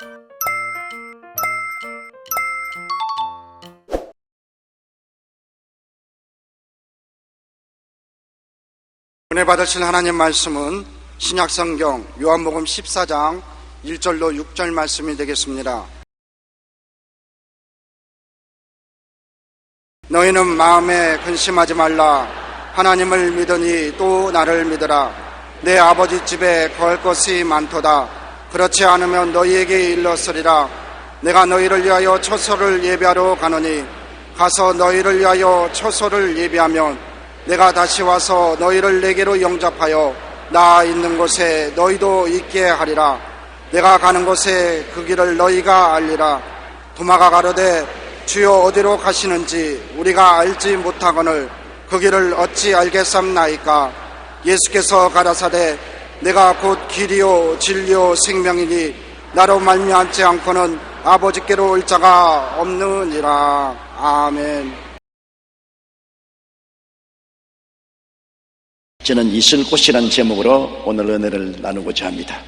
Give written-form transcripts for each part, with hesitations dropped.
은혜 받으실 하나님 말씀은 신약성경 요한복음 14장 1절로 6절 말씀이 되겠습니다. 너희는 마음에 근심하지 말라. 하나님을 믿으니 또 나를 믿으라. 내 아버지 집에 거할 것이 많도다. 그렇지 않으면 너희에게 일렀으리라. 내가 너희를 위하여 처소를 예비하러 가노니 가서 너희를 위하여 처소를 예비하면 내가 다시 와서 너희를 내게로 영접하여 나 있는 곳에 너희도 있게 하리라. 내가 가는 곳에 그 길을 너희가 알리라. 도마가 가로되 주여 어디로 가시는지 우리가 알지 못하거늘 그 길을 어찌 알겠삼나이까. 예수께서 가라사대 내가 곧 길이요 진리요 생명이니 나로 말미암지 않고는 아버지께로 올 자가 없느니라. 아멘. 저는 있을 곳이라는 제목으로 오늘 은혜를 나누고자 합니다.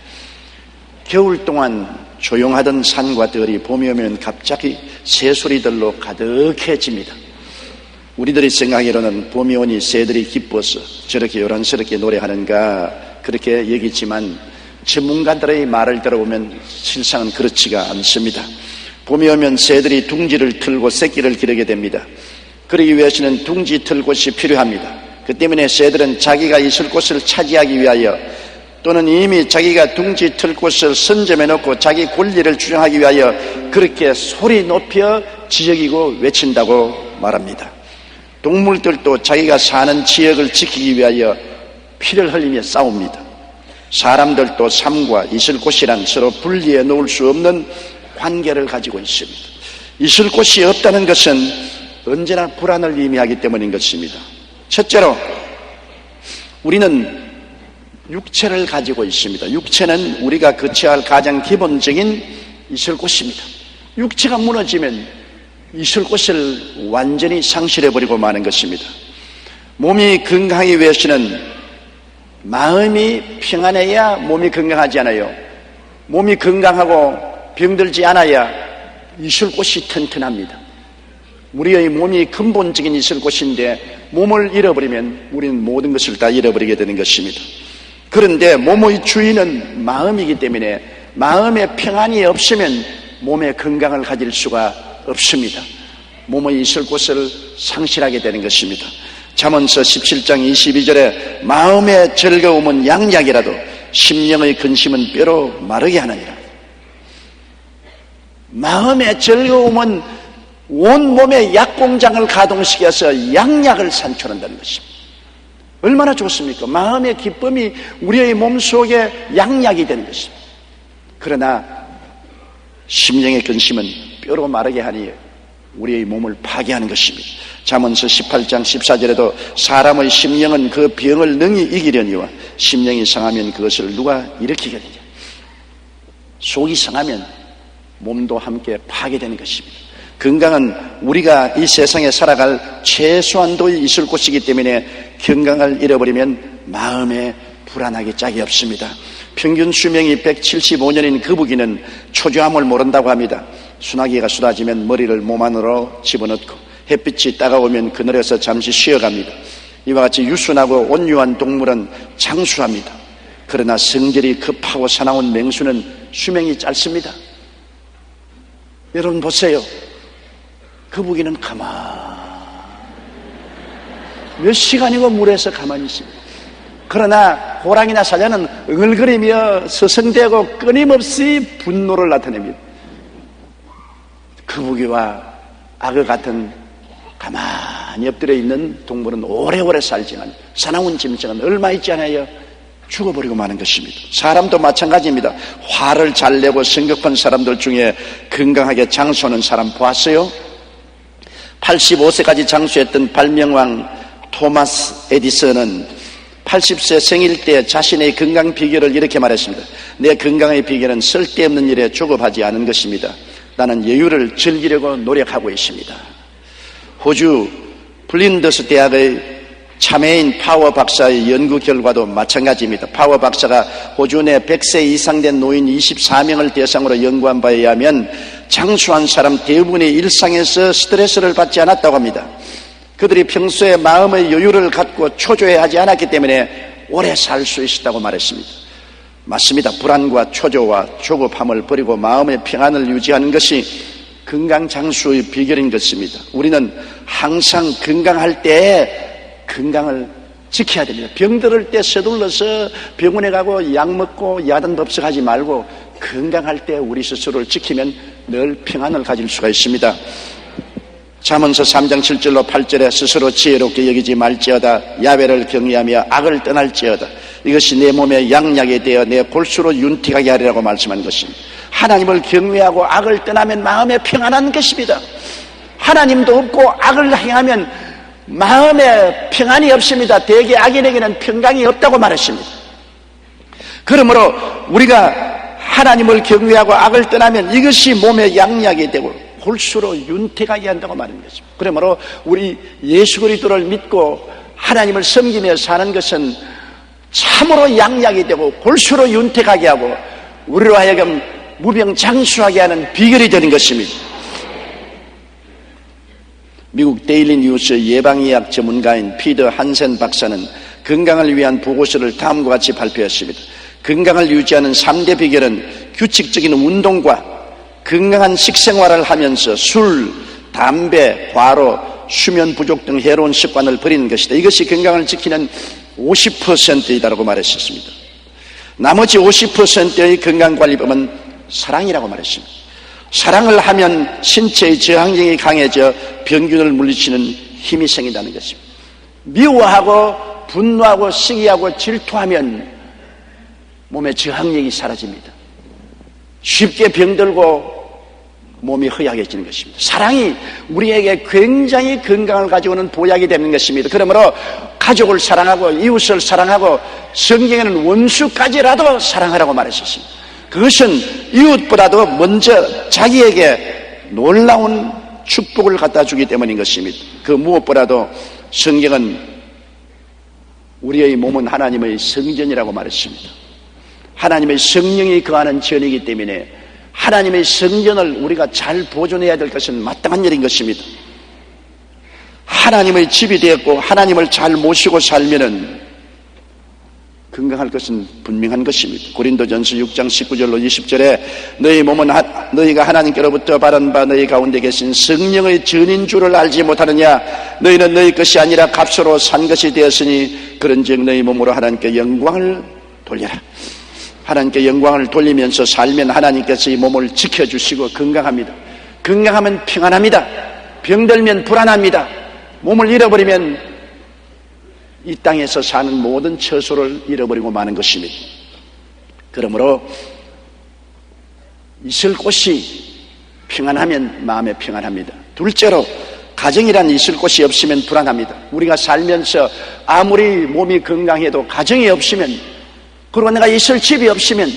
겨울 동안 조용하던 산과 들이 봄이 오면 갑자기 새소리들로 가득해집니다. 우리들이 생각하기로는 봄이 오니 새들이 기뻐서 저렇게 요란스럽게 노래하는가 그렇게 여기지만 전문가들의 말을 들어보면 실상은 그렇지가 않습니다. 봄이 오면 새들이 둥지를 틀고 새끼를 기르게 됩니다. 그러기 위해서는 둥지 틀 곳이 필요합니다. 그 때문에 새들은 자기가 있을 곳을 차지하기 위하여 또는 이미 자기가 둥지 틀 곳을 선점해 놓고 자기 권리를 주장하기 위하여 그렇게 소리 높여 지저귀고 외친다고 말합니다. 동물들도 자기가 사는 지역을 지키기 위하여 피를 흘리며 싸웁니다. 사람들도 삶과 있을 곳이란 서로 분리해 놓을 수 없는 관계를 가지고 있습니다. 있을 곳이 없다는 것은 언제나 불안을 의미하기 때문인 것입니다. 첫째로 우리는 육체를 가지고 있습니다. 육체는 우리가 거쳐야 할 가장 기본적인 있을 곳입니다. 육체가 무너지면 있을 곳을 완전히 상실해버리고 마는 것입니다. 몸이 건강하기 위해서는 마음이 평안해야 몸이 건강하지 않아요. 몸이 건강하고 병들지 않아야 있을 곳이 튼튼합니다. 우리의 몸이 근본적인 있을 곳인데 몸을 잃어버리면 우리는 모든 것을 다 잃어버리게 되는 것입니다. 그런데 몸의 주인은 마음이기 때문에 마음의 평안이 없으면 몸의 건강을 가질 수가 없습니다. 몸의 있을 곳을 상실하게 되는 것입니다. 잠언서 17장 22절에 마음의 즐거움은 양약이라도 심령의 근심은 뼈로 마르게 하느니라. 마음의 즐거움은 온 몸의 약공장을 가동시켜서 양약을 산출한다는 것입니다. 얼마나 좋습니까? 마음의 기쁨이 우리의 몸속에 양약이 되는 것입니다. 그러나 심령의 근심은 뼈로 마르게 하니 우리의 몸을 파괴하는 것입니다. 잠언서 18장 14절에도 사람의 심령은 그 병을 능히 이기려니와 심령이 상하면 그것을 누가 일으키겠느냐. 속이 상하면 몸도 함께 파괴되는 것입니다. 건강은 우리가 이 세상에 살아갈 최소한도의 있을 곳이기 때문에 건강을 잃어버리면 마음에 불안하기 짝이 없습니다. 평균 수명이 175년인 거북이는 초조함을 모른다고 합니다. 소나기가 쏟아지면 머리를 몸 안으로 집어넣고 햇빛이 따가우면 그늘에서 잠시 쉬어갑니다. 이와 같이 유순하고 온유한 동물은 장수합니다. 그러나 성질이 급하고 사나운 맹수는 수명이 짧습니다. 여러분 보세요. 거북이는 몇 시간이고 물에서 가만히 있습니다. 그러나 호랑이나 사자는 응얼거리며 서성대고 끊임없이 분노를 나타냅니다. 거북이와 악어 같은 가만히 엎드려 있는 동물은 오래오래 살지만 사나운 짐승은 얼마 있지 않아요? 죽어버리고 마는 것입니다. 사람도 마찬가지입니다. 화를 잘 내고 성격한 사람들 중에 건강하게 장수하는 사람 보았어요? 85세까지 장수했던 발명왕 토마스 에디슨은 80세 생일 때 자신의 건강 비결을 이렇게 말했습니다. 내 건강의 비결은 쓸데없는 일에 조급하지 않은 것입니다. 나는 여유를 즐기려고 노력하고 있습니다. 호주 블린더스 대학의 참여인 파워 박사의 연구 결과도 마찬가지입니다. 파워 박사가 호주 내 100세 이상 된 노인 24명을 대상으로 연구한 바에 의하면 장수한 사람 대부분이 일상에서 스트레스를 받지 않았다고 합니다. 그들이 평소에 마음의 여유를 갖고 초조해하지 않았기 때문에 오래 살 수 있었다고 말했습니다. 맞습니다. 불안과 초조와 조급함을 버리고 마음의 평안을 유지하는 것이 건강 장수의 비결인 것입니다. 우리는 항상 건강할 때 건강을 지켜야 됩니다. 병들을 때 서둘러서 병원에 가고 약 먹고 야단법석하지 말고 건강할 때 우리 스스로를 지키면 늘 평안을 가질 수가 있습니다. 잠언서 3장 7절로 8절에 스스로 지혜롭게 여기지 말지어다 야훼를 경외하며 악을 떠날지어다 이것이 내 몸에 양약이 되어 내 골수로 윤택하게 하리라고 말씀한 것입니다. 하나님을 경외하고 악을 떠나면 마음에 평안한 것입니다. 하나님도 없고 악을 행하면 마음에 평안이 없습니다. 대개 악인에게는 평강이 없다고 말했습니다. 그러므로 우리가 하나님을 경외하고 악을 떠나면 이것이 몸에 양약이 되고 골수로 윤택하게 한다고 말하는 것입니다. 그러므로 우리 예수 그리스도를 믿고 하나님을 섬기며 사는 것은 참으로 양약이 되고 골수로 윤택하게 하고 우리로 하여금 무병장수하게 하는 비결이 되는 것입니다. 미국 데일리 뉴스 예방의학 전문가인 피터 한센 박사는 건강을 위한 보고서를 다음과 같이 발표했습니다. 건강을 유지하는 3대 비결은 규칙적인 운동과 건강한 식생활을 하면서 술, 담배, 과로, 수면 부족 등 해로운 습관을 버리는 것이다. 이것이 건강을 지키는 50%이다라고 말했었습니다. 나머지 50%의 건강관리법은 사랑이라고 말했습니다. 사랑을 하면 신체의 저항력이 강해져 병균을 물리치는 힘이 생긴다는 것입니다. 미워하고 분노하고 시기하고 질투하면 몸의 저항력이 사라집니다. 쉽게 병들고 몸이 허약해지는 것입니다. 사랑이 우리에게 굉장히 건강을 가져오는 보약이 되는 것입니다. 그러므로 가족을 사랑하고 이웃을 사랑하고 성경에는 원수까지라도 사랑하라고 말했었습니다. 그것은 이웃보다도 먼저 자기에게 놀라운 축복을 갖다 주기 때문인 것입니다. 그 무엇보다도 성경은 우리의 몸은 하나님의 성전이라고 말했습니다. 하나님의 성령이 거하는 전이기 때문에 하나님의 성전을 우리가 잘 보존해야 될 것은 마땅한 일인 것입니다. 하나님의 집이 되었고 하나님을 잘 모시고 살면은 건강할 것은 분명한 것입니다. 고린도전서 6장 19절로 20절에 너희 몸은 너희가 하나님께로부터 받은 바 너희 가운데 계신 성령의 전인 줄을 알지 못하느냐. 너희는 너희 것이 아니라 값으로 산 것이 되었으니 그런즉 너희 몸으로 하나님께 영광을 돌려라. 하나님께 영광을 돌리면서 살면 하나님께서 이 몸을 지켜주시고 건강합니다. 건강하면 평안합니다. 병들면 불안합니다. 몸을 잃어버리면 이 땅에서 사는 모든 처소를 잃어버리고 마는 것입니다. 그러므로 있을 곳이 평안하면 마음에 평안합니다. 둘째로 가정이란 있을 곳이 없으면 불안합니다. 우리가 살면서 아무리 몸이 건강해도 가정이 없으면 그리고 내가 있을 집이 없으면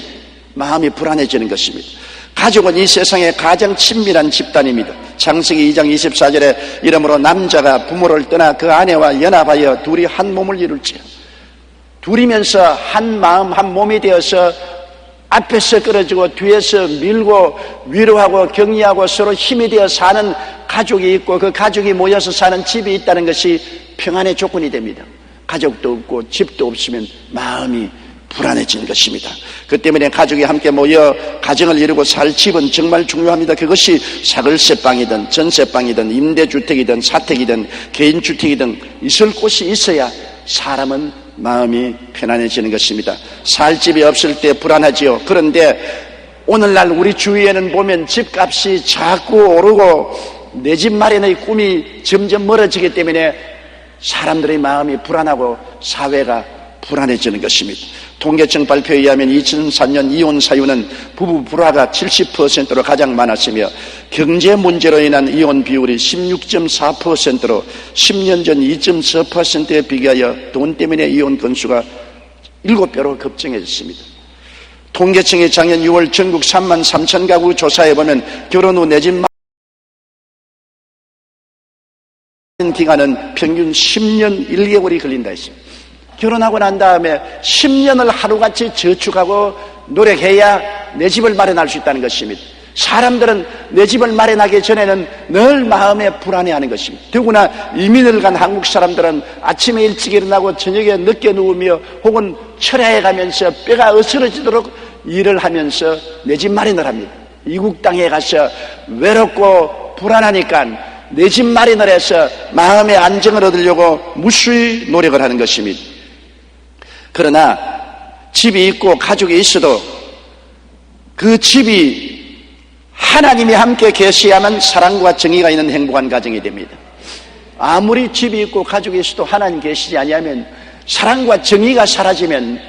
마음이 불안해지는 것입니다. 가족은 이 세상의 가장 친밀한 집단입니다. 창세기 2장 24절에 이러므로 남자가 부모를 떠나 그 아내와 연합하여 둘이 한 몸을 이룰지라. 둘이면서 한 마음 한 몸이 되어서 앞에서 끌어주고 뒤에서 밀고 위로하고 격려하고 서로 힘이 되어 사는 가족이 있고 그 가족이 모여서 사는 집이 있다는 것이 평안의 조건이 됩니다. 가족도 없고 집도 없으면 마음이 불안해지는 것입니다. 그 때문에 가족이 함께 모여 가정을 이루고 살 집은 정말 중요합니다. 그것이 사글세방이든 전세방이든 임대주택이든 사택이든 개인주택이든 있을 곳이 있어야 사람은 마음이 편안해지는 것입니다. 살 집이 없을 때 불안하지요. 그런데 오늘날 우리 주위에는 보면 집값이 자꾸 오르고 내 집 마련의 꿈이 점점 멀어지기 때문에 사람들의 마음이 불안하고 사회가 불안해지는 것입니다. 통계청 발표에 의하면 2003년 이혼 사유는 부부 불화가 70%로 가장 많았으며 경제 문제로 인한 이혼 비율이 16.4%로 10년 전 2.4%에 비교하여 돈 때문에 이혼 건수가 7배로 급증해졌습니다. 통계청이 작년 6월 전국 3만 3천 가구 조사해 보면 결혼 후 내 집 기간은 평균 10년 1개월이 걸린다 했습니다. 결혼하고 난 다음에 10년을 하루같이 저축하고 노력해야 내 집을 마련할 수 있다는 것입니다. 사람들은 내 집을 마련하기 전에는 늘 마음에 불안해하는 것입니다. 더구나 이민을 간 한국 사람들은 아침에 일찍 일어나고 저녁에 늦게 누우며 혹은 철야에 가면서 뼈가 으스러지도록 일을 하면서 내 집 마련을 합니다. 이국 땅에 가서 외롭고 불안하니까 내 집 마련을 해서 마음의 안정을 얻으려고 무수히 노력을 하는 것입니다. 그러나 집이 있고 가족이 있어도 그 집이 하나님이 함께 계셔야만 사랑과 정의가 있는 행복한 가정이 됩니다. 아무리 집이 있고 가족이 있어도 하나님 계시지 아니하면, 사랑과 정의가 사라지면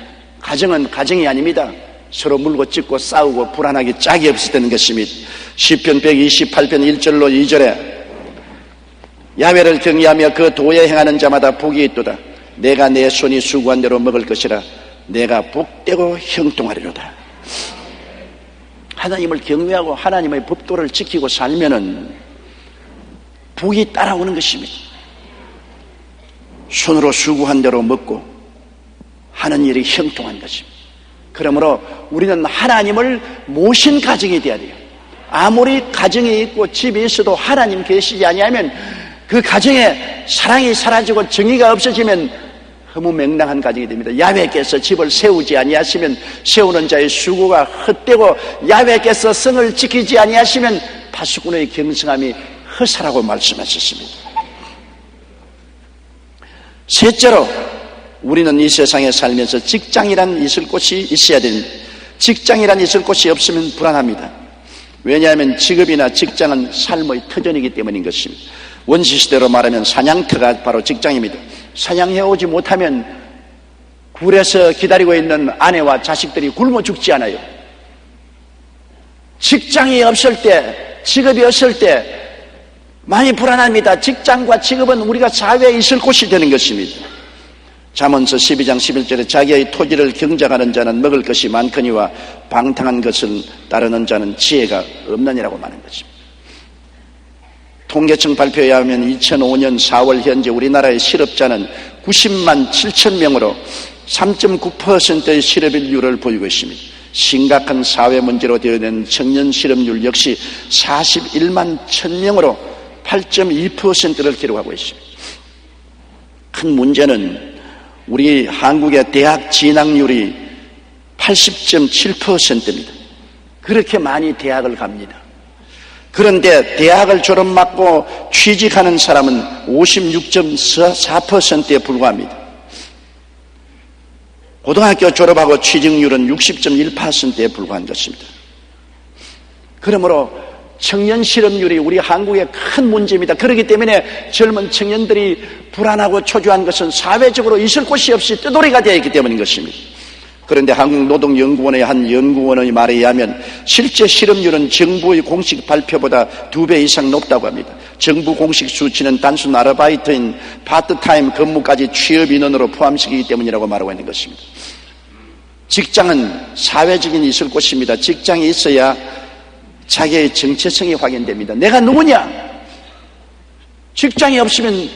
가정은 가정이 아닙니다. 서로 물고 찢고 싸우고 불안하게 짝이 없이 되는 것입니다. 시편 128편 1절로 2절에 야훼를 경외하며 그 도에 행하는 자마다 복이 있도다. 내가 내 손이 수고한 대로 먹을 것이라. 내가 복되고 형통하리로다. 하나님을 경외하고 하나님의 법도를 지키고 살면은 복이 따라오는 것입니다. 손으로 수고한 대로 먹고 하는 일이 형통한 것입니다. 그러므로 우리는 하나님을 모신 가정이 되어야 돼요. 아무리 가정이 있고 집이 있어도 하나님 계시지 아니하면 그 가정에 사랑이 사라지고 정의가 없어지면 허무맹랑한 가정이 됩니다. 야훼께서 집을 세우지 아니하시면 세우는 자의 수고가 헛되고, 야훼께서 성을 지키지 아니하시면 파수꾼의 경성함이 허사라고 말씀하셨습니다. 셋째로, 우리는 이 세상에 살면서 직장이란 있을 곳이 있어야 됩니다. 직장이란 있을 곳이 없으면 불안합니다. 왜냐하면 직업이나 직장은 삶의 터전이기 때문인 것입니다. 원시시대로 말하면 사냥터가 바로 직장입니다. 사냥해오지 못하면 굴에서 기다리고 있는 아내와 자식들이 굶어 죽지 않아요. 직장이 없을 때, 직업이 없을 때 많이 불안합니다. 직장과 직업은 우리가 사회에 있을 곳이 되는 것입니다. 잠언서 12장 11절에 자기의 토지를 경작하는 자는 먹을 것이 많거니와 방탕한 것을 따르는 자는 지혜가 없느니라고 말하는 것입니다. 통계청 발표에 의하면 2005년 4월 현재 우리나라의 실업자는 90만 7천 명으로 3.9%의 실업률을 보이고 있습니다. 심각한 사회 문제로 되어낸 청년 실업률 역시 41만 1,000명으로 8.2%를 기록하고 있습니다. 큰 문제는 우리 한국의 대학 진학률이 80.7%입니다. 그렇게 많이 대학을 갑니다. 그런데 대학을 졸업받고 취직하는 사람은 56.4%에 불과합니다. 고등학교 졸업하고 취직률은 60.1%에 불과한 것입니다. 그러므로 청년 실업률이 우리 한국의 큰 문제입니다. 그렇기 때문에 젊은 청년들이 불안하고 초조한 것은 사회적으로 있을 곳이 없이 뜨돌이가 되어 있기 때문인 것입니다. 그런데 한국노동연구원의 한 연구원의 말에 의하면 실제 실업률은 정부의 공식 발표보다 2배 이상 높다고 합니다. 정부 공식 수치는 단순 아르바이트인 파트타임 근무까지 취업 인원으로 포함시키기 때문이라고 말하고 있는 것입니다. 직장은 사회적인 있을 곳입니다. 직장이 있어야 자기의 정체성이 확인됩니다. 내가 누구냐? 직장이 없으면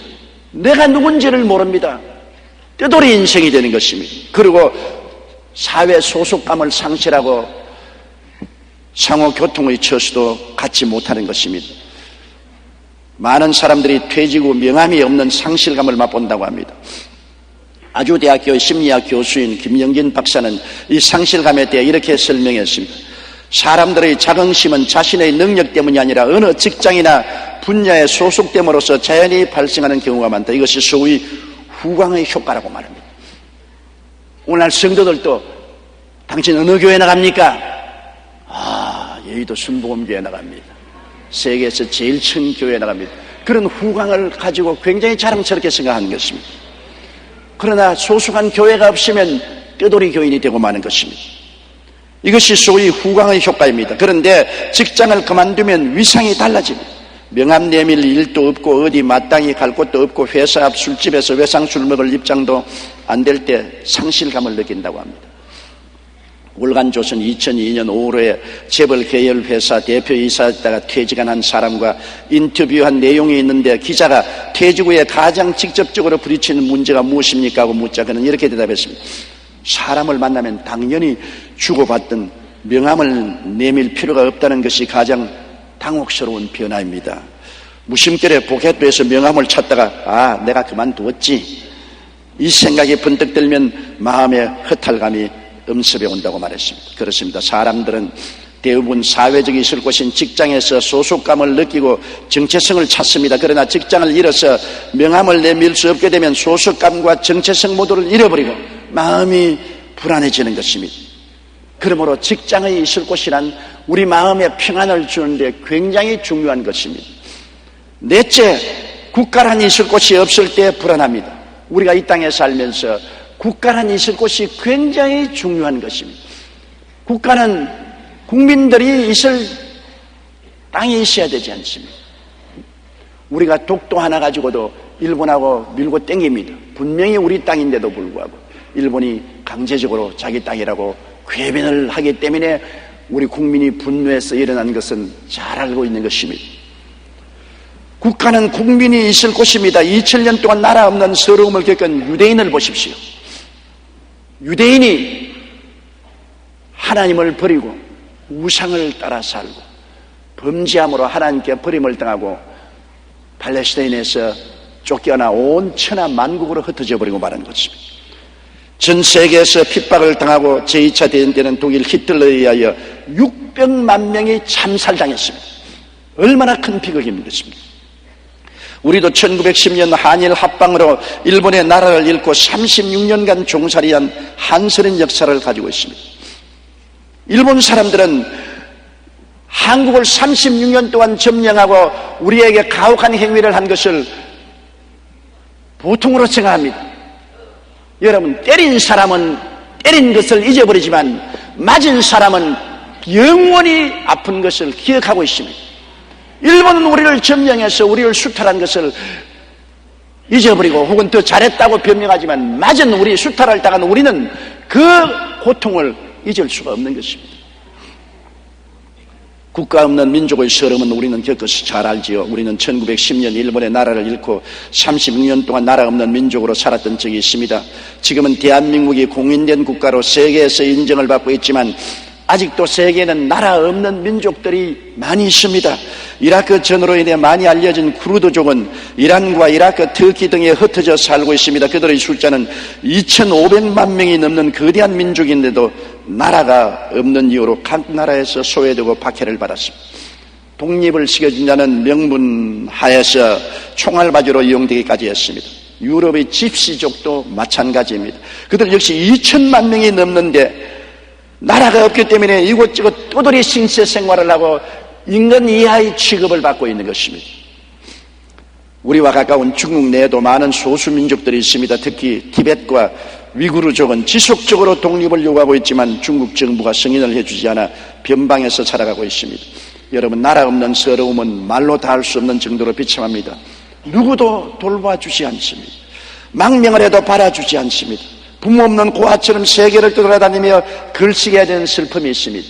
내가 누군지를 모릅니다. 떼돌이 인생이 되는 것입니다. 그리고 사회 소속감을 상실하고 상호교통의 처수도 갖지 못하는 것입니다. 많은 사람들이 퇴직 후 명함이 없는 상실감을 맛본다고 합니다. 아주대학교의 심리학 교수인 김영진 박사는 이 상실감에 대해 이렇게 설명했습니다. 사람들의 자긍심은 자신의 능력 때문이 아니라 어느 직장이나 분야에 소속됨으로써 자연히 발생하는 경우가 많다. 이것이 소위 후광의 효과라고 말합니다. 오늘날 성도들도 당신 어느 교회 나갑니까? 여의도 순복음교회 나갑니다. 세계에서 제일 큰 교회 나갑니다. 그런 후광을 가지고 굉장히 자랑스럽게 생각하는 것입니다. 그러나 소속한 교회가 없으면 떼돌이 교인이 되고 마는 것입니다. 이것이 소위 후광의 효과입니다. 그런데 직장을 그만두면 위상이 달라집니다. 명함 내밀 일도 없고 어디 마땅히 갈 곳도 없고 회사 앞 술집에서 외상술 먹을 입장도 안 될 때 상실감을 느낀다고 합니다. 월간조선 2002년 5월에 재벌 계열 회사 대표이사였다가 퇴직한 한 사람과 인터뷰한 내용이 있는데 기자가 퇴직 후에 가장 직접적으로 부딪히는 문제가 무엇입니까? 하고 묻자 그는 이렇게 대답했습니다. 사람을 만나면 당연히 주고받던 명함을 내밀 필요가 없다는 것이 가장 당혹스러운 변화입니다. 무심결에 포켓에서 명함을 찾다가 내가 그만두었지, 이 생각이 번뜩 들면 마음의 허탈감이 엄습해 온다고 말했습니다. 그렇습니다. 사람들은 대부분 사회적 있을 곳인 직장에서 소속감을 느끼고 정체성을 찾습니다. 그러나 직장을 잃어서 명함을 내밀 수 없게 되면 소속감과 정체성 모두를 잃어버리고 마음이 불안해지는 것입니다. 그러므로 직장에 있을 곳이란 우리 마음에 평안을 주는데 굉장히 중요한 것입니다. 넷째, 국가란 있을 곳이 없을 때 불안합니다. 우리가 이 땅에 살면서 국가란 있을 곳이 굉장히 중요한 것입니다. 국가는 국민들이 있을 땅이 있어야 되지 않습니까? 우리가 독도 하나 가지고도 일본하고 밀고 땡깁니다. 분명히 우리 땅인데도 불구하고 일본이 강제적으로 자기 땅이라고 궤변을 하기 때문에 우리 국민이 분노해서 일어난 것은 잘 알고 있는 것입니다. 국가는 국민이 있을 곳입니다. 2000년 동안 나라 없는 서러움을 겪은 유대인을 보십시오. 유대인이 하나님을 버리고 우상을 따라 살고 범죄함으로 하나님께 버림을 당하고 팔레스타인에서 쫓겨나 온 천하 만국으로 흩어져 버리고 말한 것입니다. 전 세계에서 핍박을 당하고 제2차 대전 때는 독일 히틀러에 의하여 600만 명이 참살당했습니다. 얼마나 큰 비극입니까? 우리도 1910년 한일 합방으로 일본의 나라를 잃고 36년간 종살이한 한스러운 역사를 가지고 있습니다. 일본 사람들은 한국을 36년 동안 점령하고 우리에게 가혹한 행위를 한 것을 보통으로 생각합니다. 여러분, 때린 사람은 때린 것을 잊어버리지만 맞은 사람은 영원히 아픈 것을 기억하고 있습니다. 일본은 우리를 점령해서 우리를 수탈한 것을 잊어버리고 혹은 더 잘했다고 변명하지만 맞은 우리 수탈을 당한 우리는 그 고통을 잊을 수가 없는 것입니다. 국가 없는 민족의 서름은 우리는 겪어서 잘 알지요. 우리는 1910년 일본의 나라를 잃고 36년 동안 나라 없는 민족으로 살았던 적이 있습니다. 지금은 대한민국이 공인된 국가로 세계에서 인정을 받고 있지만 아직도 세계에는 나라 없는 민족들이 많이 있습니다. 이라크 전으로 인해 많이 알려진 쿠르드족은 이란과 이라크, 터키 등에 흩어져 살고 있습니다. 그들의 숫자는 2,500만 명이 넘는 거대한 민족인데도 나라가 없는 이유로 각 나라에서 소외되고 박해를 받았습니다. 독립을 시켜준 자는 명분 하에서 총알바지로 이용되기까지 했습니다. 유럽의 집시족도 마찬가지입니다. 그들 역시 2천만 명이 넘는데 나라가 없기 때문에 이곳저곳 떠돌이 신세 생활을 하고 인간 이하의 취급을 받고 있는 것입니다. 우리와 가까운 중국 내에도 많은 소수민족들이 있습니다. 특히 티벳과 위구르족은 지속적으로 독립을 요구하고 있지만 중국 정부가 승인을 해주지 않아 변방에서 살아가고 있습니다. 여러분, 나라 없는 서러움은 말로 다 할 수 없는 정도로 비참합니다. 누구도 돌봐주지 않습니다. 망명을 해도 받아주지 않습니다. 부모 없는 고아처럼 세계를 떠돌아다니며 글쓰게 되는 슬픔이 있습니다.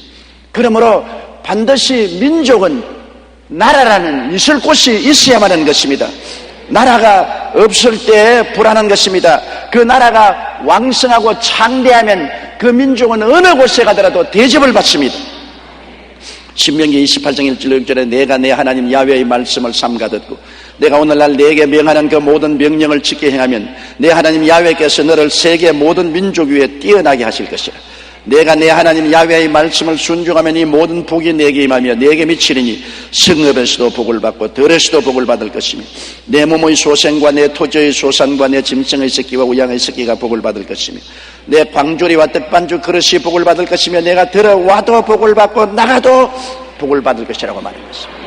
그러므로 반드시 민족은 나라라는 있을 곳이 있어야만 하는 것입니다. 나라가 없을 때 불안한 것입니다. 그 나라가 왕성하고 창대하면 그 민족은 어느 곳에 가더라도 대접을 받습니다. 신명기 28장 1절 6절에 내가 내 하나님 야훼의 말씀을 삼가 듣고 내가 오늘날 내게 명하는 그 모든 명령을 지켜 행하면 내 하나님 야훼께서 너를 세계 모든 민족 위에 뛰어나게 하실 것이라. 내가 내 하나님 야훼의 말씀을 순종하면 이 모든 복이 내게 임하며 내게 미치리니 성읍에서도 복을 받고 들에서도 복을 받을 것이며 내 몸의 소생과 내 토지의 소산과 내 짐승의 새끼와 우양의 새끼가 복을 받을 것이며 내 광조리와 떡반죽 그릇이 복을 받을 것이며 내가 들어와도 복을 받고 나가도 복을 받을 것이라고 말한 것입니다.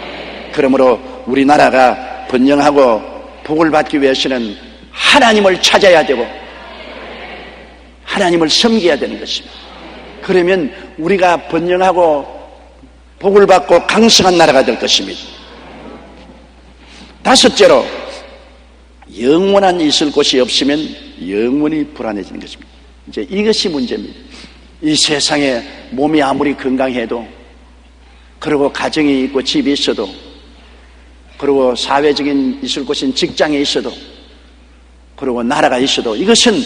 그러므로 우리나라가 번영하고 복을 받기 위해서는 하나님을 찾아야 되고 하나님을 섬겨야 되는 것입니다. 그러면 우리가 번영하고 복을 받고 강성한 나라가 될 것입니다. 다섯째로, 영원한 있을 곳이 없으면 영원히 불안해지는 것입니다. 이제 이것이 문제입니다. 이 세상에 몸이 아무리 건강해도 그리고 가정이 있고 집이 있어도 그리고 사회적인 있을 곳인 직장에 있어도, 그리고 나라가 있어도 이것은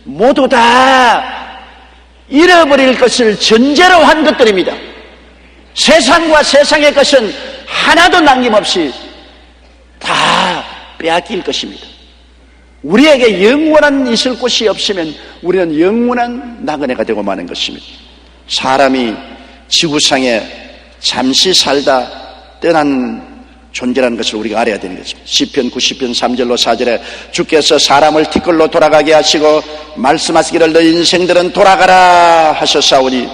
모두 다 잃어버릴 것을 전제로 한 것들입니다. 세상과 세상의 것은 하나도 남김없이 다 빼앗길 것입니다. 우리에게 영원한 있을 곳이 없으면 우리는 영원한 나그네가 되고 마는 것입니다. 사람이 지구상에 잠시 살다 떠난 존재라는 것을 우리가 알아야 되는 것입니다. 시편 90편 3절로 4절에 주께서 사람을 티끌로 돌아가게 하시고 말씀하시기를 너희 인생들은 돌아가라 하셨사오니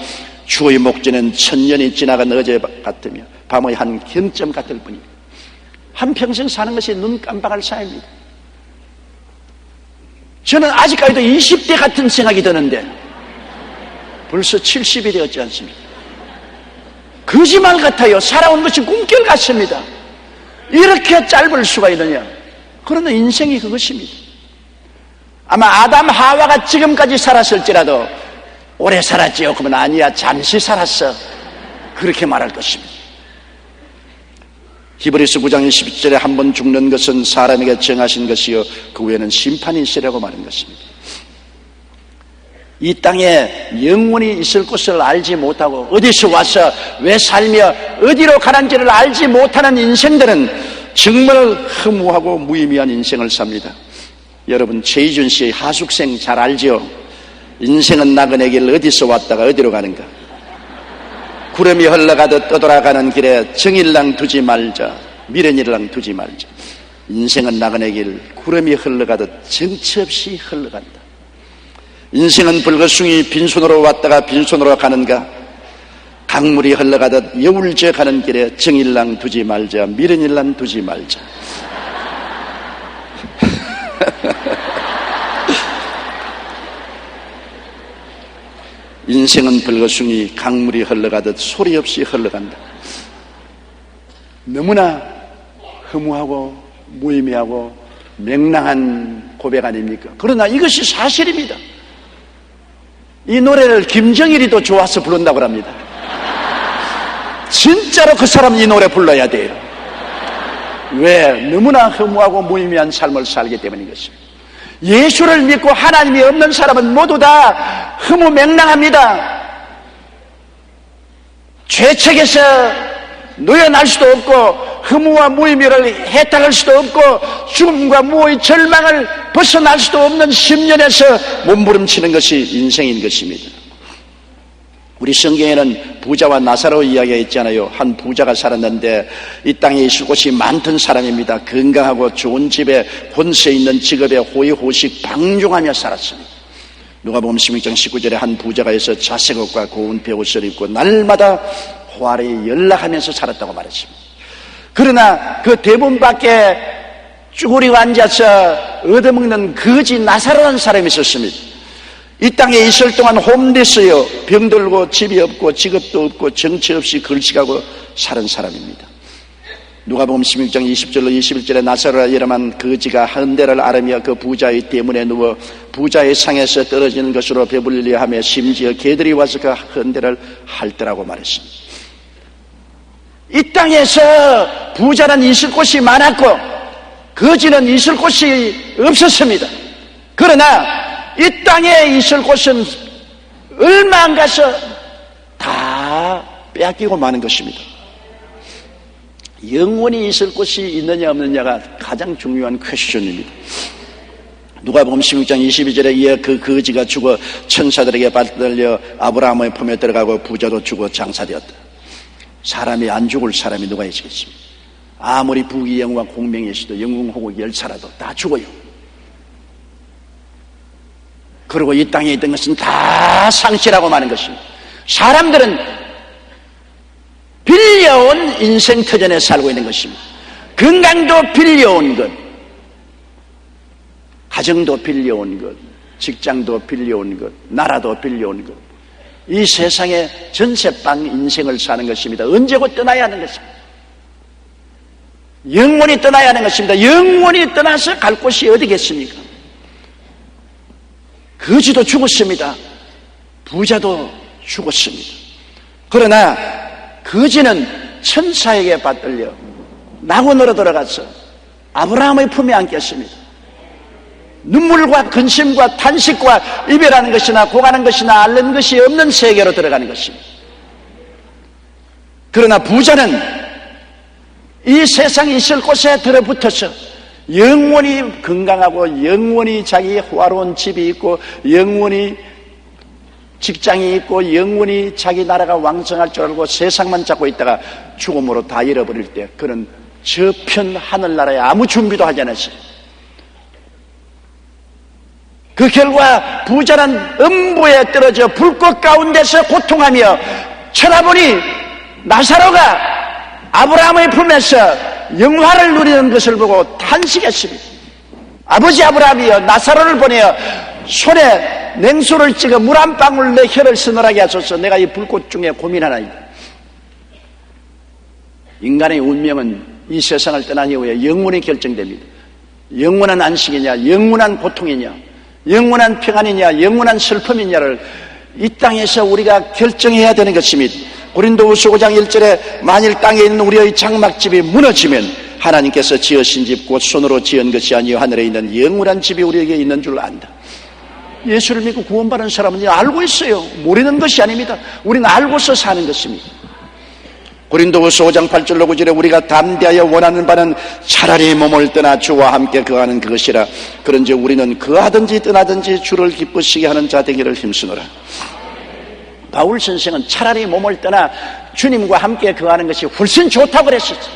주의 목전은 천년이 지나간 어제 같으며 밤의 한 경점 같을 뿐입니다. 한평생 사는 것이 눈 깜박할 사이입니다. 저는 아직까지도 20대 같은 생각이 드는데 벌써 70이 되었지 않습니까? 거짓말 같아요. 살아온 것이 꿈결 같습니다. 이렇게 짧을 수가 있느냐? 그러나 인생이 그것입니다. 아마 아담 하와가 지금까지 살았을지라도 오래 살았지요? 그러면 아니야, 잠시 살았어, 그렇게 말할 것입니다. 히브리서 9장 20절에 한 번 죽는 것은 사람에게 정하신 것이요 그 후에는 심판이 있으라고 말한 것입니다. 이 땅에 영원히 있을 것을 알지 못하고 어디서 와서 왜 살며 어디로 가는지를 알지 못하는 인생들은 정말 허무하고 무의미한 인생을 삽니다. 여러분, 최희준 씨의 하숙생 잘 알죠? 인생은 나그네 길 어디서 왔다가 어디로 가는가? 구름이 흘러가듯 떠돌아가는 길에 정일랑 두지 말자, 미련이랑 두지 말자. 인생은 나그네 길 구름이 흘러가듯 정처 없이 흘러간다. 인생은 불거숭이 빈손으로 왔다가 빈손으로 가는가? 강물이 흘러가듯 여울져 가는 길에 정일랑 두지 말자, 미련일랑 두지 말자. 인생은 불거숭이 강물이 흘러가듯 소리 없이 흘러간다. 너무나 허무하고 무의미하고 맹랑한 고백 아닙니까? 그러나 이것이 사실입니다. 이 노래를 김정일이도 좋아서 부른다고 합니다. 진짜로 그 사람 이 노래 불러야 돼요. 왜? 너무나 허무하고 무의미한 삶을 살기 때문인 것입니다. 예수를 믿고 하나님이 없는 사람은 모두 다 허무맹랑합니다. 죄책에서 놓여날 수도 없고 허무와 무의미를 해탈할 수도 없고 죽음과 무의 절망을 벗어날 수도 없는 심년에서 몸부림치는 것이 인생인 것입니다. 우리 성경에는 부자와 나사로 이야기가 있잖아요. 한 부자가 살았는데 이 땅에 있을 곳이 많던 사람입니다. 건강하고 좋은 집에 권세 있는 직업에 호의호식 방종하며 살았습니다. 누가복음 16장 19절에 한 부자가 있어 자색옷과 고운 베옷을 입고 날마다 호화를 연락하면서 살았다고 말했습니다. 그러나 그 대문 밖에 쭈그리고 앉아서 얻어먹는 거지 나사로라는 사람이 있었습니다. 이 땅에 있을 동안 홈리스요, 병들고 집이 없고 직업도 없고 정치 없이 걸치가고 사는 사람입니다. 누가복음 16장 20절로 21절에 나사로라 이름한 거지가 헌대를 앓으며 그 부자의 대문에 누워 부자의 상에서 떨어지는 것으로 배불리려 하며 심지어 개들이 와서 그 헌대를 핥더라고 말했습니다. 이 땅에서 부자는 있을 곳이 많았고 거지는 있을 곳이 없었습니다. 그러나 이 땅에 있을 곳은 얼마 안 가서 다 빼앗기고 마는 것입니다. 영원히 있을 곳이 있느냐 없느냐가 가장 중요한 퀘스천입니다. 누가복음 16장 22절에 이에 그 거지가 죽어 천사들에게 받들려 아브라함의 품에 들어가고 부자도 죽어 장사되었다. 사람이 안 죽을 사람이 누가 있겠습니까? 아무리 부귀영화 공명이 있어도 영웅호국 열차라도 다 죽어요. 그리고 이 땅에 있던 것은 다 상실하고 마는 것입니다. 사람들은 빌려온 인생 터전에 살고 있는 것입니다. 건강도 빌려온 것, 가정도 빌려온 것, 직장도 빌려온 것, 나라도 빌려온 것, 이 세상의 전세방 인생을 사는 것입니다. 언제고 떠나야 하는 것입니다. 영원히 떠나야 하는 것입니다. 영원히 떠나서 갈 곳이 어디겠습니까? 거지도 죽었습니다. 부자도 죽었습니다. 그러나 거지는 천사에게 받들려 낙원으로 들어가서 아브라함의 품에 안겼습니다. 눈물과 근심과 탄식과 이별하는 것이나 고가는 것이나 앓는 것이 없는 세계로 들어가는 것입니다. 그러나 부자는 이 세상에 있을 곳에 들어붙어서 영원히 건강하고 영원히 자기 호화로운 집이 있고 영원히 직장이 있고 영원히 자기 나라가 왕성할 줄 알고 세상만 잡고 있다가 죽음으로 다 잃어버릴 때 그는 저편 하늘나라에 아무 준비도 하지 않았어요. 그 결과 부자는 음부에 떨어져 불꽃 가운데서 고통하며 쳐다보니 나사로가 아브라함의 품에서 영화를 누리는 것을 보고 탄식했습니다. 아버지 아브라함이여, 나사로를 보내어 손에 냉수를 찍어 물 한 방울 내 혀를 서늘하게 하소서. 내가 이 불꽃 중에 고민하나이다. 인간의 운명은 이 세상을 떠난 이후에 영원히 결정됩니다. 영원한 안식이냐, 영원한 고통이냐, 영원한 평안이냐, 영원한 슬픔이냐를 이 땅에서 우리가 결정해야 되는 것입니다. 고린도후서 5장 1절에 만일 땅에 있는 우리의 장막집이 무너지면 하나님께서 지으신 집 곧 손으로 지은 것이 아니요 하늘에 있는 영원한 집이 우리에게 있는 줄 안다. 예수를 믿고 구원받은 사람은 알고 있어요. 모르는 것이 아닙니다. 우리는 알고서 사는 것입니다. 고린도후서 5장 8절로 9절에 우리가 담대하여 원하는 바는 차라리 몸을 떠나 주와 함께 거하는 그것이라. 그런즉 우리는 거하든지 떠나든지 주를 기쁘시게 하는 자 되기를 힘쓰노라. 바울 선생은 차라리 몸을 떠나 주님과 함께 거하는 것이 훨씬 좋다고 그랬었죠.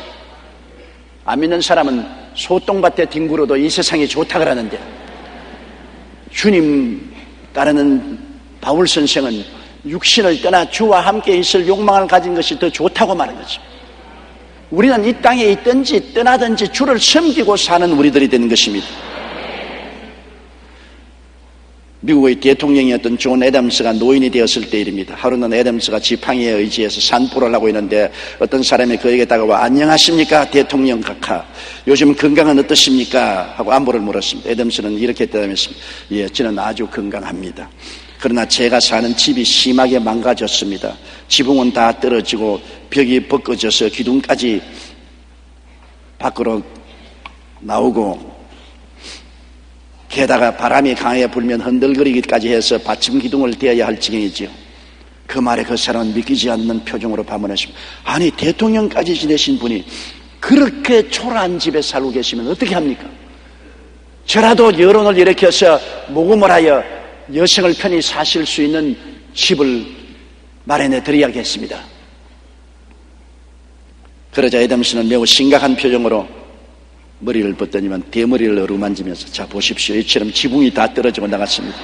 안 믿는 사람은 소똥밭에 뒹굴어도 이 세상이 좋다고 그러는데 주님 따르는 바울 선생은 육신을 떠나 주와 함께 있을 욕망을 가진 것이 더 좋다고 말한 거죠. 우리는 이 땅에 있든지 떠나든지 주를 섬기고 사는 우리들이 되는 것입니다. 미국의 대통령이었던 존 애덤스가 노인이 되었을 때 일입니다. 하루는 애덤스가 지팡이에 의지해서 산보를 하고 있는데 어떤 사람이 그에게 다가와 안녕하십니까 대통령 각하, 요즘 건강은 어떠십니까 하고 안부를 물었습니다. 애덤스는 이렇게 대답했습니다. 예, 저는 아주 건강합니다. 그러나 제가 사는 집이 심하게 망가졌습니다. 지붕은 다 떨어지고 벽이 벗겨져서 기둥까지 밖으로 나오고 게다가 바람이 강하게 불면 흔들거리기까지 해서 받침 기둥을 대어야 할 지경이지요. 그 말에 그 사람은 믿기지 않는 표정으로 반문했습니다. 아니 대통령까지 지내신 분이 그렇게 초라한 집에 살고 계시면 어떻게 합니까? 저라도 여론을 일으켜서 모금을 하여 여성을 편히 사실 수 있는 집을 마련해 드려야겠습니다. 그러자 애덤스는 매우 심각한 표정으로 머리를 벗더니만 대머리를 어루만지면서 자 보십시오. 이처럼 지붕이 다 떨어지고 나갔습니다.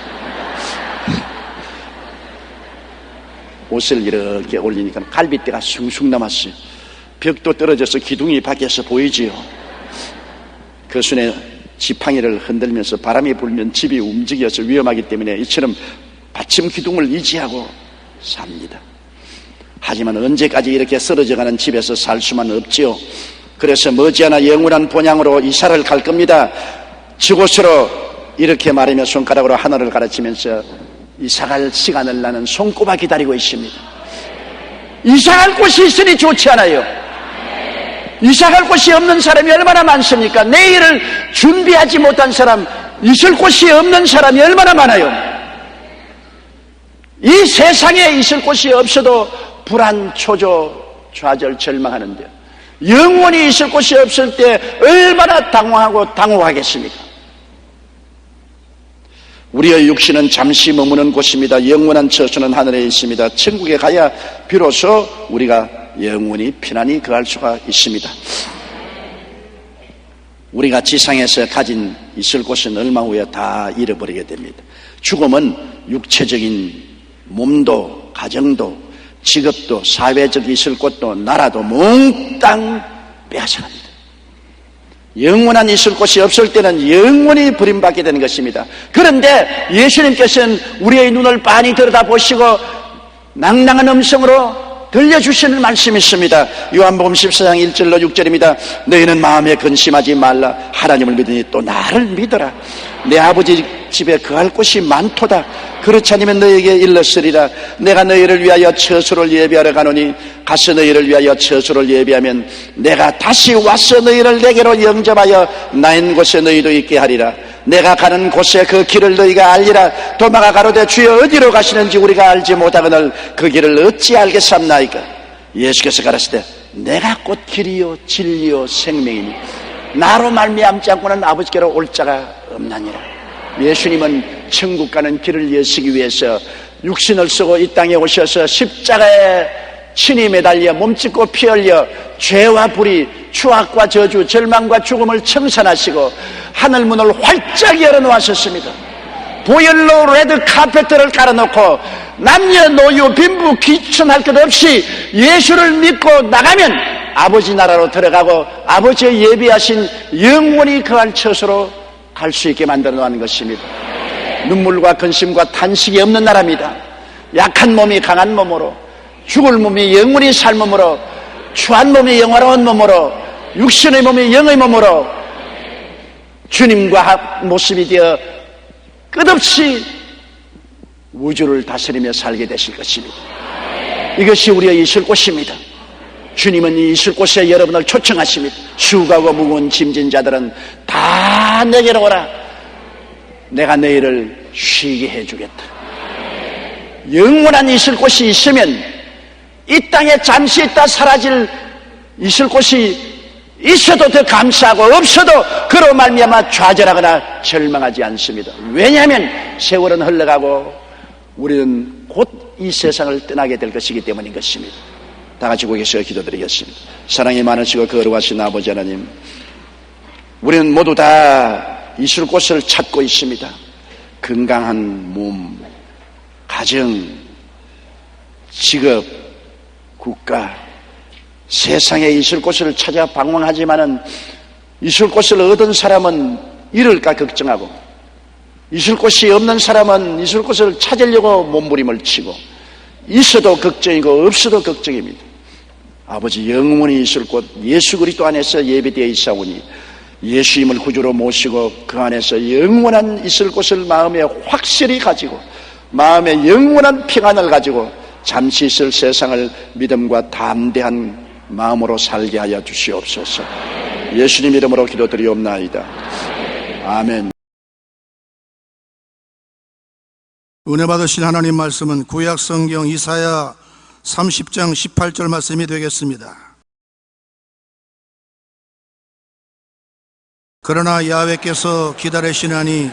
옷을 이렇게 올리니까 갈빗대가 숭숭 남았어요. 벽도 떨어져서 기둥이 밖에서 보이지요. 그 순에 지팡이를 흔들면서 바람이 불면 집이 움직여서 위험하기 때문에 이처럼 받침 기둥을 유지하고 삽니다. 하지만 언제까지 이렇게 쓰러져가는 집에서 살 수만 없지요. 그래서 머지않아 영원한 본향으로 이사를 갈 겁니다. 저곳으로 이렇게 말하며 손가락으로 하늘을 가르치면서 이사갈 시간을 나는 손꼽아 기다리고 있습니다. 이사갈 곳이 있으니 좋지 않아요? 이사갈 곳이 없는 사람이 얼마나 많습니까? 내일을 준비하지 못한 사람, 있을 곳이 없는 사람이 얼마나 많아요? 이 세상에 있을 곳이 없어도 불안, 초조, 좌절, 절망하는데 영원히 있을 곳이 없을 때 얼마나 당황하고 당혹하겠습니까? 우리의 육신은 잠시 머무는 곳입니다. 영원한 처소는 하늘에 있습니다. 천국에 가야 비로소 우리가 영원히 편안히 거할 수가 있습니다. 우리가 지상에서 가진 있을 곳은 얼마 후에 다 잃어버리게 됩니다. 죽음은 육체적인 몸도 가정도 직업도 사회적 있을 곳도 나라도 몽땅 빼앗아갑니다. 영원한 있을 곳이 없을 때는 영원히 버림받게 되는 것입니다. 그런데 예수님께서는 우리의 눈을 빤히 들여다보시고 낭낭한 음성으로 들려주시는 말씀이 있습니다. 요한복음 14장 1절로 6절입니다. 너희는 마음에 근심하지 말라. 하나님을 믿으니 또 나를 믿어라. 내 아버지 집에 거할 곳이 많도다. 그렇지 않으면 너희에게 일렀으리라. 내가 너희를 위하여 처소를 예비하러 가노니 가서 너희를 위하여 처소를 예비하면 내가 다시 와서 너희를 내게로 영접하여 나 있는 곳에 너희도 있게 하리라. 내가 가는 곳에 그 길을 너희가 알리라. 도마가 가로되 주여 어디로 가시는지 우리가 알지 못하거늘 그 길을 어찌 알겠삼나이까. 예수께서 가라사대 내가 곧 길이요 진리요 생명이니 나로 말미암지 않고는 아버지께로 올 자가 없나니라. 예수님은 천국 가는 길을 여시기 위해서 육신을 쓰고 이 땅에 오셔서 십자가에 친히 매달려 몸짓고 피 흘려 죄와 불의, 추악과 저주, 절망과 죽음을 청산하시고 하늘문을 활짝 열어놓으셨습니다. 보혈로 레드 카페트를 깔아놓고 남녀노유 빈부 귀천할 것 없이 예수를 믿고 나가면 아버지 나라로 들어가고 아버지의 예비하신 영원히 거할 처소로 갈 수 있게 만들어 놓은 것입니다. 눈물과 근심과 탄식이 없는 나라입니다. 약한 몸이 강한 몸으로, 죽을 몸이 영원히 살 몸으로, 추한 몸이 영화로운 몸으로, 육신의 몸이 영의 몸으로 주님과 모습이 되어 끝없이 우주를 다스리며 살게 되실 것입니다. 이것이 우리의 있을 곳입니다. 주님은 이 있을 곳에 여러분을 초청하십니다. 수고하고 무거운 짐진 자들은 다 내게로 오라. 내가 너희를 쉬게 해주겠다. 영원한 있을 곳이 있으면 이 땅에 잠시 있다 사라질 있을 곳이 있어도 더 감사하고 없어도 그로 말미암아 좌절하거나 절망하지 않습니다. 왜냐하면 세월은 흘러가고 우리는 곧 이 세상을 떠나게 될 것이기 때문인 것입니다. 다 같이 고개서 기도드리겠습니다. 사랑이 많으시고 거룩하신 아버지 하나님, 우리는 모두 다 있을 곳을 찾고 있습니다. 건강한 몸, 가정, 직업, 국가, 세상에 있을 곳을 찾아 방황하지만은 있을 곳을 얻은 사람은 잃을까 걱정하고 있을 곳이 없는 사람은 있을 곳을 찾으려고 몸부림을 치고 있어도 걱정이고 없어도 걱정입니다. 아버지, 영원히 있을 곳 예수 그리스도 안에서 예비되어 있사오니 예수님을 구주로 모시고 그 안에서 영원한 있을 곳을 마음에 확실히 가지고 마음에 영원한 평안을 가지고 잠시 있을 세상을 믿음과 담대한 마음으로 살게 하여 주시옵소서. 예수님 이름으로 기도드리옵나이다. 아멘. 은혜 받으신 하나님 말씀은 구약 성경 이사야 30장 18절 말씀이 되겠습니다. 그러나 야훼께서 기다리시나니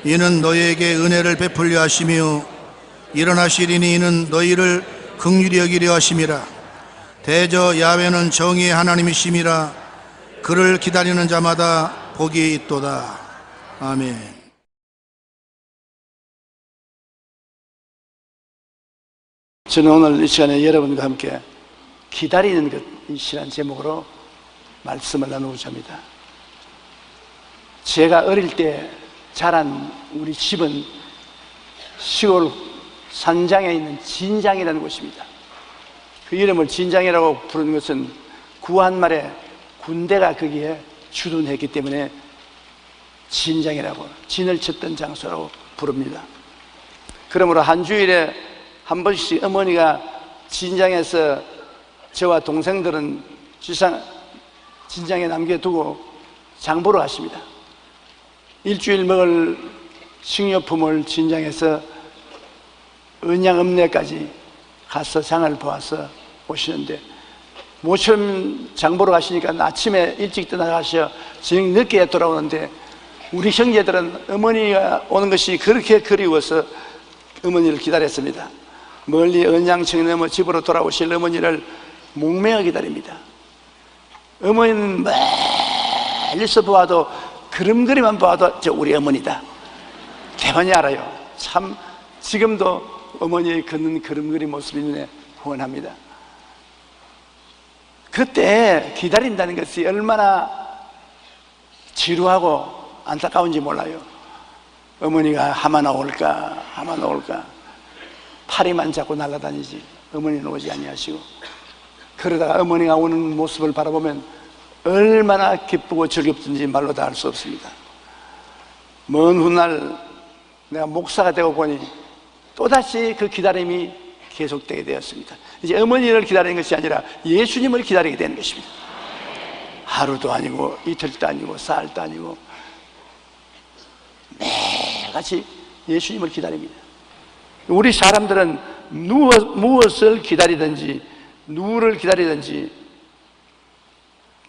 이는 너희에게 은혜를 베풀려 하시며 일어나시리니 이는 너희를 긍휼히 여기려 하심이라. 대저 야훼는 정의의 하나님이심이라. 그를 기다리는 자마다 복이 있도다. 아멘. 저는 오늘 이 시간에 여러분과 함께 기다리는 것이라는 제목으로 말씀을 나누고자 합니다. 제가 어릴 때 자란 우리 집은 시골 산장에 있는 진장이라는 곳입니다. 그 이름을 진장이라고 부르는 것은 구한말에 군대가 거기에 주둔했기 때문에 진장이라고, 진을 쳤던 장소라고 부릅니다. 그러므로 한 주일에 한 번씩 어머니가 진장에서 저와 동생들은 진장에 남겨두고 장보러 가십니다. 일주일 먹을 식료품을 진장에서 언양읍내까지 가서 장을 보아서 오시는데, 모처럼 장보러 가시니까 아침에 일찍 떠나가셔 저녁 늦게 돌아오는데 우리 형제들은 어머니가 오는 것이 그렇게 그리워서 어머니를 기다렸습니다. 멀리 언양층 넘어 집으로 돌아오실 어머니를 목매어 기다립니다. 어머니는 멀리서 보아도 그림그림만 보아도 저 우리 어머니다 대번히 알아요. 참 지금도 어머니의 걷는 그림그림 모습이 눈에 후원합니다. 그때 기다린다는 것이 얼마나 지루하고 안타까운지 몰라요. 어머니가 하마나 올까 하마나 올까 파리만 잡고 날아다니지 어머니는 오지 아니하시고, 그러다가 어머니가 오는 모습을 바라보면 얼마나 기쁘고 즐겁든지 말로 다 할 수 없습니다. 먼 훗날 내가 목사가 되고 보니 또다시 그 기다림이 계속되게 되었습니다. 이제 어머니를 기다리는 것이 아니라 예수님을 기다리게 되는 것입니다. 하루도 아니고 이틀도 아니고 사흘도 아니고 매일같이 예수님을 기다립니다. 우리 사람들은 무엇을 기다리든지 누구를 기다리든지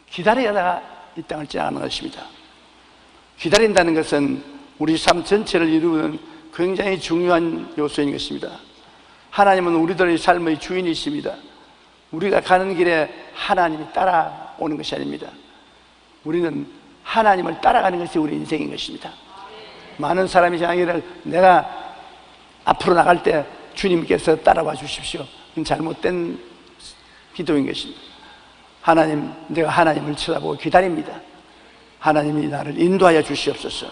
기다리다가 이 땅을 지나가는 것입니다. 기다린다는 것은 우리 삶 전체를 이루는 굉장히 중요한 요소인 것입니다. 하나님은 우리들의 삶의 주인이십니다. 우리가 가는 길에 하나님이 따라오는 것이 아닙니다. 우리는 하나님을 따라가는 것이 우리 인생인 것입니다. 많은 사람이 생각하기를 내가 앞으로 나갈 때 주님께서 따라와 주십시오. 그건 잘못된 기도인 것입니다. 내가 하나님을 쳐다보고 기다립니다. 하나님이 나를 인도하여 주시옵소서.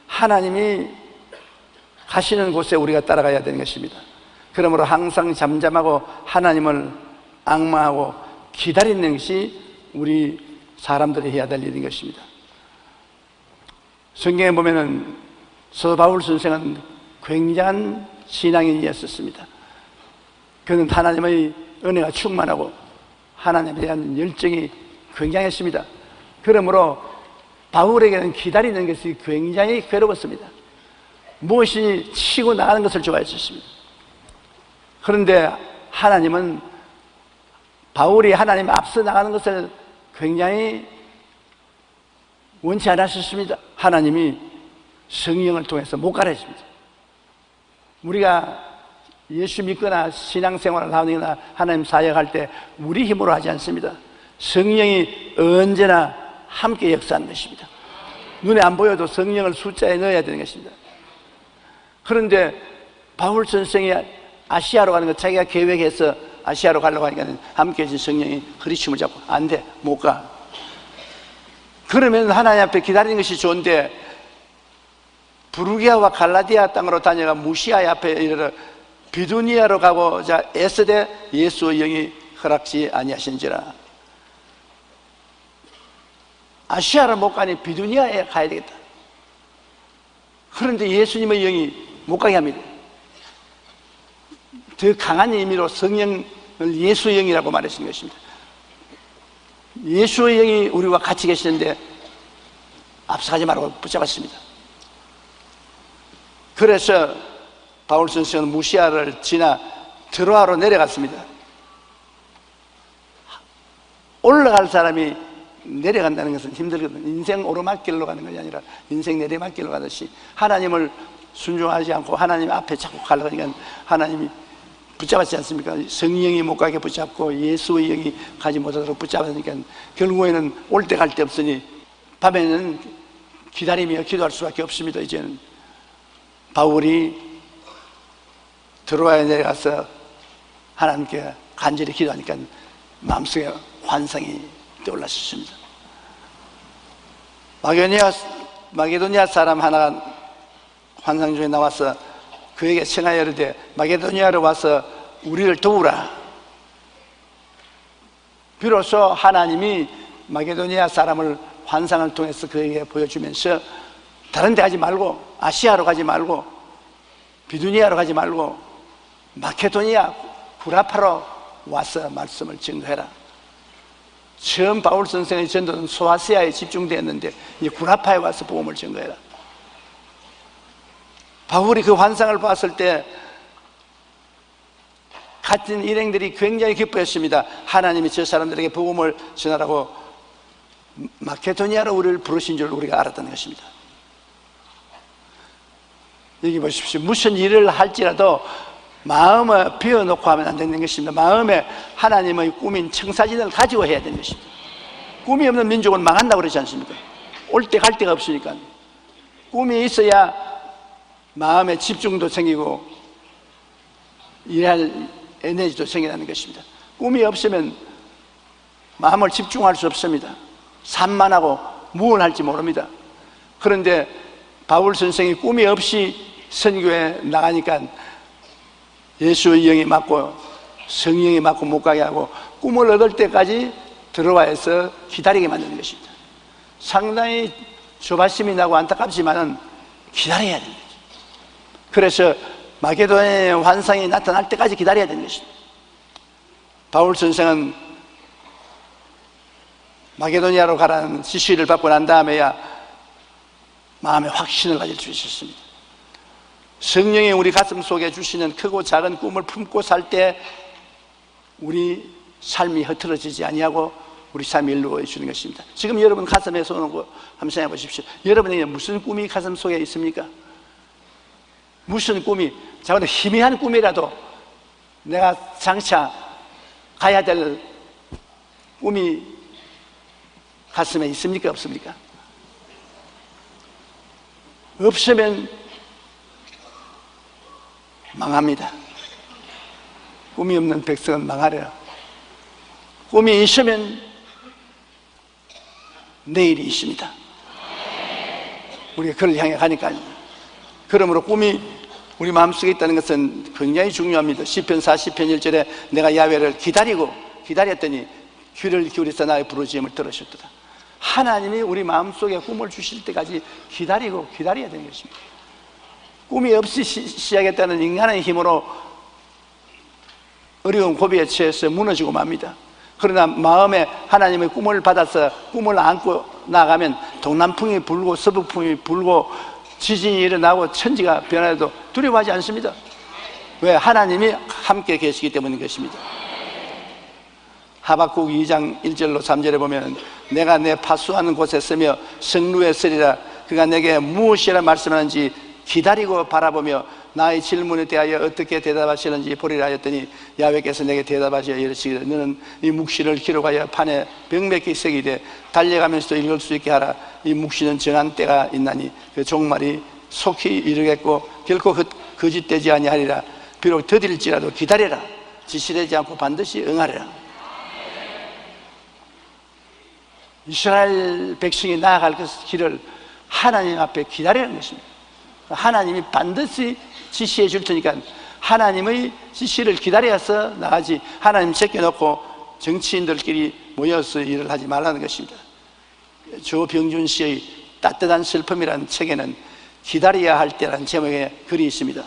하나님이 가시는 곳에 우리가 따라가야 되는 것입니다. 그러므로 항상 잠잠하고 하나님을 앙망하고 기다리는 것이 우리 사람들이 해야 될 일인 것입니다. 성경에 보면은 사도 바울 선생은 굉장한 신앙인이었습니다. 그는 하나님의 은혜가 충만하고 하나님에 대한 열정이 굉장했습니다. 그러므로 바울에게는 기다리는 것이 굉장히 괴로웠습니다. 무엇이 치고 나가는 것을 좋아했었습니다. 그런데 하나님은 바울이 하나님 앞서 나가는 것을 굉장히 원치 않았었습니다. 하나님이 성령을 통해서 못 가르칩니다. 우리가 예수 믿거나 신앙생활을 하거나 하나님 사역할 때 우리 힘으로 하지 않습니다. 성령이 언제나 함께 역사하는 것입니다. 눈에 안 보여도 성령을 숫자에 넣어야 되는 것입니다. 그런데 바울 선생이 아시아로 가는 것 자기가 계획해서 아시아로 가려고 하니까 함께 해준 성령이 허리춤을 잡고 안 돼, 못 가. 그러면 하나님 앞에 기다리는 것이 좋은데 부르기아와 갈라디아 땅으로 다녀가 무시아 앞에 이르러 비두니아로 가고자 애쓰되 예수의 영이 허락지 아니하신지라. 아시아를 못 가니 비두니아에 가야 되겠다. 그런데 예수님의 영이 못 가게 합니다. 더 강한 의미로 성령을 예수의 영이라고 말하시는 것입니다. 예수의 영이 우리와 같이 계시는데 앞서가지 말고 붙잡았습니다. 그래서 바울 선생은 무시아를 지나 드로아로 내려갔습니다. 올라갈 사람이 내려간다는 것은 힘들거든요. 인생 오르막길로 가는 것이 아니라 인생 내리막길로 가듯이 하나님을 순종하지 않고 하나님 앞에 자꾸 가려니까 하나님이 붙잡았지 않습니까? 성령이 못 가게 붙잡고 예수의 영이 가지 못하도록 붙잡았으니까 결국에는 올 때 갈 데 없으니 밤에는 기다리며 기도할 수밖에 없습니다. 이제는 바울이 드로아에 내려가서 하나님께 간절히 기도하니까 마음속에 환상이 떠올랐습니다. 마게도니아 사람 하나가 환상 중에 나와서 그에게 청하여 이르되 마게도니아로 와서 우리를 도우라. 비로소 하나님이 마게도니아 사람을 환상을 통해서 그에게 보여주면서 다른 데 가지 말고 아시아로 가지 말고 비두니아로 가지 말고 마케도니아 구라파로 와서 말씀을 증거해라. 처음 바울 선생의 전도는 소아시아에 집중되었는데 이제 구라파에 와서 복음을 증거해라. 바울이 그 환상을 봤을 때 같은 일행들이 굉장히 기뻐했습니다. 하나님이 저 사람들에게 복음을 전하라고 마케도니아로 우리를 부르신 줄 우리가 알았다는 것입니다. 여기 보십시오. 무슨 일을 할지라도 마음을 비워놓고 하면 안 되는 것입니다. 마음에 하나님의 꿈인 청사진을 가지고 해야 되는 것입니다. 꿈이 없는 민족은 망한다고 그러지 않습니까? 올 때 갈 데가 없으니까. 꿈이 있어야 마음에 집중도 생기고 일할 에너지도 생겨나는 것입니다. 꿈이 없으면 마음을 집중할 수 없습니다. 산만하고 무엇을 할지 모릅니다. 그런데 바울 선생이 꿈이 없이 선교에 나가니까 예수의 영이 맞고 성령이 맞고 못 가게 하고 꿈을 얻을 때까지 들어와서 기다리게 만드는 것입니다. 상당히 조바심이 나고 안타깝지만은 기다려야 됩니다. 그래서 마게도냐의 환상이 나타날 때까지 기다려야 되는 것입니다. 바울 선생은 마게도냐로 가라는 지시를 받고 난 다음에야 마음의 확신을 가질 수 있었습니다. 성령이 우리 가슴 속에 주시는 크고 작은 꿈을 품고 살 때 우리 삶이 흐트러지지 아니하고 우리 삶이 이루어지는 것입니다. 지금 여러분 가슴에 손 얹고 한번 생각해 보십시오. 여러분에게 무슨 꿈이 가슴 속에 있습니까? 무슨 꿈이, 적어도 희미한 꿈이라도 내가 장차 가야 될 꿈이 가슴에 있습니까? 없습니까? 없으면 망합니다. 꿈이 없는 백성은 망하려. 꿈이 있으면 내일이 있습니다. 우리가 그를 향해 가니까요. 그러므로 꿈이 우리 마음속에 있다는 것은 굉장히 중요합니다. 시편 40편 1절에 내가 야훼를 기다렸더니 귀를 기울여서 나의 부르짖음을 들으셨도다. 하나님이 우리 마음속에 꿈을 주실 때까지 기다려야 되는 것입니다. 꿈이 없이 시작했다는 인간의 힘으로 어려운 고비에 처해서 무너지고 맙니다. 그러나 마음에 하나님의 꿈을 받아서 꿈을 안고 나가면 동남풍이 불고 서북풍이 불고 지진이 일어나고 천지가 변화해도 두려워하지 않습니다. 왜? 하나님이 함께 계시기 때문인 것입니다. 하박국 2장 1절로 3절에 보면 내가 내 파수하는 곳에 서며 성루에 서리라. 그가 내게 무엇이라 말씀하는지 기다리고 바라보며 나의 질문에 대하여 어떻게 대답하시는지 보리라 하였더니 야훼께서 내게 대답하시어 이르시기를 너는 이 묵시를 기록하여 판에 벽몇개 새기되 달려가면서도 읽을 수 있게 하라. 이 묵시는 정한 때가 있나니 그 종말이 속히 이르겠고 결코 거짓되지 아니하리라. 비록 더딜지라도 기다려라. 지시되지 않고 반드시 응하리라. 이스라엘 백성이 나아갈 그 길을 하나님 앞에 기다리는 것입니다. 하나님이 반드시 지시해 줄 테니까 하나님의 지시를 기다려서 나가지 하나님 제껴놓고 정치인들끼리 모여서 일을 하지 말라는 것입니다. 조병준 씨의 따뜻한 슬픔이라는 책에는 기다려야 할 때라는 제목의 글이 있습니다.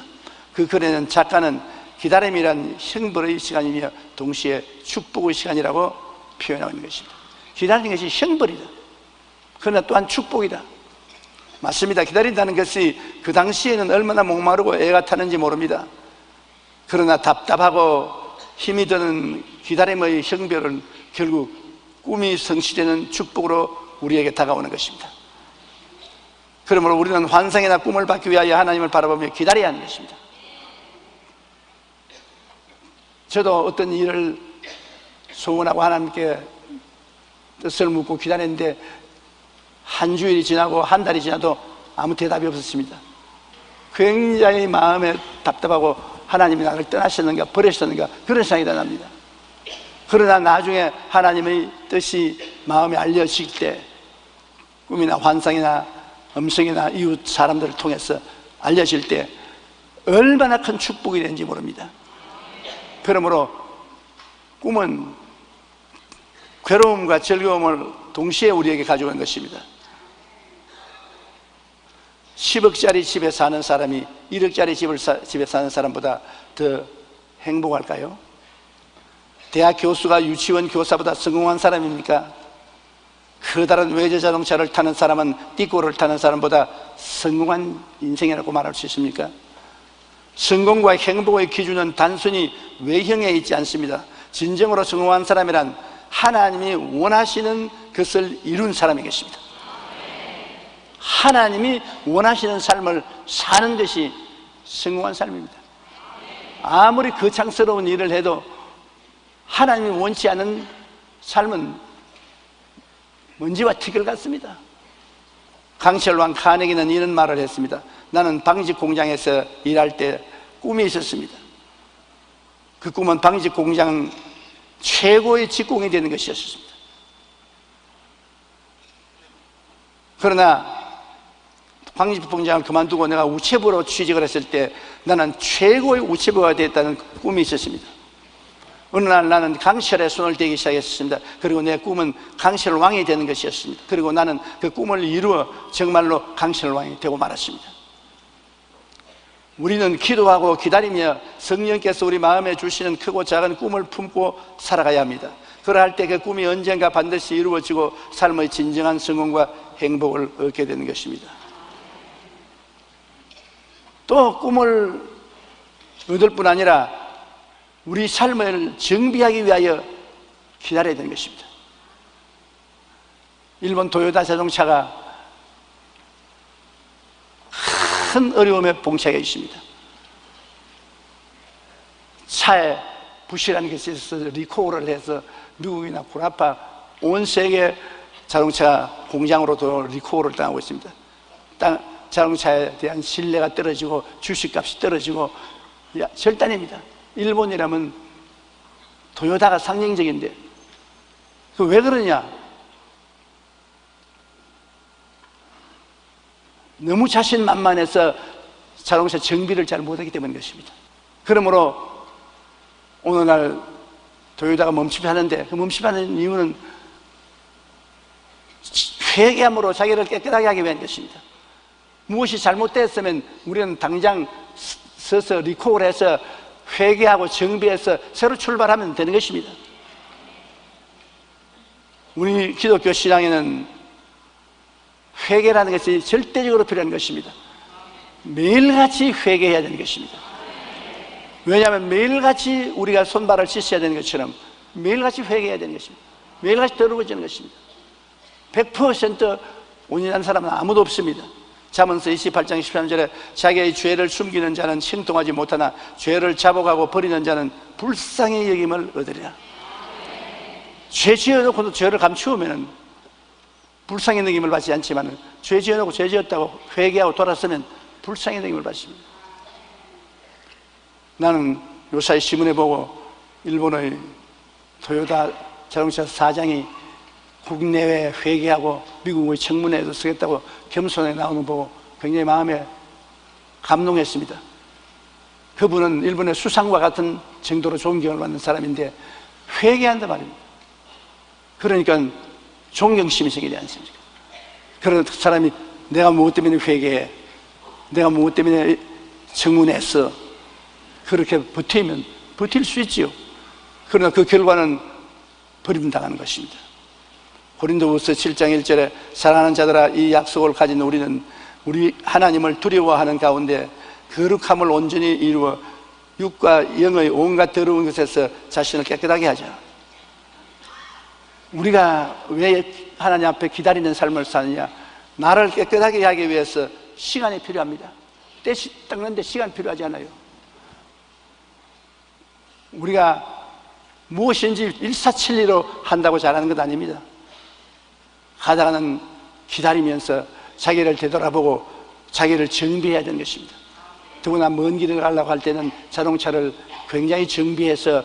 그 글에는 작가는 기다림이란 형벌의 시간이며 동시에 축복의 시간이라고 표현하고 있는 것입니다. 기다리는 것이 형벌이다. 그러나 또한 축복이다. 맞습니다. 기다린다는 것이 그 당시에는 얼마나 목마르고 애가 타는지 모릅니다. 그러나 답답하고 힘이 드는 기다림의 형벌은 결국 꿈이 성취되는 축복으로 우리에게 다가오는 것입니다. 그러므로 우리는 환상이나 꿈을 받기 위하여 하나님을 바라보며 기다려야 하는 것입니다. 저도 어떤 일을 소원하고 하나님께 뜻을 묻고 기다렸는데 한 주일이 지나고 한 달이 지나도 아무 대답이 없었습니다. 굉장히 마음에 답답하고 하나님이 나를 떠나셨는가 버리셨는가 그런 생각이 납니다. 그러나 나중에 하나님의 뜻이 마음에 알려질 때 꿈이나 환상이나 음성이나 이웃 사람들을 통해서 알려질 때 얼마나 큰 축복이 되는지 모릅니다. 그러므로 꿈은 괴로움과 즐거움을 동시에 우리에게 가져오는 것입니다. 10억짜리 집에 사는 사람이 1억짜리 집에 사는 사람보다 더 행복할까요? 대학 교수가 유치원 교사보다 성공한 사람입니까? 커다란 외제 자동차를 타는 사람은 띠꼬를 타는 사람보다 성공한 인생이라고 말할 수 있습니까? 성공과 행복의 기준은 단순히 외형에 있지 않습니다. 진정으로 성공한 사람이란 하나님이 원하시는 것을 이룬 사람이 계십니다. 하나님이 원하시는 삶을 사는 것이 성공한 삶입니다. 아무리 거창스러운 일을 해도 하나님이 원치 않은 삶은 먼지와 티끌 같습니다. 강철왕 카네기는 이런 말을 했습니다. 나는 방직 공장에서 일할 때 꿈이 있었습니다. 그 꿈은 방직 공장 최고의 직공이 되는 것이었습니다. 그러나 방직 공장을 그만두고 내가 우체부로 취직을 했을 때 나는 최고의 우체부가 됐다는 꿈이 있었습니다. 어느 날 나는 강철에 손을 대기 시작했습니다. 그리고 내 꿈은 강철 왕이 되는 것이었습니다. 그리고 나는 그 꿈을 이루어 정말로 강철 왕이 되고 말았습니다. 우리는 기도하고 기다리며 성령께서 우리 마음에 주시는 크고 작은 꿈을 품고 살아가야 합니다. 그러할 때 그 꿈이 언젠가 반드시 이루어지고 삶의 진정한 성공과 행복을 얻게 되는 것입니다. 또 꿈을 얻을 뿐 아니라 우리 삶을 정비하기 위하여 기다려야 되는 것입니다. 일본 도요타 자동차가 큰 어려움에 봉착해 있습니다. 차에 부실한 것이 있어서 리콜을 해서 미국이나 구라파 온 세계 자동차 공장으로도 리콜을 당하고 있습니다. 자동차에 대한 신뢰가 떨어지고 주식값이 떨어지고 절단입니다. 일본이라면 도요타가 상징적인데 왜 그러냐? 너무 자신만만해서 자동차 정비를 잘 못하기 때문인 것입니다. 그러므로 오늘날 도요타가 멈춤하는데 그 멈춤하는 이유는 회개함으로 자기를 깨끗하게 하기 위한 것입니다. 무엇이 잘못됐으면 우리는 당장 서서 리콜을 해서 회개하고 정비해서 새로 출발하면 되는 것입니다. 우리 기독교 신앙에는 회개라는 것이 절대적으로 필요한 것입니다. 매일같이 회개해야 되는 것입니다. 왜냐하면 매일같이 우리가 손발을 씻어야 되는 것처럼 매일같이 회개해야 되는 것입니다. 매일같이 더러워지는 것입니다. 100% 온전한 사람은 아무도 없습니다. 잠언서 28장 13절에 자기의 죄를 숨기는 자는 형통하지 못하나 죄를 자복하고 버리는 자는 불쌍히 여김을 얻으리라. 죄 지어놓고도 죄를 감추우면 불쌍히 여김을 받지 않지만 죄 지어놓고 죄 지었다고 회개하고 돌아서면 불쌍히 여김을 받습니다. 나는 요사이 신문에 보고 일본의 토요타 자동차 사장이 국내외 회개하고 미국의 청문회에도 쓰겠다고 겸손하게 나오는 거 보고 굉장히 마음에 감동했습니다. 그분은 일본의 수상과 같은 정도로 존경을 받는 사람인데 회개한단 말입니다. 그러니까 존경심이 생기지 않습니까? 그런 사람이 내가 무엇 때문에 회개해? 내가 무엇 때문에 청문회했어? 그렇게 버티면 버틸 수 있지요. 그러나 그 결과는 버림당하는 것입니다. 고린도후서 7장 1절에 사랑하는 자들아 이 약속을 가진 우리는 우리 하나님을 두려워하는 가운데 거룩함을 온전히 이루어 육과 영의 온갖 더러운 것에서 자신을 깨끗하게 하자. 우리가 왜 하나님 앞에 기다리는 삶을 사느냐? 나를 깨끗하게 하기 위해서 시간이 필요합니다. 때 닦는데 시간 필요하지 않아요. 우리가 무엇인지 일사천리로 한다고 잘하는 것 아닙니다. 하다가는 기다리면서 자기를 되돌아보고 자기를 정비해야 되는 것입니다. 더구나 먼 길을 가려고 할 때는 자동차를 굉장히 정비해서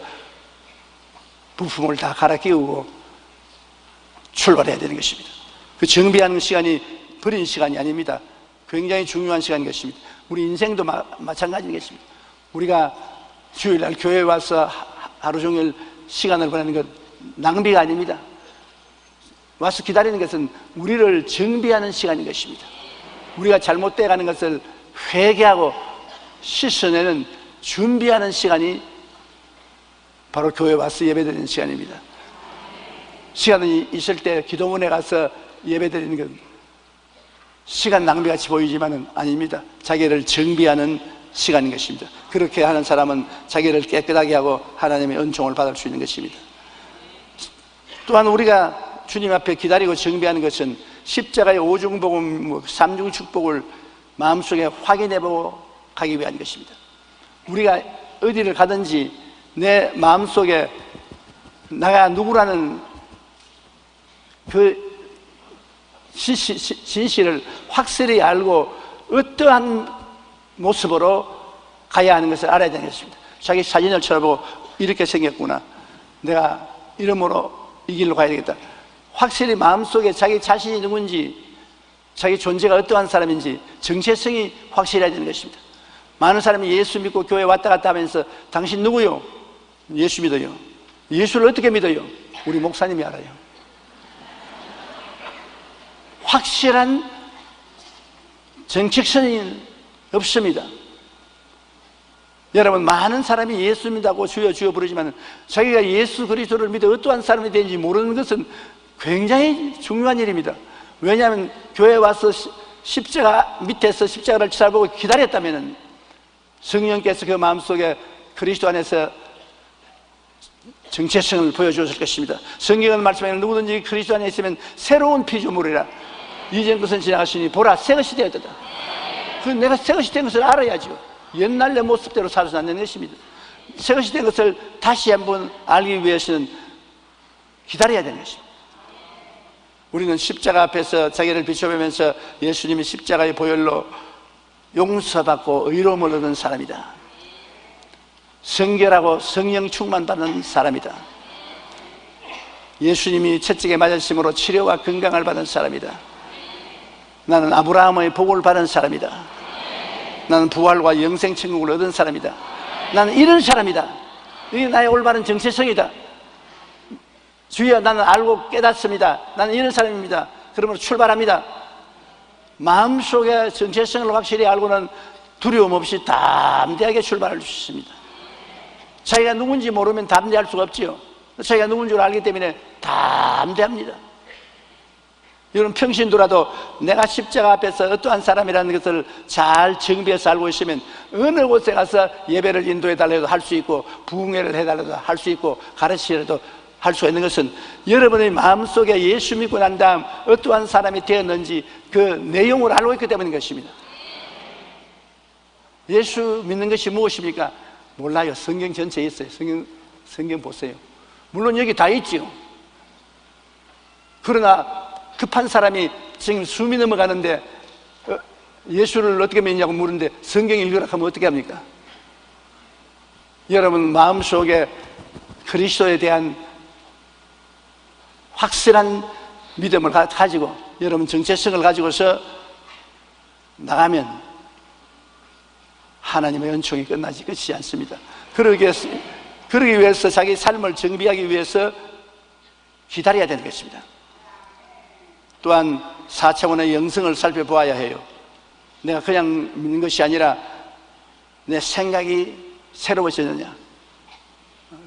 부품을 다 갈아 끼우고 출발해야 되는 것입니다. 그 정비하는 시간이 버린 시간이 아닙니다. 굉장히 중요한 시간인 것입니다. 우리 인생도 마찬가지인 것입니다. 우리가 주일날 교회에 와서 하루 종일 시간을 보내는 것 낭비가 아닙니다. 와서 기다리는 것은 우리를 정비하는 시간인 것입니다. 우리가 잘못되어 가는 것을 회개하고 씻어내는 준비하는 시간이 바로 교회에 와서 예배드리는 시간입니다. 시간이 있을 때 기도원에 가서 예배드리는 건 시간 낭비같이 보이지만은 아닙니다. 자기를 정비하는 시간인 것입니다. 그렇게 하는 사람은 자기를 깨끗하게 하고 하나님의 은총을 받을 수 있는 것입니다. 또한 우리가 주님 앞에 기다리고 정비하는 것은 십자가의 오중복음, 삼중축복을 마음속에 확인해보고 가기 위한 것입니다. 우리가 어디를 가든지 내 마음속에 나가 누구라는 그 진실을 확실히 알고 어떠한 모습으로 가야 하는 것을 알아야 되는 것입니다. 자기 사진을 쳐다보고 이렇게 생겼구나, 내가 이름으로 이 길로 가야 되겠다. 확실히 마음속에 자기 자신이 누군지, 자기 존재가 어떠한 사람인지 정체성이 확실해야 되는 것입니다. 많은 사람이 예수 믿고 교회 왔다 갔다 하면서 당신 누구요? 예수 믿어요. 예수를 어떻게 믿어요? 우리 목사님이 알아요. 확실한 정체성이 없습니다. 여러분, 많은 사람이 예수 믿다고 주여 주여 부르지만 자기가 예수 그리스도를 믿어 어떠한 사람이 되는지 모르는 것은 굉장히 중요한 일입니다. 왜냐하면 교회에 와서 십자가 밑에서 십자가를 쳐다보고 기다렸다면 성령께서 그 마음속에 그리스도 안에서 정체성을 보여주었을 것입니다. 성경은 말씀하는 누구든지 그리스도 안에 있으면 새로운 피조물이라. 이전 것은 지나가시니 보라 새 것이 되었다. 그 내가 새 것이 된 것을 알아야죠. 옛날 내 모습대로 살아서 안 되는 것입니다. 새 것이 된 것을 다시 한번 알기 위해서는 기다려야 되는 것입니다. 우리는 십자가 앞에서 자기를 비춰보면서 예수님이 십자가의 보혈로 용서받고 의로움을 얻은 사람이다. 성결하고 성령 충만받은 사람이다. 예수님이 채찍에 맞으심으로 치료와 건강을 받은 사람이다. 나는 아브라함의 복을 받은 사람이다. 나는 부활과 영생 천국을 얻은 사람이다. 나는 이런 사람이다. 이게 나의 올바른 정체성이다. 주여, 나는 알고 깨닫습니다. 나는 이런 사람입니다. 그러므로 출발합니다. 마음속에 정체성을 확실히 알고는 두려움 없이 담대하게 출발할 수 있습니다. 자기가 누군지 모르면 담대할 수가 없지요. 자기가 누군 줄 알기 때문에 담대합니다. 여러분, 평신도라도 내가 십자가 앞에서 어떠한 사람이라는 것을 잘 정비해서 알고 있으면 어느 곳에 가서 예배를 인도해달라고 해도 할 수 있고, 부흥회를 해달라고 할 수 있고, 가르치려도 할 수가 있는 것은 여러분의 마음속에 예수 믿고 난 다음 어떠한 사람이 되었는지 그 내용을 알고 있기 때문인 것입니다. 예수 믿는 것이 무엇입니까? 몰라요. 성경 전체에 있어요. 성경 보세요. 물론 여기 다 있지요. 그러나 급한 사람이 지금 숨이 넘어가는데 예수를 어떻게 믿냐고 물는데 성경 읽으라 하면 어떻게 합니까? 여러분, 마음속에 그리스도에 대한 확실한 믿음을 가지고 여러분 정체성을 가지고서 나가면 하나님의 은총이 끝나지 않습니다. 그러기 위해서 자기 삶을 정비하기 위해서 기다려야 되는 것입니다. 또한 4차원의 영성을 살펴보아야 해요. 내가 그냥 믿는 것이 아니라 내 생각이 새로워지느냐,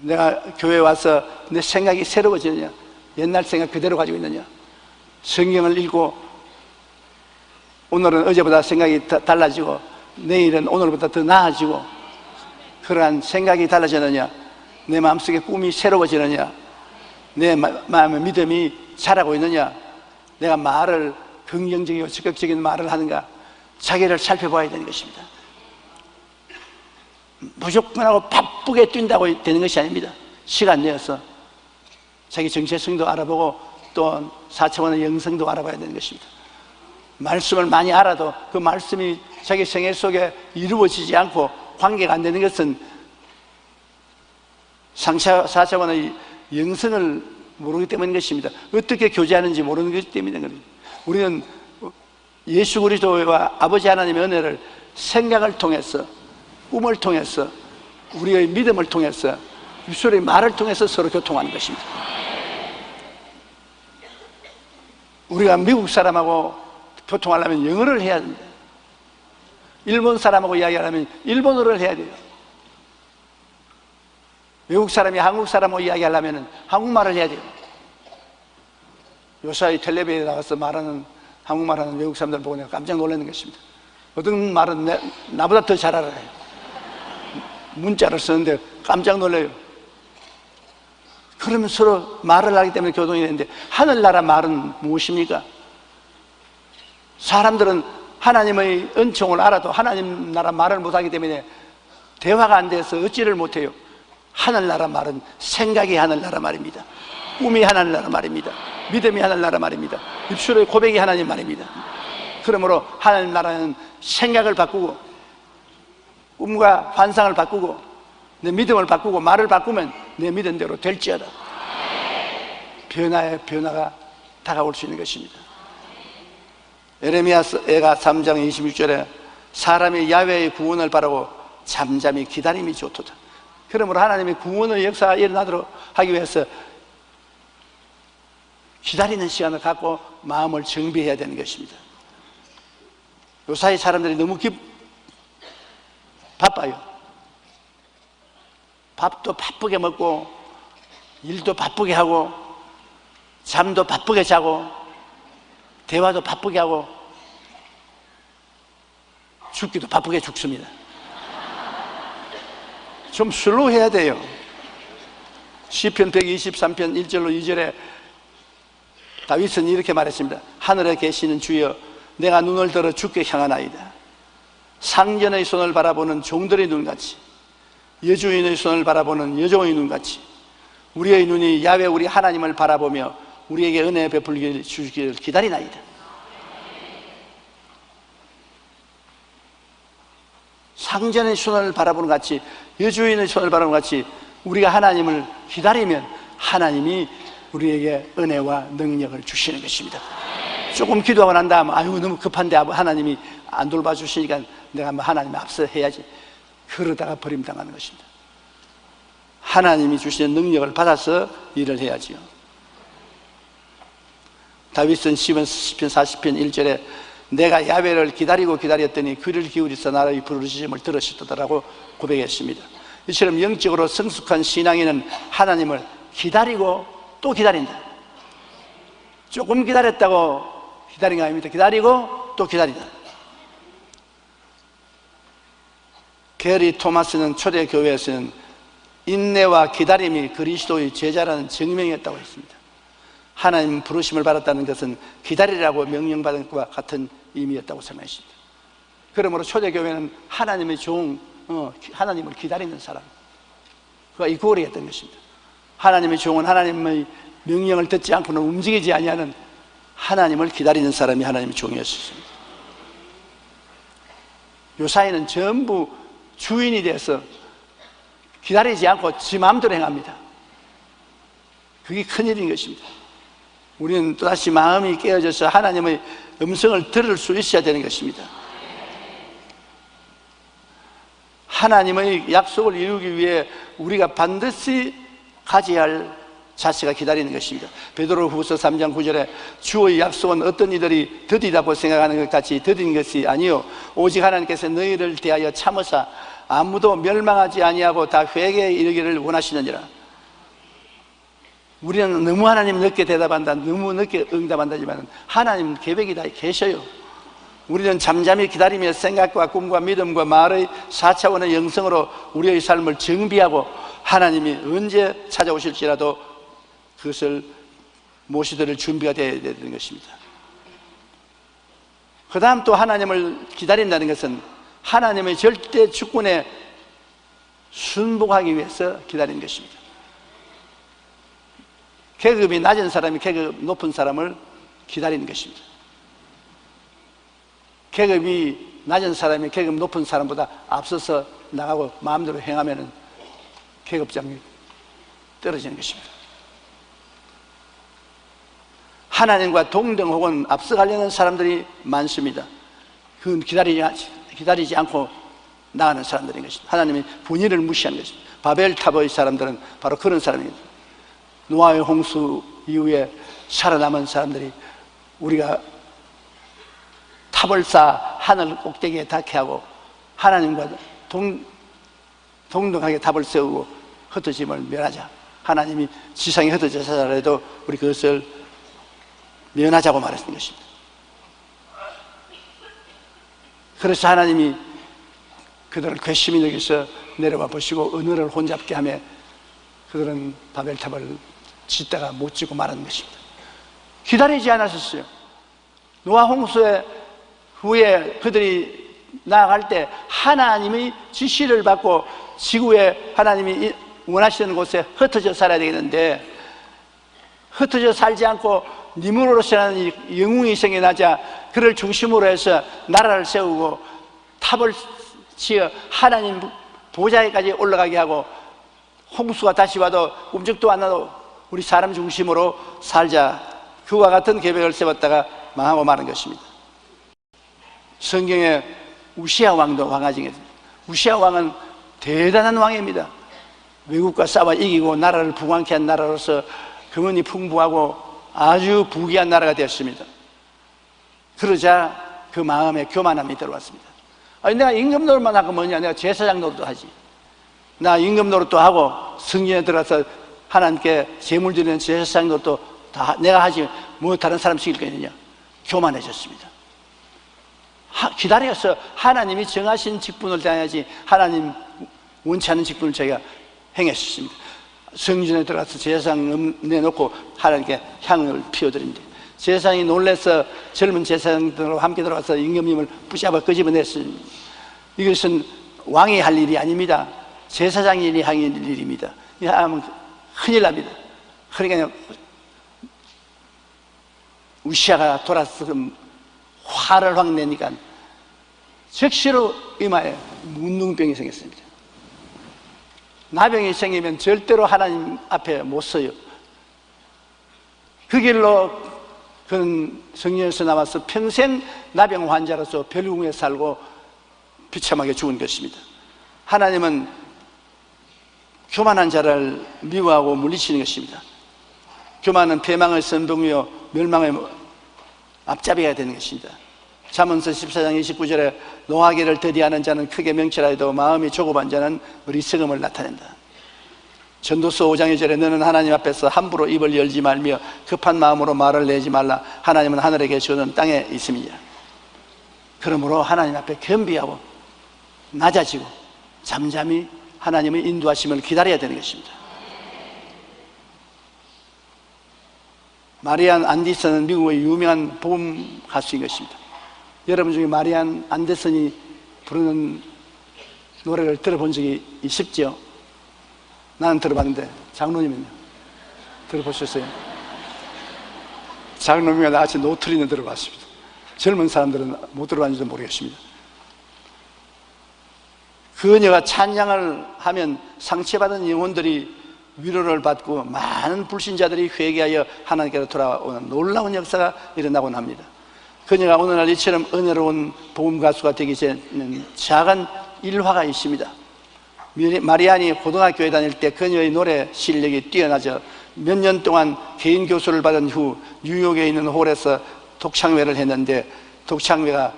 내가 교회에 와서 내 생각이 새로워지느냐, 옛날 생각 그대로 가지고 있느냐, 성경을 읽고 오늘은 어제보다 생각이 달라지고 내일은 오늘보다 더 나아지고 그러한 생각이 달라지느냐, 내 마음속에 꿈이 새로워지느냐, 내 마음의 믿음이 자라고 있느냐, 내가 말을 긍정적이고 적극적인 말을 하는가, 자기를 살펴봐야 되는 것입니다. 무조건 하고 바쁘게 뛴다고 되는 것이 아닙니다. 시간 내어서 자기 정체성도 알아보고 또 4차원의 영성도 알아봐야 되는 것입니다. 말씀을 많이 알아도 그 말씀이 자기 생애 속에 이루어지지 않고 관계가 안 되는 것은 4차원의 영성을 모르기 때문인 것입니다. 어떻게 교제하는지 모르는 것이 때문인 겁니다. 우리는 예수 그리스도와 아버지 하나님의 은혜를 생각을 통해서, 꿈을 통해서, 우리의 믿음을 통해서, 입술의 말을 통해서 서로 교통하는 것입니다. 우리가 미국 사람하고 교통하려면 영어를 해야 됩니다. 일본 사람하고 이야기하려면 일본어를 해야 돼요. 외국 사람이 한국 사람하고 이야기하려면 한국말을 해야 돼요. 요사이 텔레비전에 나가서 말하는 한국말하는 외국 사람들 보고 내가 깜짝 놀라는 것입니다. 어떤 말은 나보다 더 잘 알아요. 문자를 쓰는데 깜짝 놀라요. 그러면 서로 말을 하기 때문에 교동이 되는데, 하늘나라 말은 무엇입니까? 사람들은 하나님의 은총을 알아도 하나님 나라 말을 못하기 때문에 대화가 안 돼서 어찌를 못해요. 하늘나라 말은 생각이 하늘나라 말입니다. 꿈이 하늘나라 말입니다. 믿음이 하늘나라 말입니다. 입술의 고백이 하나님 말입니다. 그러므로 하늘나라는 생각을 바꾸고 꿈과 환상을 바꾸고 내 믿음을 바꾸고 말을 바꾸면 내 믿음대로 될지어다. 변화의 변화가 다가올 수 있는 것입니다. 에레미야가 3장 26절에 사람이 야훼의 구원을 바라고 잠잠히 기다림이 좋도다. 그러므로 하나님의 구원의 역사가 일어나도록 하기 위해서 기다리는 시간을 갖고 마음을 정비해야 되는 것입니다. 요사이 사람들이 너무 바빠요. 밥도 바쁘게 먹고 일도 바쁘게 하고 잠도 바쁘게 자고 대화도 바쁘게 하고 죽기도 바쁘게 죽습니다. 좀 슬로우 해야 돼요. 시편 123편 1절로 2절에 다윗은 이렇게 말했습니다. 하늘에 계시는 주여, 내가 눈을 들어 주께 향하나이다. 상전의 손을 바라보는 종들의 눈같이, 여주인의 손을 바라보는 여종의 눈같이 우리의 눈이 야훼 우리 하나님을 바라보며 우리에게 은혜 베풀기를 주시기를 기다리나이다. 상전의 손을 바라보는 같이, 여주인의 손을 바라보는 같이 우리가 하나님을 기다리면 하나님이 우리에게 은혜와 능력을 주시는 것입니다. 조금 기도하고 난 다음 아유 너무 급한데 하나님이 안 돌봐주시니까 내가 하나님 앞서 해야지, 그러다가 버림당하는 것입니다. 하나님이 주시는 능력을 받아서 일을 해야지요. 다윗은 시편 40편 1절에 내가 야훼를 기다리고 기다렸더니 귀를 기울이서 나의 부르짖음을 들으시더라고 고백했습니다. 이처럼 영적으로 성숙한 신앙인은 하나님을 기다리고 또 기다린다. 조금 기다렸다고 기다린 거 아닙니다. 기다리고 또 기다린다. 게리 토마스는 초대교회에서는 인내와 기다림이 그리스도의 제자라는 증명이었다고 했습니다. 하나님 부르심을 받았다는 것은 기다리라고 명령받은 것과 같은 의미였다고 설명했습니다. 그러므로 초대교회는 하나님의 종, 하나님을 기다리는 사람, 그가 이 고리였던 것입니다. 하나님의 종은 하나님의 명령을 듣지 않고는 움직이지 아니하는 하나님을 기다리는 사람이 하나님의 종이었습니다. 요사이는 전부 주인이 돼서 기다리지 않고 지 마음대로 행합니다. 그게 큰일인 것입니다. 우리는 또다시 마음이 깨어져서 하나님의 음성을 들을 수 있어야 되는 것입니다. 하나님의 약속을 이루기 위해 우리가 반드시 가져야 할 자세가 기다리는 것입니다. 베드로후서 3장 9절에 주의 약속은 어떤 이들이 더디다고 생각하는 것 같이 더딘 것이 아니요 오직 하나님께서 너희를 대하여 참으사 아무도 멸망하지 아니하고 다 회개에 이르기를 원하시느니라. 우리는 너무 하나님 늦게 대답한다, 너무 늦게 응답한다지만 하나님 계획이 다 계셔요. 우리는 잠잠히 기다리며 생각과 꿈과 믿음과 말의 4차원의 영성으로 우리의 삶을 정비하고 하나님이 언제 찾아오실지라도 그것을 모시드릴 준비가 되어야 되는 것입니다. 그 다음 또 하나님을 기다린다는 것은 하나님의 절대 주권에 순복하기 위해서 기다리는 것입니다. 계급이 낮은 사람이 계급 높은 사람을 기다리는 것입니다. 계급이 낮은 사람이 계급 높은 사람보다 앞서서 나가고 마음대로 행하면 계급장이 떨어지는 것입니다. 하나님과 동등 혹은 앞서가려는 사람들이 많습니다. 그건 기다리지 않고 나가는 사람들인 것입니다. 하나님이 분위를 무시하는 것입니다. 바벨탑의 사람들은 바로 그런 사람입니다. 노아의 홍수 이후에 살아남은 사람들이 우리가 탑을 쌓아 하늘 꼭대기에 닿게 하고 하나님과 동등하게 탑을 세우고 흩어짐을 면하자. 하나님이 지상에 흩어져서 하더라도 우리 그것을 면하자고 말했던 것입니다. 그래서 하나님이 그들을 괘씸히 여기서 내려와 보시고 언어를 혼잡게 하며 그들은 바벨탑을 짓다가 못 짓고 말하는 것입니다. 기다리지 않았었어요. 노아 홍수의 후에 그들이 나아갈 때 하나님의 지시를 받고 지구에 하나님이 원하시는 곳에 흩어져 살아야 되겠는데 흩어져 살지 않고 니므로라는 영웅이 생겨나자 그를 중심으로 해서 나라를 세우고 탑을 지어 하나님 보좌에까지 올라가게 하고 홍수가 다시 와도 움직도 안 나도 우리 사람 중심으로 살자, 그와 같은 계획을 세웠다가 망하고 마는 것입니다. 성경에 우시아 왕도 왕하 중에 우시아 왕은 대단한 왕입니다. 외국과 싸워 이기고 나라를 부강케 한 나라로서 금은이 풍부하고 아주 부귀한 나라가 되었습니다. 그러자 그 마음에 교만함이 들어왔습니다. 아니 내가 임금 노릇만 하고 뭐냐, 내가 제사장 노릇도 하지. 나 임금 노릇도 하고 성전에 들어가서 하나님께 제물 드리는 제사장 노릇도 다 내가 하지 뭐 다른 사람 시킬 거느냐. 교만해졌습니다. 기다려서 하나님이 정하신 직분을 다해야지 하나님 원치 않는 직분을 저희가 행했습니다. 성전에 들어가서 제사장 내놓고 하나님께 향을 피워드립니다. 제사장이 놀라서 젊은 제사장들과 함께 들어가서 임금님을 붙잡아 끄집어냈습니다. 이것은 왕이 할 일이 아닙니다. 제사장이 할 일입니다. 이 하면 큰일 납니다. 그러니까 우시아가 돌아서 화를 확 내니까 즉시로 이마에 문둥병이 생겼습니다. 나병이 생기면 절대로 하나님 앞에 못 서요. 그 길로 그는 성령에서 나와서 평생 나병 환자로서 벨궁에 살고 비참하게 죽은 것입니다. 하나님은 교만한 자를 미워하고 물리치는 것입니다. 교만은 패망의 선봉이요 멸망의 앞잡이가 되는 것입니다. 잠언서 14장 29절에 노하기를 더디하는 자는 크게 명철하여도 마음이 조급한 자는 어리석음을 나타낸다. 전도서 5장 2절에 너는 하나님 앞에서 함부로 입을 열지 말며 급한 마음으로 말을 내지 말라. 하나님은 하늘에 계시거든 땅에 있음이야. 그러므로 하나님 앞에 겸비하고 낮아지고 잠잠히 하나님의 인도하심을 기다려야 되는 것입니다. 마리안 안데슨은 미국의 유명한 복음 가수인 것입니다. 여러분 중에 마리안 안데슨이 부르는 노래를 들어본 적이 있죠? 나는 들어봤는데 장로님은요? 들어보셨어요? 장로님과 나같이 노트리는 들어봤습니다. 젊은 사람들은 못 들어봤는지도 모르겠습니다. 그녀가 찬양을 하면 상처받은 영혼들이 위로를 받고 많은 불신자들이 회개하여 하나님께로 돌아오는 놀라운 역사가 일어나곤 합니다. 그녀가 오늘날 이처럼 은혜로운 복음 가수가 되기 전에는 작은 일화가 있습니다. 마리안이 고등학교에 다닐 때 그녀의 노래 실력이 뛰어나져 몇 년 동안 개인 교수를 받은 후 뉴욕에 있는 홀에서 독창회를 했는데 독창회가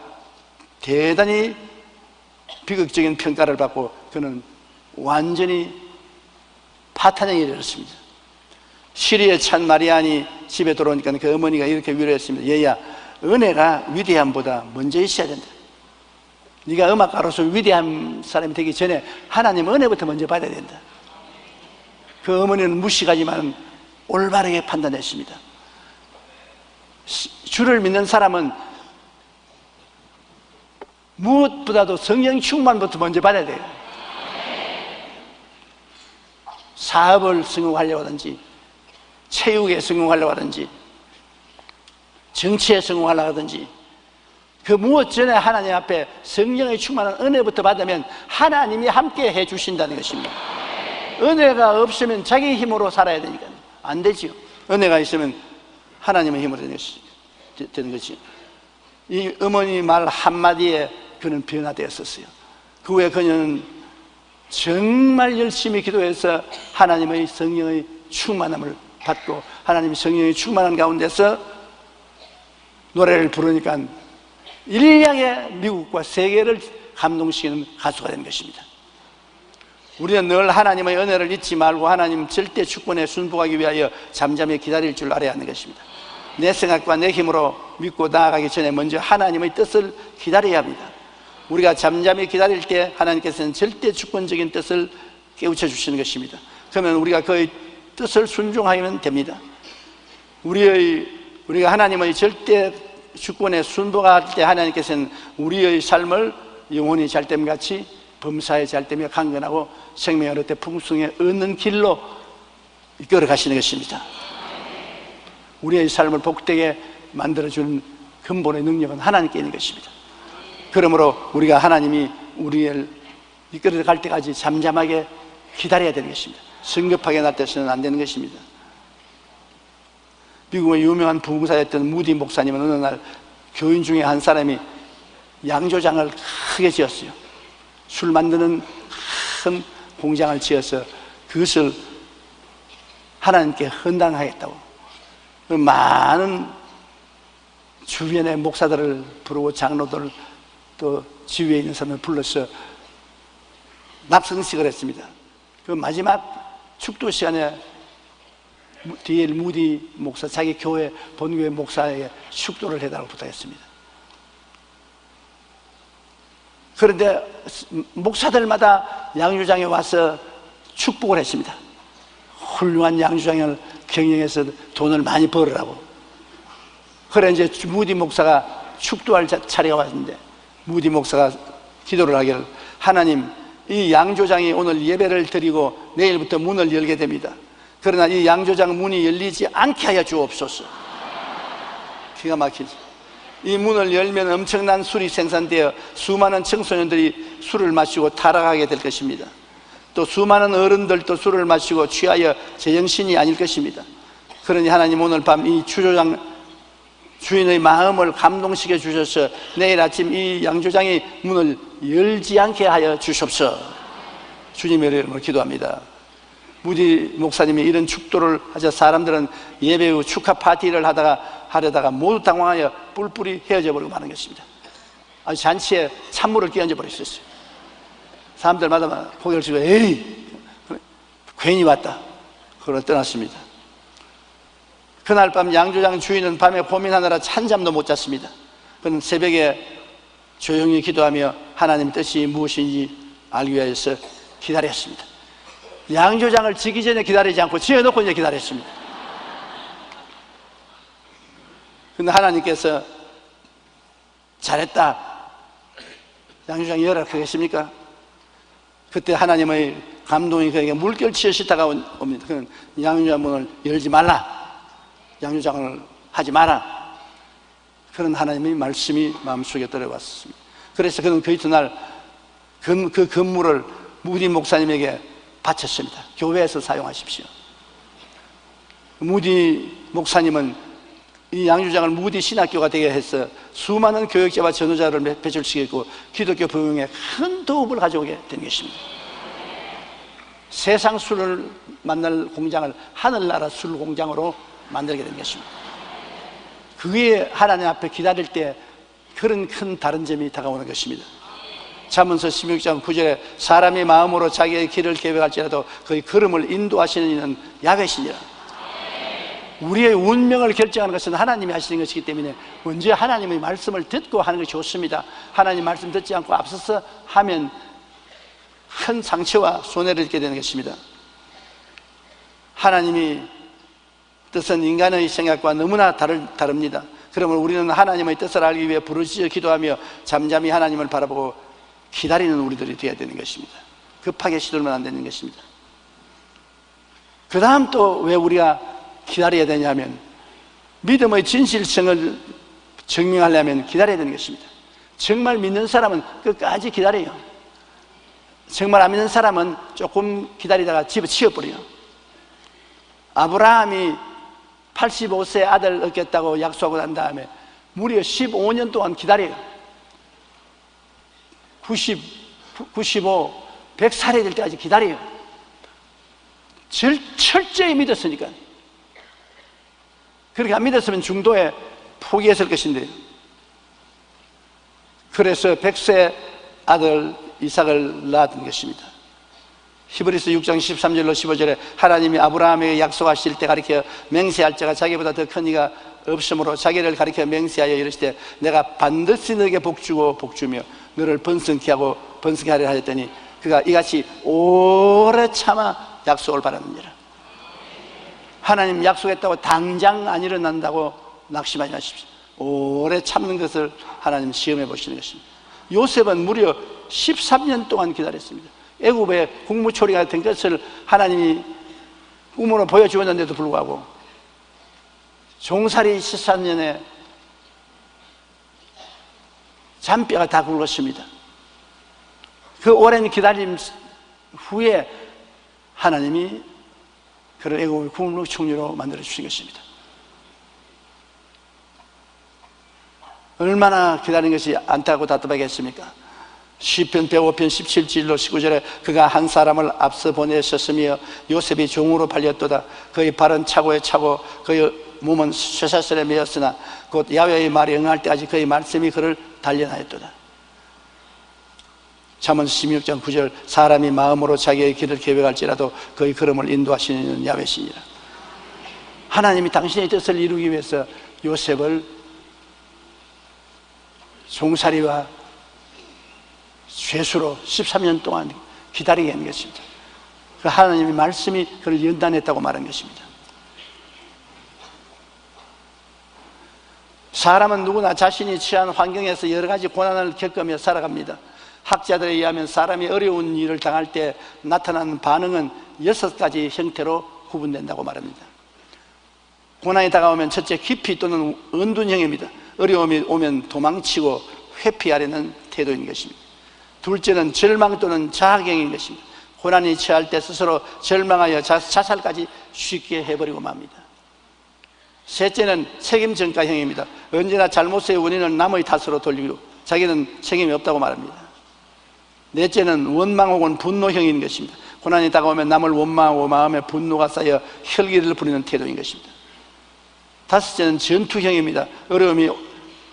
대단히 비극적인 평가를 받고 그는 완전히 파탄형이 이르렀습니다. 시리에 찬 마리안이 집에 들어오니까 그 어머니가 이렇게 위로했습니다. 얘야, 은혜가 위대함보다 먼저 있어야 된다. 네가 음악가로서 위대한 사람이 되기 전에 하나님 은혜부터 먼저 받아야 된다. 그 어머니는 무식하지만 올바르게 판단했습니다. 주를 믿는 사람은 무엇보다도 성령 충만부터 먼저 받아야 돼요. 사업을 성공하려고 하든지 체육에 성공하려고 하든지 정치에 성공하려고 하든지 그 무엇 전에 하나님 앞에 성령의 충만한 은혜부터 받으면 하나님이 함께 해 주신다는 것입니다. 은혜가 없으면 자기 힘으로 살아야 되니까 안 되지요. 은혜가 있으면 하나님의 힘으로 되는 것이요. 이 어머니 말 한마디에 그는 변화되었었어요. 그 후에 그녀는 정말 열심히 기도해서 하나님의 성령의 충만함을 받고 하나님의 성령의 충만한 가운데서 노래를 부르니까 일량의 미국과 세계를 감동시키는 가수가 된 것입니다. 우리는 늘 하나님의 은혜를 잊지 말고 하나님 절대 주권에 순복하기 위하여 잠잠히 기다릴 줄 알아야 하는 것입니다. 내 생각과 내 힘으로 믿고 나아가기 전에 먼저 하나님의 뜻을 기다려야 합니다. 우리가 잠잠히 기다릴 때 하나님께서는 절대 주권적인 뜻을 깨우쳐 주시는 것입니다. 그러면 우리가 그의 뜻을 순종하면 됩니다. 우리가 하나님의 절대 주권에 순복할 때 하나님께서는 우리의 삶을 영혼이 잘됨같이 범사에 잘되며 강건하고 생명의 어때 풍성에 얻는 길로 이끌어 가시는 것입니다. 우리의 삶을 복되게 만들어주는 근본의 능력은 하나님께 있는 것입니다. 그러므로 우리가 하나님이 우리를 이끌어 갈 때까지 잠잠하게 기다려야 되는 것입니다. 성급하게 나타서는 안 되는 것입니다. 미국의 유명한 부흥사였던 무디 목사님은 어느 날 교인 중에 한 사람이 양조장을 크게 지었어요. 술 만드는 큰 공장을 지어서 그것을 하나님께 헌당하겠다고 많은 주변의 목사들을 부르고 장로들 또 지위에 있는 사람을 불러서 납성식을 했습니다. 그 마지막 축도 시간에 D.L. 무디 목사, 자기 교회 본교회 목사에게 축도를 해달라고 부탁했습니다. 그런데 목사들마다 양조장에 와서 축복을 했습니다. 훌륭한 양조장을 경영해서 돈을 많이 벌으라고. 그래 이제 무디 목사가 축도할 차례가 왔는데 무디 목사가 기도를 하기를, 하나님, 이 양조장이 오늘 예배를 드리고 내일부터 문을 열게 됩니다. 그러나 이 양조장 문이 열리지 않게 하여 주옵소서. 기가 막히지. 이 문을 열면 엄청난 술이 생산되어 수많은 청소년들이 술을 마시고 타락하게 될 것입니다. 또 수많은 어른들도 술을 마시고 취하여 제정신이 아닐 것입니다. 그러니 하나님, 오늘 밤 이 주조장 주인의 마음을 감동시켜 주셔서 내일 아침 이 양조장이 문을 열지 않게 하여 주십시오. 주님의 이름으로 기도합니다. 무디 목사님이 이런 축도를 하자 사람들은 예배 후 축하 파티를 하려다가 모두 당황하여 뿔뿔이 헤어져 버리고 마는 것입니다. 아주 잔치에 찬물을 끼얹어 버렸어요. 사람들마다 고개를 치고 에이, 괜히 왔다, 그러고 떠났습니다. 그날 밤 양조장 주인은 밤에 고민하느라 찬잠도 못 잤습니다. 그는 새벽에 조용히 기도하며 하나님 뜻이 무엇인지 알기 위해서 기다렸습니다. 양조장을 지기 전에 기다리지 않고 지어놓고 이제 기다렸습니다. 근데 하나님께서 잘했다, 양조장 열어라 그러겠습니까? 그때 하나님의 감동이 그에게 물결치어 싣다가 옵니다. 그는 양조장 문을 열지 말라, 양조장을 하지 마라, 그런 하나님의 말씀이 마음속에 들어왔습니다. 그래서 그는 그 이튿날 그 건물을 무디 목사님에게 바쳤습니다. 교회에서 사용하십시오. 무디 목사님은 이 양조장을 무디 신학교가 되게 해서 수많은 교역자와 전도자를 배출시켰고 기독교 부흥에 큰 도움을 가져오게 된 것입니다. 세상 술을 만날 공장을 하늘나라 술 공장으로 만들게 된 것입니다. 그게 하나님 앞에 기다릴 때 그런 큰 다른 점이 다가오는 것입니다. 잠언서 16장 9절에 사람이 마음으로 자기의 길을 계획할지라도 그의 걸음을 인도하시는 이는 야훼시니라. 우리의 운명을 결정하는 것은 하나님이 하시는 것이기 때문에 먼저 하나님의 말씀을 듣고 하는 것이 좋습니다. 하나님 말씀 듣지 않고 앞서서 하면 큰 상처와 손해를 입게 되는 것입니다. 하나님이 뜻은 인간의 생각과 너무나 다릅니다. 그러면 우리는 하나님의 뜻을 알기 위해 부르짖어 기도하며 잠잠히 하나님을 바라보고 기다리는 우리들이 되어야 되는 것입니다. 급하게 시들면 안 되는 것입니다. 그 다음 또 왜 우리가 기다려야 되냐면 믿음의 진실성을 증명하려면 기다려야 되는 것입니다. 정말 믿는 사람은 끝까지 기다려요. 정말 안 믿는 사람은 조금 기다리다가 집어치워버려요. 아브라함이 85세 아들 얻겠다고 약속하고 난 다음에 무려 15년 동안 기다려요. 90, 95, 100살이 될 때까지 기다려요. 철저히 믿었으니까. 그렇게 안 믿었으면 중도에 포기했을 것인데요. 그래서 100세 아들 이삭을 낳았던 것입니다. 히브리서 6장 13절로 15절에 하나님이 아브라함에게 약속하실 때 가리켜 맹세할 자가 자기보다 더 큰 이가 없으므로 자기를 가리켜 맹세하여 이르시되 내가 반드시 너에게 복주고 복주며 너를 번성케 하고 번성케 하리라 하였더니 그가 이같이 오래 참아 약속을 받았느니라. 하나님 약속했다고 당장 안 일어난다고 낙심하지 마십시오. 오래 참는 것을 하나님 시험해 보시는 것입니다. 요셉은 무려 13년 동안 기다렸습니다. 애굽의 국무초리가 된 것을 하나님이 꿈으로 보여주었는데도 불구하고 종살이 13년에 잔뼈가 다 굵었습니다. 그 오랜 기다림 후에 하나님이 그를 애굽의 국무총리로 만들어 주신 것입니다. 얼마나 기다린 것이 안타깝고 답답하겠습니까? 시편 105편 17절로 19절에 그가 한 사람을 앞서 보내셨으며 요셉이 종으로 팔렸도다. 그의 발은 차고에 차고 그의 몸은 쇠사슬에 매였으나 곧 야훼의 말이 응할 때까지 그의 말씀이 그를 단련하였도다. 잠언 16장 9절 사람이 마음으로 자기의 길을 계획할지라도 그의 걸음을 인도하시는 야훼시니라. 하나님이 당신의 뜻을 이루기 위해서 요셉을 종살이와 죄수로 13년 동안 기다리게 한 것입니다. 그 하나님의 말씀이 그를 연단했다고 말한 것입니다. 사람은 누구나 자신이 처한 환경에서 여러 가지 고난을 겪으며 살아갑니다. 학자들에 의하면 사람이 어려운 일을 당할 때 나타나는 반응은 6가지 형태로 구분된다고 말합니다. 고난이 다가오면 첫째, 기피 또는 은둔형입니다. 어려움이 오면 도망치고 회피하려는 태도인 것입니다. 둘째는 절망 또는 자학형인 것입니다. 고난이 처할 때 스스로 절망하여 자살까지 쉽게 해버리고 맙니다. 셋째는 책임 전가형입니다. 언제나 잘못의 원인을 남의 탓으로 돌리고 자기는 책임이 없다고 말합니다. 넷째는 원망 혹은 분노형인 것입니다. 고난이 다가오면 남을 원망하고 마음에 분노가 쌓여 혈기를 부리는 태도인 것입니다. 다섯째는 전투형입니다. 어려움이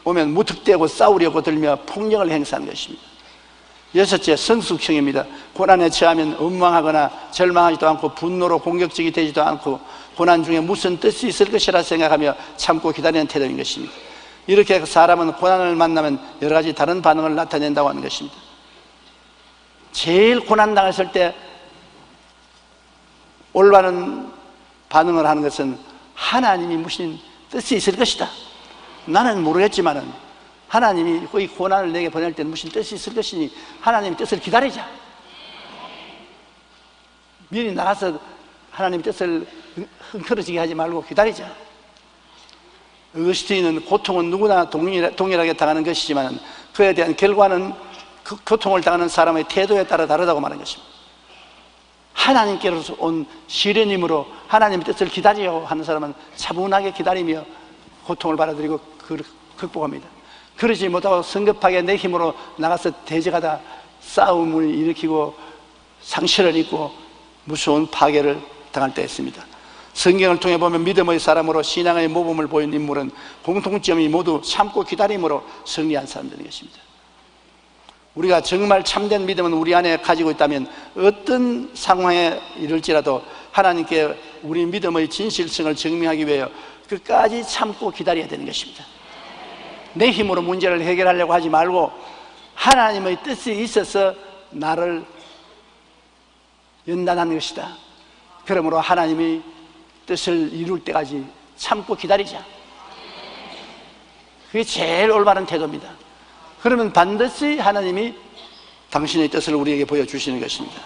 오면 무턱대고 싸우려고 들며 폭력을 행사하는 것입니다. 여섯째, 성숙형입니다. 고난에 처하면 원망하거나 절망하지도 않고 분노로 공격적이 되지도 않고 고난 중에 무슨 뜻이 있을 것이라 생각하며 참고 기다리는 태도인 것입니다. 이렇게 사람은 고난을 만나면 여러 가지 다른 반응을 나타낸다고 하는 것입니다. 제일 고난당했을 때 올바른 반응을 하는 것은 하나님이 무슨 뜻이 있을 것이다. 나는 모르겠지만은 하나님이 이 고난을 내게 보낼 때는 무슨 뜻이 있을 것이니 하나님의 뜻을 기다리자. 미리 나가서 하나님의 뜻을 흥크러지게 하지 말고 기다리자. 어거스틴은 고통은 누구나 동일하게 당하는 것이지만 그에 대한 결과는 그 고통을 당하는 사람의 태도에 따라 다르다고 말하는 것입니다. 하나님께로서 온 시련임으로 하나님의 뜻을 기다리려 하는 사람은 차분하게 기다리며 고통을 받아들이고 극복합니다. 그러지 못하고 성급하게 내 힘으로 나가서 대적하다 싸움을 일으키고 상처를 입고 무서운 파괴를 당할 때 있습니다. 성경을 통해 보면 믿음의 사람으로 신앙의 모범을 보인 인물은 공통점이 모두 참고 기다림으로 승리한 사람들인 것입니다. 우리가 정말 참된 믿음은 우리 안에 가지고 있다면 어떤 상황에 이를지라도 하나님께 우리 믿음의 진실성을 증명하기 위해 끝까지 참고 기다려야 되는 것입니다. 내 힘으로 문제를 해결하려고 하지 말고 하나님의 뜻이 있어서 나를 연단하는 것이다. 그러므로 하나님이 뜻을 이룰 때까지 참고 기다리자. 그게 제일 올바른 태도입니다. 그러면 반드시 하나님이 당신의 뜻을 우리에게 보여주시는 것입니다.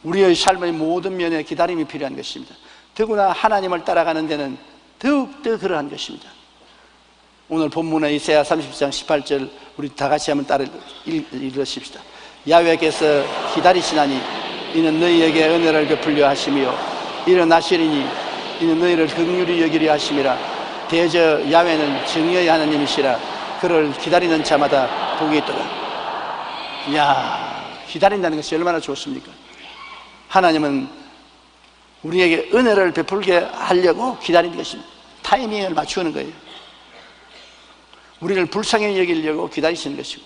우리의 삶의 모든 면에 기다림이 필요한 것입니다. 더구나 하나님을 따라가는 데는 더욱더 그러한 것입니다. 오늘 본문의 이사야 30장 18절 우리 다 같이 한번 따라 읽으십시다. 야훼께서 기다리시나니 이는 너희에게 은혜를 베풀려 하시며 일어나시리니 이는 너희를 긍휼히 여기려 하심이라. 대저 야훼는 정의의 하나님이시라. 그를 기다리는 자마다 복이 있도다. 이야, 기다린다는 것이 얼마나 좋습니까? 하나님은 우리에게 은혜를 베풀게 하려고 기다리는 것입니다. 타이밍을 맞추는 거예요. 우리를 불쌍히 여기려고 기다리시는 것이고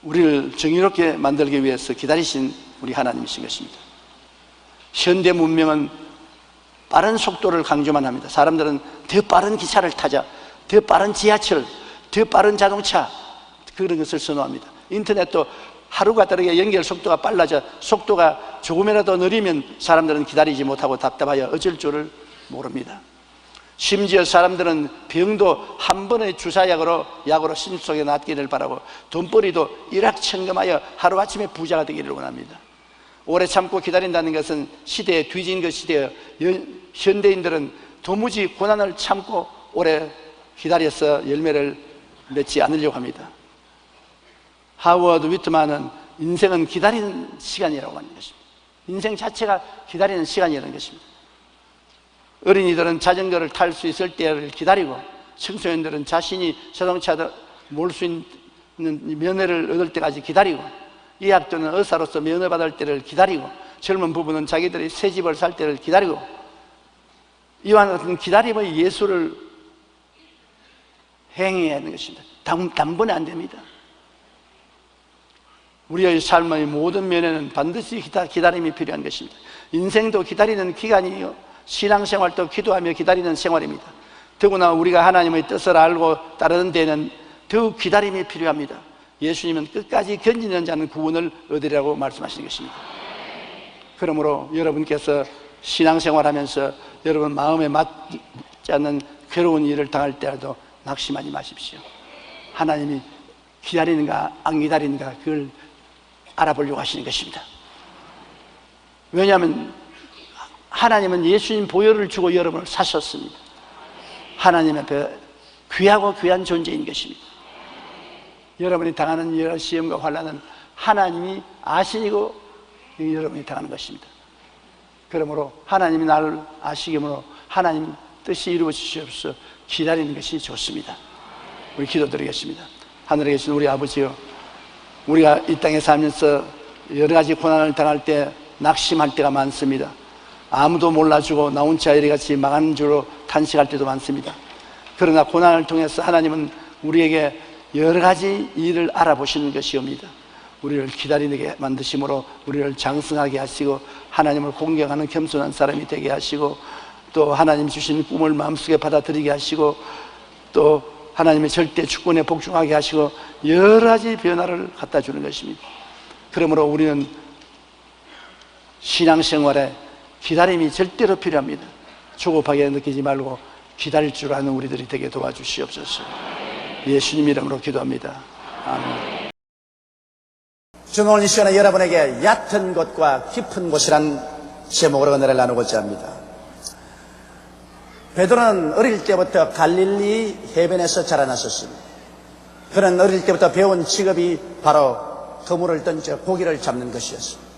우리를 정의롭게 만들기 위해서 기다리신 우리 하나님이신 것입니다. 현대 문명은 빠른 속도를 강조만 합니다. 사람들은 더 빠른 기차를 타자, 더 빠른 지하철, 더 빠른 자동차, 그런 것을 선호합니다. 인터넷도 하루가 다르게 연결 속도가 빨라져 속도가 조금이라도 느리면 사람들은 기다리지 못하고 답답하여 어쩔 줄을 모릅니다. 심지어 사람들은 병도 한 번의 주사약으로 신속하게 낫기를 바라고 돈벌이도 일확천금하여 하루아침에 부자가 되기를 원합니다. 오래 참고 기다린다는 것은 시대에 뒤진 것이되어 현대인들은 도무지 고난을 참고 오래 기다려서 열매를 맺지 않으려고 합니다. 하워드 위트만은 인생은 기다리는 시간이라고 하는 것입니다. 인생 자체가 기다리는 시간이라는 것입니다. 어린이들은 자전거를 탈 수 있을 때를 기다리고 청소년들은 자신이 자동차를 몰 수 있는 면허를 얻을 때까지 기다리고 의학 또는 의사로서 면허 받을 때를 기다리고 젊은 부부는 자기들이 새 집을 살 때를 기다리고 이와 같은 기다림의 예술을 행해야 하는 것입니다. 단번에 안 됩니다. 우리의 삶의 모든 면에는 반드시 기다림이 필요한 것입니다. 인생도 기다리는 기간이요, 신앙생활도 기도하며 기다리는 생활입니다. 더구나 우리가 하나님의 뜻을 알고 따르는 데는 더욱 기다림이 필요합니다. 예수님은 끝까지 견디는 자는 구원을 얻으리라고 말씀하신 것입니다. 그러므로 여러분께서 신앙생활하면서 여러분 마음에 맞지 않는 괴로운 일을 당할 때라도 낙심하지 마십시오. 하나님이 기다리는가 안 기다리는가 그걸 알아보려고 하시는 것입니다. 왜냐하면 하나님은 예수님 보혈을 주고 여러분을 사셨습니다. 하나님 앞에 귀하고 귀한 존재인 것입니다. 여러분이 당하는 여러 시험과 환난은 하나님이 아시고 여러분이 당하는 것입니다. 그러므로 하나님이 나를 아시기므로 하나님 뜻이 이루어지시옵소서 기다리는 것이 좋습니다. 우리 기도드리겠습니다. 하늘에 계신 우리 아버지요, 우리가 이 땅에 살면서 여러 가지 고난을 당할 때 낙심할 때가 많습니다. 아무도 몰라주고 나 혼자 이래같이 망하는 줄로 탄식할 때도 많습니다. 그러나 고난을 통해서 하나님은 우리에게 여러 가지 일을 알아보시는 것이옵니다. 우리를 기다리게 만드심으로 우리를 장성하게 하시고 하나님을 공경하는 겸손한 사람이 되게 하시고 또 하나님 주신 꿈을 마음속에 받아들이게 하시고 또 하나님의 절대 주권에 복종하게 하시고 여러 가지 변화를 갖다 주는 것입니다. 그러므로 우리는 신앙생활에 기다림이 절대로 필요합니다. 조급하게 느끼지 말고 기다릴 줄 아는 우리들이 되게 도와주시옵소서. 예수님 이름으로 기도합니다. 아멘. 저는 오늘 이 시간에 여러분에게 얕은 곳과 깊은 곳이란 제목으로 은혜를 나누고자 합니다. 베드로는 어릴 때부터 갈릴리 해변에서 자라났었습니다. 그는 어릴 때부터 배운 직업이 바로 그물을 던져 고기를 잡는 것이었습니다.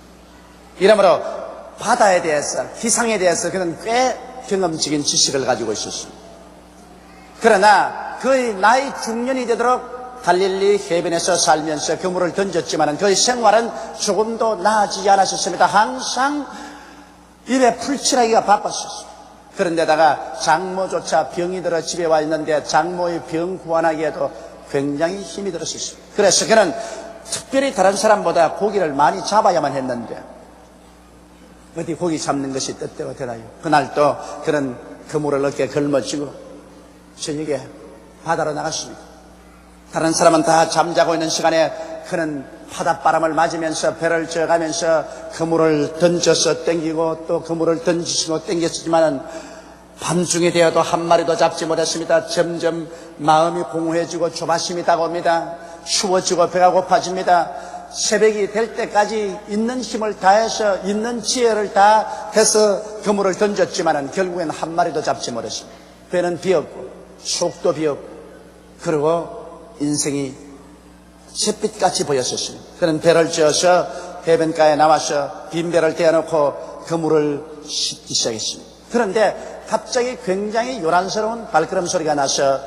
이러므로 바다에 대해서, 기상에 대해서 그는 꽤 경험적인 지식을 가지고 있었습니다. 그러나 그의 나이 중년이 되도록 갈릴리 해변에서 살면서 그물을 던졌지만 그의 생활은 조금도 나아지지 않았었습니다. 항상 입에 풀칠하기가 바빴었습니다. 그런데다가 장모조차 병이 들어 집에 와 있는데 장모의 병 구안하기에도 굉장히 힘이 들었습니다. 그래서 그는 특별히 다른 사람보다 고기를 많이 잡아야만 했는데 어디 고기 잡는 것이 뜻대로 되나요? 그날 또 그는 그물을 어깨에 걸머쥐고 저녁에 바다로 나갔습니다. 다른 사람은 다 잠자고 있는 시간에 그는 바닷바람을 맞으면서 배를 져가면서 그물을 던져서 땡기고 또 그물을 던지시고 땡겼지만은 밤중이 되어도 한 마리도 잡지 못했습니다. 점점 마음이 공허해지고 조바심이 다가옵니다. 추워지고 배가 고파집니다. 새벽이 될 때까지 있는 힘을 다해서 있는 지혜를 다해서 그물을 던졌지만은 결국엔 한 마리도 잡지 못했습니다. 배는 비었고 속도 비었고 그리고 인생이 잿빛같이 보였었습니다. 그는 배를 지어서 해변가에 나와서 빈배를 대어놓고 그물을 씻기 시작했습니다. 그런데 갑자기 굉장히 요란스러운 발걸음 소리가 나서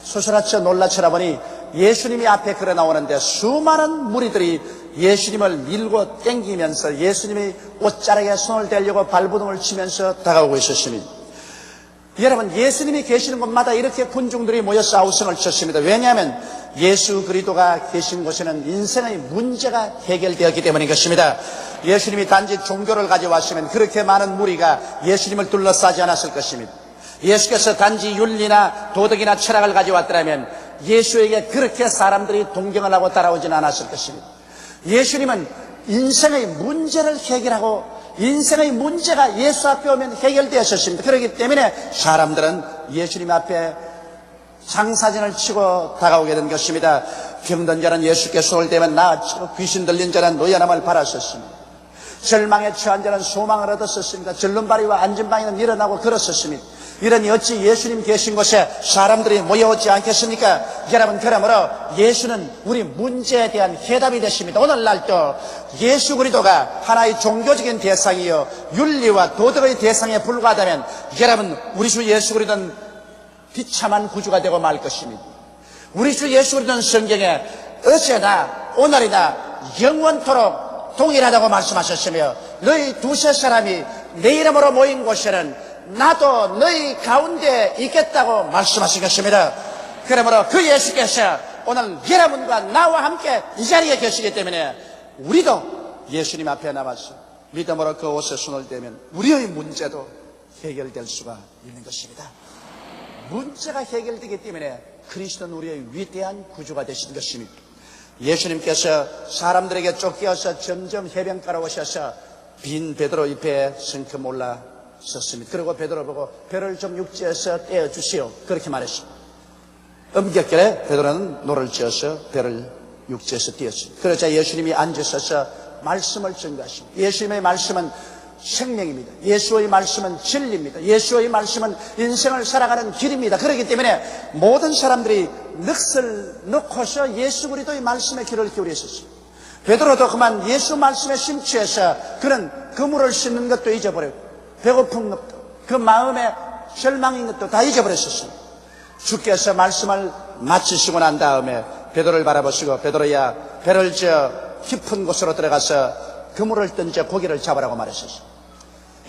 소스라쳐 놀라쳐라 보니 예수님이 앞에 걸어 나오는데 수많은 무리들이 예수님을 밀고 땡기면서 예수님이 옷자락에 손을 대려고 발부둥을 치면서 다가오고 있었습니다. 여러분, 예수님이 계시는 곳마다 이렇게 군중들이 모여서 아우성을 쳤습니다. 왜냐하면 예수 그리스도가 계신 곳에는 인생의 문제가 해결되었기 때문인 것입니다. 예수님이 단지 종교를 가져왔으면 그렇게 많은 무리가 예수님을 둘러싸지 않았을 것입니다. 예수께서 단지 윤리나 도덕이나 철학을 가져왔더라면 예수에게 그렇게 사람들이 동경을 하고 따라오지는 않았을 것입니다. 예수님은 인생의 문제를 해결하고 인생의 문제가 예수 앞에 오면 해결되었습니다. 그렇기 때문에 사람들은 예수님 앞에 장사진을 치고 다가오게 된 것입니다. 병든 자는 예수께 손을 대면 나아지고 귀신 들린 자는 노여남을 바랐었습니다. 절망에 처한 자는 소망을 얻었었습니다. 절름발이와 안전방에는 일어나고 걸었었습니다. 이러니 어찌 예수님 계신 곳에 사람들이 모여오지 않겠습니까? 여러분, 그러므로 예수는 우리 문제에 대한 해답이 되십니다. 오늘날도 예수 그리스도가 하나의 종교적인 대상이요 윤리와 도덕의 대상에 불과하다면 여러분, 우리 주 예수 그리스도는 비참한 구주가 되고 말 것입니다. 우리 주 예수 그리스도는 성경에 어제나 오늘이나 영원토록 동일하다고 말씀하셨으며 너희 두세 사람이 내 이름으로 모인 곳에는 나도 너희 가운데 있겠다고 말씀하신 것입니다. 그러므로 그 예수께서 오늘 여러분과 나와 함께 이 자리에 계시기 때문에 우리도 예수님 앞에 나와서 믿음으로 그 옷에 손을 대면 우리의 문제도 해결될 수가 있는 것입니다. 문제가 해결되기 때문에 그리스도는 우리의 위대한 구주가 되신 것입니다. 예수님께서 사람들에게 쫓겨서 점점 해변가로 오셔서 빈 베드로의 배에 성큼 올라섰습니다. 그리고 베드로 보고 배를 좀 육지에서 떼어주시오 그렇게 말했습니다. 음격결에 베드로는 노를 지어서 배를 육지에서 띄었습니다. 그러자 예수님이 앉으셔서 말씀을 전가하십니다. 예수님의 말씀은 생명입니다. 예수의 말씀은 진리입니다. 예수의 말씀은 인생을 살아가는 길입니다. 그렇기 때문에 모든 사람들이 넋을 놓고서 예수 그리스도의 말씀에 귀를 기울였었습니다. 베드로도 그만 예수 말씀에 심취해서 그는 그물을 씻는 것도 잊어버렸고 배고픈 것도 그 마음에 절망인 것도 다 잊어버렸었습니다. 주께서 말씀을 마치시고 난 다음에 베드로를 바라보시고 베드로야 배를 저 깊은 곳으로 들어가서 그물을 던져 고기를 잡으라고 말하셨습니다.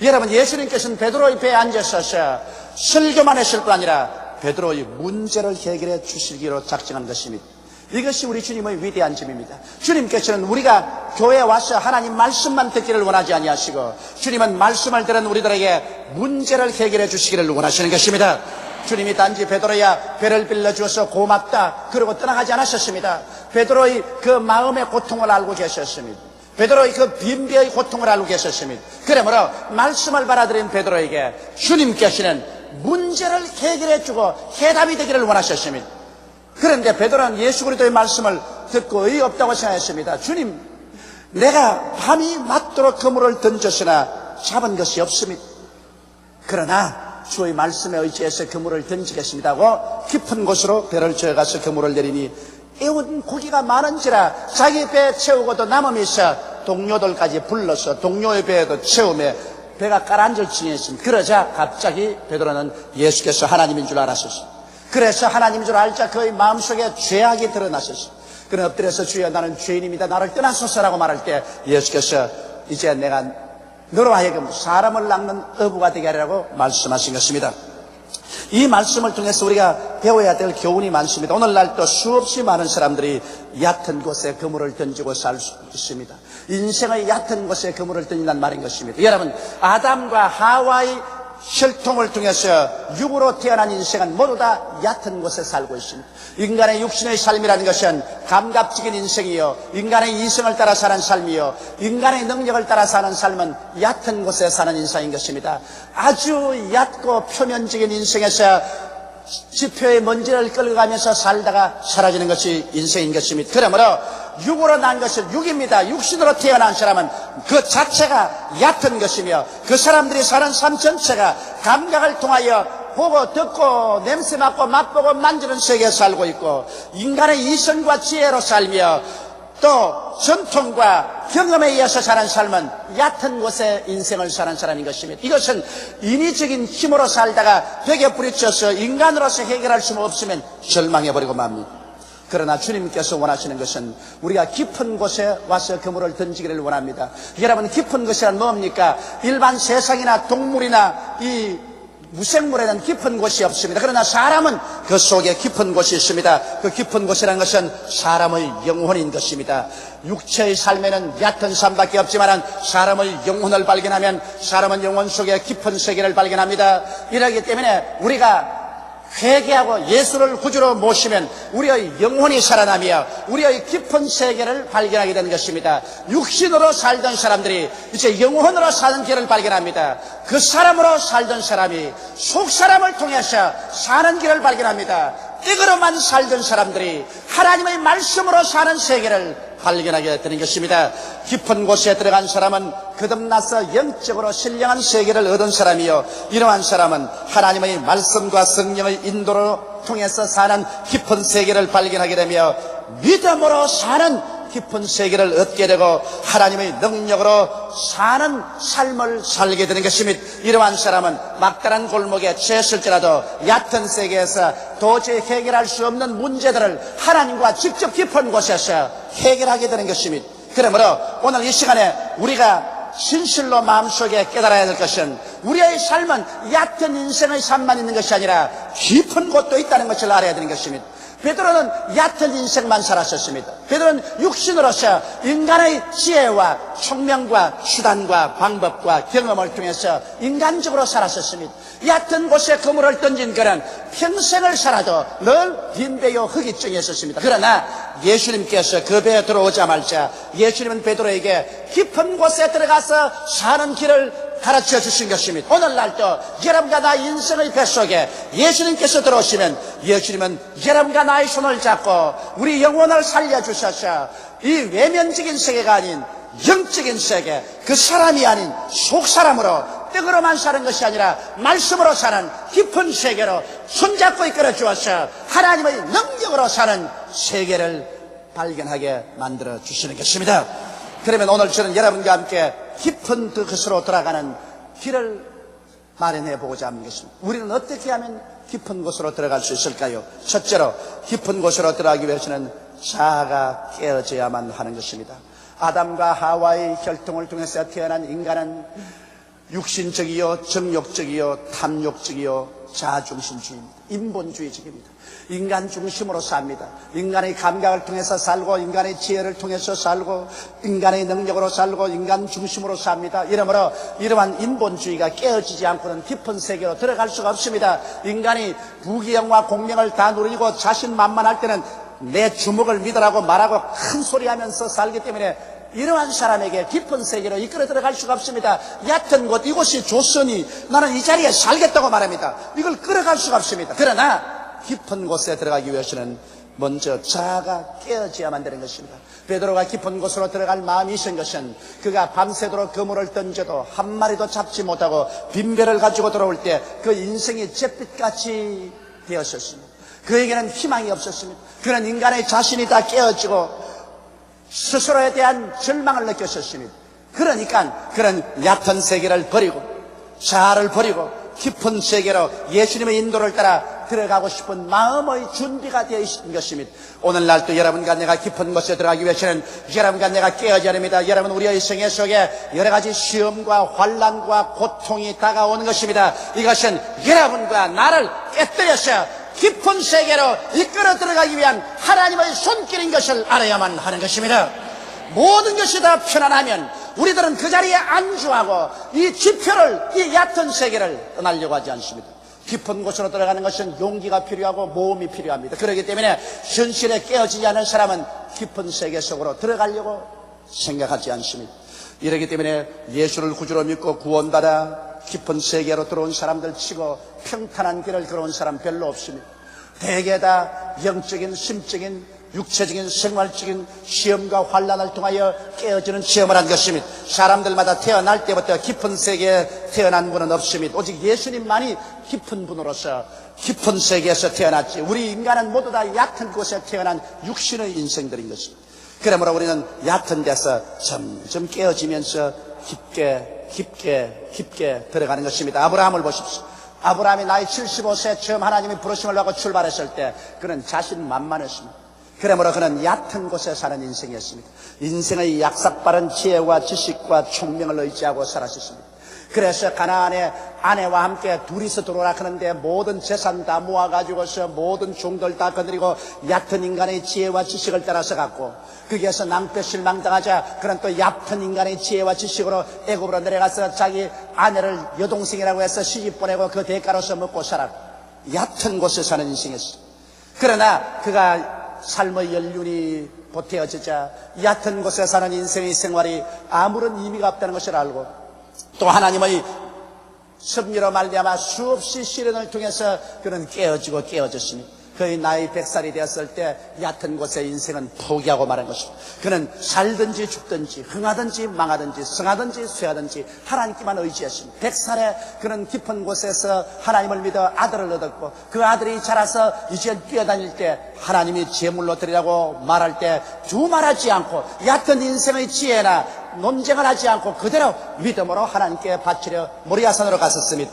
여러분 예수님께서는 베드로의 배에 앉으셔서 설교만 하실 뿐 아니라 베드로의 문제를 해결해 주시기로 작정한 것입니다. 이것이 우리 주님의 위대한 점입니다. 주님께서는 우리가 교회에 와서 하나님 말씀만 듣기를 원하지 아니하시고 주님은 말씀을 들은 우리들에게 문제를 해결해 주시기를 원하시는 것입니다. 주님이 단지 베드로야 배를 빌려주어서 고맙다 그러고 떠나가지 않으셨습니다. 베드로의 그 마음의 고통을 알고 계셨습니다. 베드로의 그 빈배의 고통을 알고 계셨습니다. 그러므로 말씀을 받아들인 베드로에게 주님께서는 문제를 해결해 주고 해답이 되기를 원하셨습니다. 그런데 베드로는 예수 그리스도의 말씀을 듣고 의의 없다고 생각했습니다. 주님, 내가 밤이 맞도록 그물을 던졌으나 잡은 것이 없습니다. 그러나 주의 말씀에 의지해서 그물을 던지겠습니다 하고 깊은 곳으로 배를 저어가서 그물을 내리니 애운 고기가 많은지라 자기 배에 채우고도 남음이 있어 동료들까지 불러서 동료의 배에도 채우며 배가 가라앉을 징했습니다. 그러자 갑자기 베드로는 예수께서 하나님인 줄 알았었습니다. 그래서 하나님인 줄 알자 그의 마음속에 죄악이 드러났었습니다. 그는 엎드려서 주여 나는 죄인입니다. 나를 떠나소서라고 말할 때 예수께서 이제 내가 너로 하여금 사람을 낚는 어부가 되게 하리라고 말씀하신 것입니다. 이 말씀을 통해서 우리가 배워야 될 교훈이 많습니다. 오늘날 또 수없이 많은 사람들이 얕은 곳에 그물을 던지고 살 수 있습니다. 인생의 얕은 곳에 그물을 던진다는 말인 것입니다. 여러분, 아담과 하와의 혈통을 통해서 육으로 태어난 인생은 모두 다 얕은 곳에 살고 있습니다. 인간의 육신의 삶이라는 것은 감각적인 인생이요, 인간의 이성을 따라 사는 삶이요, 인간의 능력을 따라 사는 삶은 얕은 곳에 사는 인생인 것입니다. 아주 얕고 표면적인 인생에서 지표의 먼지를 끌어가면서 살다가 사라지는 것이 인생인 것입니다. 그러므로 육으로 난 것은 육입니다. 육신으로 태어난 사람은 그 자체가 얕은 것이며 그 사람들이 사는 삶 전체가 감각을 통하여 보고 듣고 냄새 맡고 맛보고 만지는 세계에 살고 있고 인간의 이성과 지혜로 살며 또 전통과 경험에 의해서 사는 삶은 얕은 곳에 인생을 사는 사람인 것입니다. 이것은 인위적인 힘으로 살다가 벽에 부딪혀서 인간으로서 해결할 수 없으면 절망해버리고 맙니다. 그러나 주님께서 원하시는 것은 우리가 깊은 곳에 와서 그물을 던지기를 원합니다. 여러분, 깊은 곳이란 뭡니까? 일반 세상이나 동물이나 이 무생물에는 깊은 곳이 없습니다. 그러나 사람은 그 속에 깊은 곳이 있습니다. 그 깊은 곳이라는 것은 사람의 영혼인 것입니다. 육체의 삶에는 얕은 삶밖에 없지만 사람의 영혼을 발견하면 사람은 영혼 속에 깊은 세계를 발견합니다. 이러기 때문에 우리가 회개하고 예수를 구주로 모시면 우리의 영혼이 살아나며 우리의 깊은 세계를 발견하게 되는 것입니다. 육신으로 살던 사람들이 이제 영혼으로 사는 길을 발견합니다. 그 사람으로 살던 사람이 속 사람을 통해서 사는 길을 발견합니다. 이거로만 살던 사람들이 하나님의 말씀으로 사는 세계를 발견하게 되는 것입니다. 깊은 곳에 들어간 사람은 거듭나서 영적으로 신령한 세계를 얻은 사람이요, 이러한 사람은 하나님의 말씀과 성령의 인도로 통해서 사는 깊은 세계를 발견하게 되며 믿음으로 사는 깊은 세계를 얻게 되고 하나님의 능력으로 사는 삶을 살게 되는 것입니다. 이러한 사람은 막다른 골목에 처했을지라도 얕은 세계에서 도저히 해결할 수 없는 문제들을 하나님과 직접 깊은 곳에서 해결하게 되는 것입니다. 그러므로 오늘 이 시간에 우리가 진실로 마음속에 깨달아야 될 것은 우리의 삶은 얕은 인생의 삶만 있는 것이 아니라 깊은 곳도 있다는 것을 알아야 되는 것입니다. 베드로는 얕은 인생만 살았었습니다. 베드로는 육신으로서 인간의 지혜와 총명과 수단과 방법과 경험을 통해서 인간적으로 살았었습니다. 얕은 곳에 그물을 던진 그는 평생을 살아도 늘 빈배요 흑이증이 있었습니다. 그러나 예수님께서 그 배에 들어오자마자 예수님은 베드로에게 깊은 곳에 들어가서 사는 길을 가르쳐 주신 것입니다. 오늘날도 여러분과 나 인생의 뱃속에 예수님께서 들어오시면 예수님은 여러분과 나의 손을 잡고 우리 영혼을 살려주셔서 이 외면적인 세계가 아닌 영적인 세계, 그 사람이 아닌 속사람으로 떡으로만 사는 것이 아니라 말씀으로 사는 깊은 세계로 손잡고 이끌어 주어서 하나님의 능력으로 사는 세계를 발견하게 만들어 주시는 것입니다. 그러면 오늘 저는 여러분과 함께 깊은 그것으로 들어가는 길을 마련해 보고자 하는 것입니다. 우리는 어떻게 하면 깊은 곳으로 들어갈 수 있을까요? 첫째로 깊은 곳으로 들어가기 위해서는 자아가 깨어져야만 하는 것입니다. 아담과 하와의 혈통을 통해서 태어난 인간은 육신적이요, 정욕적이요, 탐욕적이요, 자아중심주의입니다. 인본주의적입니다. 인간 중심으로 삽니다. 인간의 감각을 통해서 살고 인간의 지혜를 통해서 살고 인간의 능력으로 살고 인간 중심으로 삽니다. 이러므로 이러한 인본주의가 깨어지지 않고는 깊은 세계로 들어갈 수가 없습니다. 인간이 부귀영화 공명을 다 누리고 자신만만할 때는 내 주먹을 믿으라고 말하고 큰 소리하면서 살기 때문에 이러한 사람에게 깊은 세계로 이끌어 들어갈 수가 없습니다. 얕은 곳, 이곳이 좋으니 나는 이 자리에 살겠다고 말합니다. 이걸 끌어갈 수가 없습니다. 그러나 깊은 곳에 들어가기 위해서는 먼저 자아가 깨어져야만 되는 것입니다. 베드로가 깊은 곳으로 들어갈 마음이 있은 것은 그가 밤새도록 그물을 던져도 한 마리도 잡지 못하고 빈배를 가지고 돌아올 때 그 인생이 잿빛같이 되었었습니다. 그에게는 희망이 없었습니다. 그는 인간의 자신이 다 깨어지고 스스로에 대한 절망을 느꼈었습니다. 그러니까 그는 얕은 세계를 버리고 자아를 버리고 깊은 세계로 예수님의 인도를 따라 들어가고 싶은 마음의 준비가 되어 있는 것입니다. 오늘날도 여러분과 내가 깊은 곳에 들어가기 위해서는 여러분과 내가 깨어져야 합니다. 여러분, 우리의 생애 속에 여러 가지 시험과 환난과 고통이 다가오는 것입니다. 이것은 여러분과 나를 깨뜨려서 깊은 세계로 이끌어 들어가기 위한 하나님의 손길인 것을 알아야만 하는 것입니다. 모든 것이 다 편안하면 우리들은 그 자리에 안주하고 이 지표를, 이 얕은 세계를 떠나려고 하지 않습니다. 깊은 곳으로 들어가는 것은 용기가 필요하고 모험이 필요합니다. 그렇기 때문에 현실에 깨어지지 않은 사람은 깊은 세계 속으로 들어가려고 생각하지 않습니다. 이렇기 때문에 예수를 구주로 믿고 구원받아 깊은 세계로 들어온 사람들 치고 평탄한 길을 걸어온 사람 별로 없습니다. 대개 다 영적인, 심적인, 육체적인, 생활적인 시험과 환난을 통하여 깨어지는 체험을 한 것입니다. 사람들마다 태어날 때부터 깊은 세계에 태어난 분은 없습니다. 오직 예수님만이 깊은 분으로서 깊은 세계에서 태어났지, 우리 인간은 모두 다 얕은 곳에 태어난 육신의 인생들인 것입니다. 그러므로 우리는 얕은 데서 점점 깨어지면서 깊게 들어가는 것입니다. 아브라함을 보십시오. 아브라함이 나이 75세 처음 하나님이 부르심을 받고 출발했을 때 그는 자신만만했습니다. 그러므로 그는 얕은 곳에 사는 인생이었습니다. 인생의 약삭빠른 지혜와 지식과 총명을 의지하고 살았습니다. 그래서 가나안에 아내와 함께 둘이서 들어오라 하는데 모든 재산 다 모아가지고서 모든 종들 다 거느리고 얕은 인간의 지혜와 지식을 따라서 갔고, 거기에서 낭패 실망당하자 그는 또 얕은 인간의 지혜와 지식으로 애굽으로 내려가서 자기 아내를 여동생이라고 해서 시집 보내고 그 대가로서 먹고 살았고, 얕은 곳에 사는 인생이었어요. 그러나 그가 삶의 연륜이 보태어지자 얕은 곳에 사는 인생의 생활이 아무런 의미가 없다는 것을 알고, 또 하나님의 섭리로 말미암아 수없이 시련을 통해서 그는 깨어졌습니다. 그의 나이 100살이 되었을 때 얕은 곳에 인생은 포기하고 말한 것입니다. 그는 살든지 죽든지 흥하든지 망하든지 성하든지 쇠하든지 하나님께만 의지했습니다. 100살에 그는 깊은 곳에서 하나님을 믿어 아들을 얻었고, 그 아들이 자라서 이제 뛰어다닐 때 하나님이 제물로 드리라고 말할 때 두말하지 않고 얕은 인생의 지혜나 논쟁을 하지 않고 그대로 믿음으로 하나님께 바치려 모리아산으로 갔었습니다.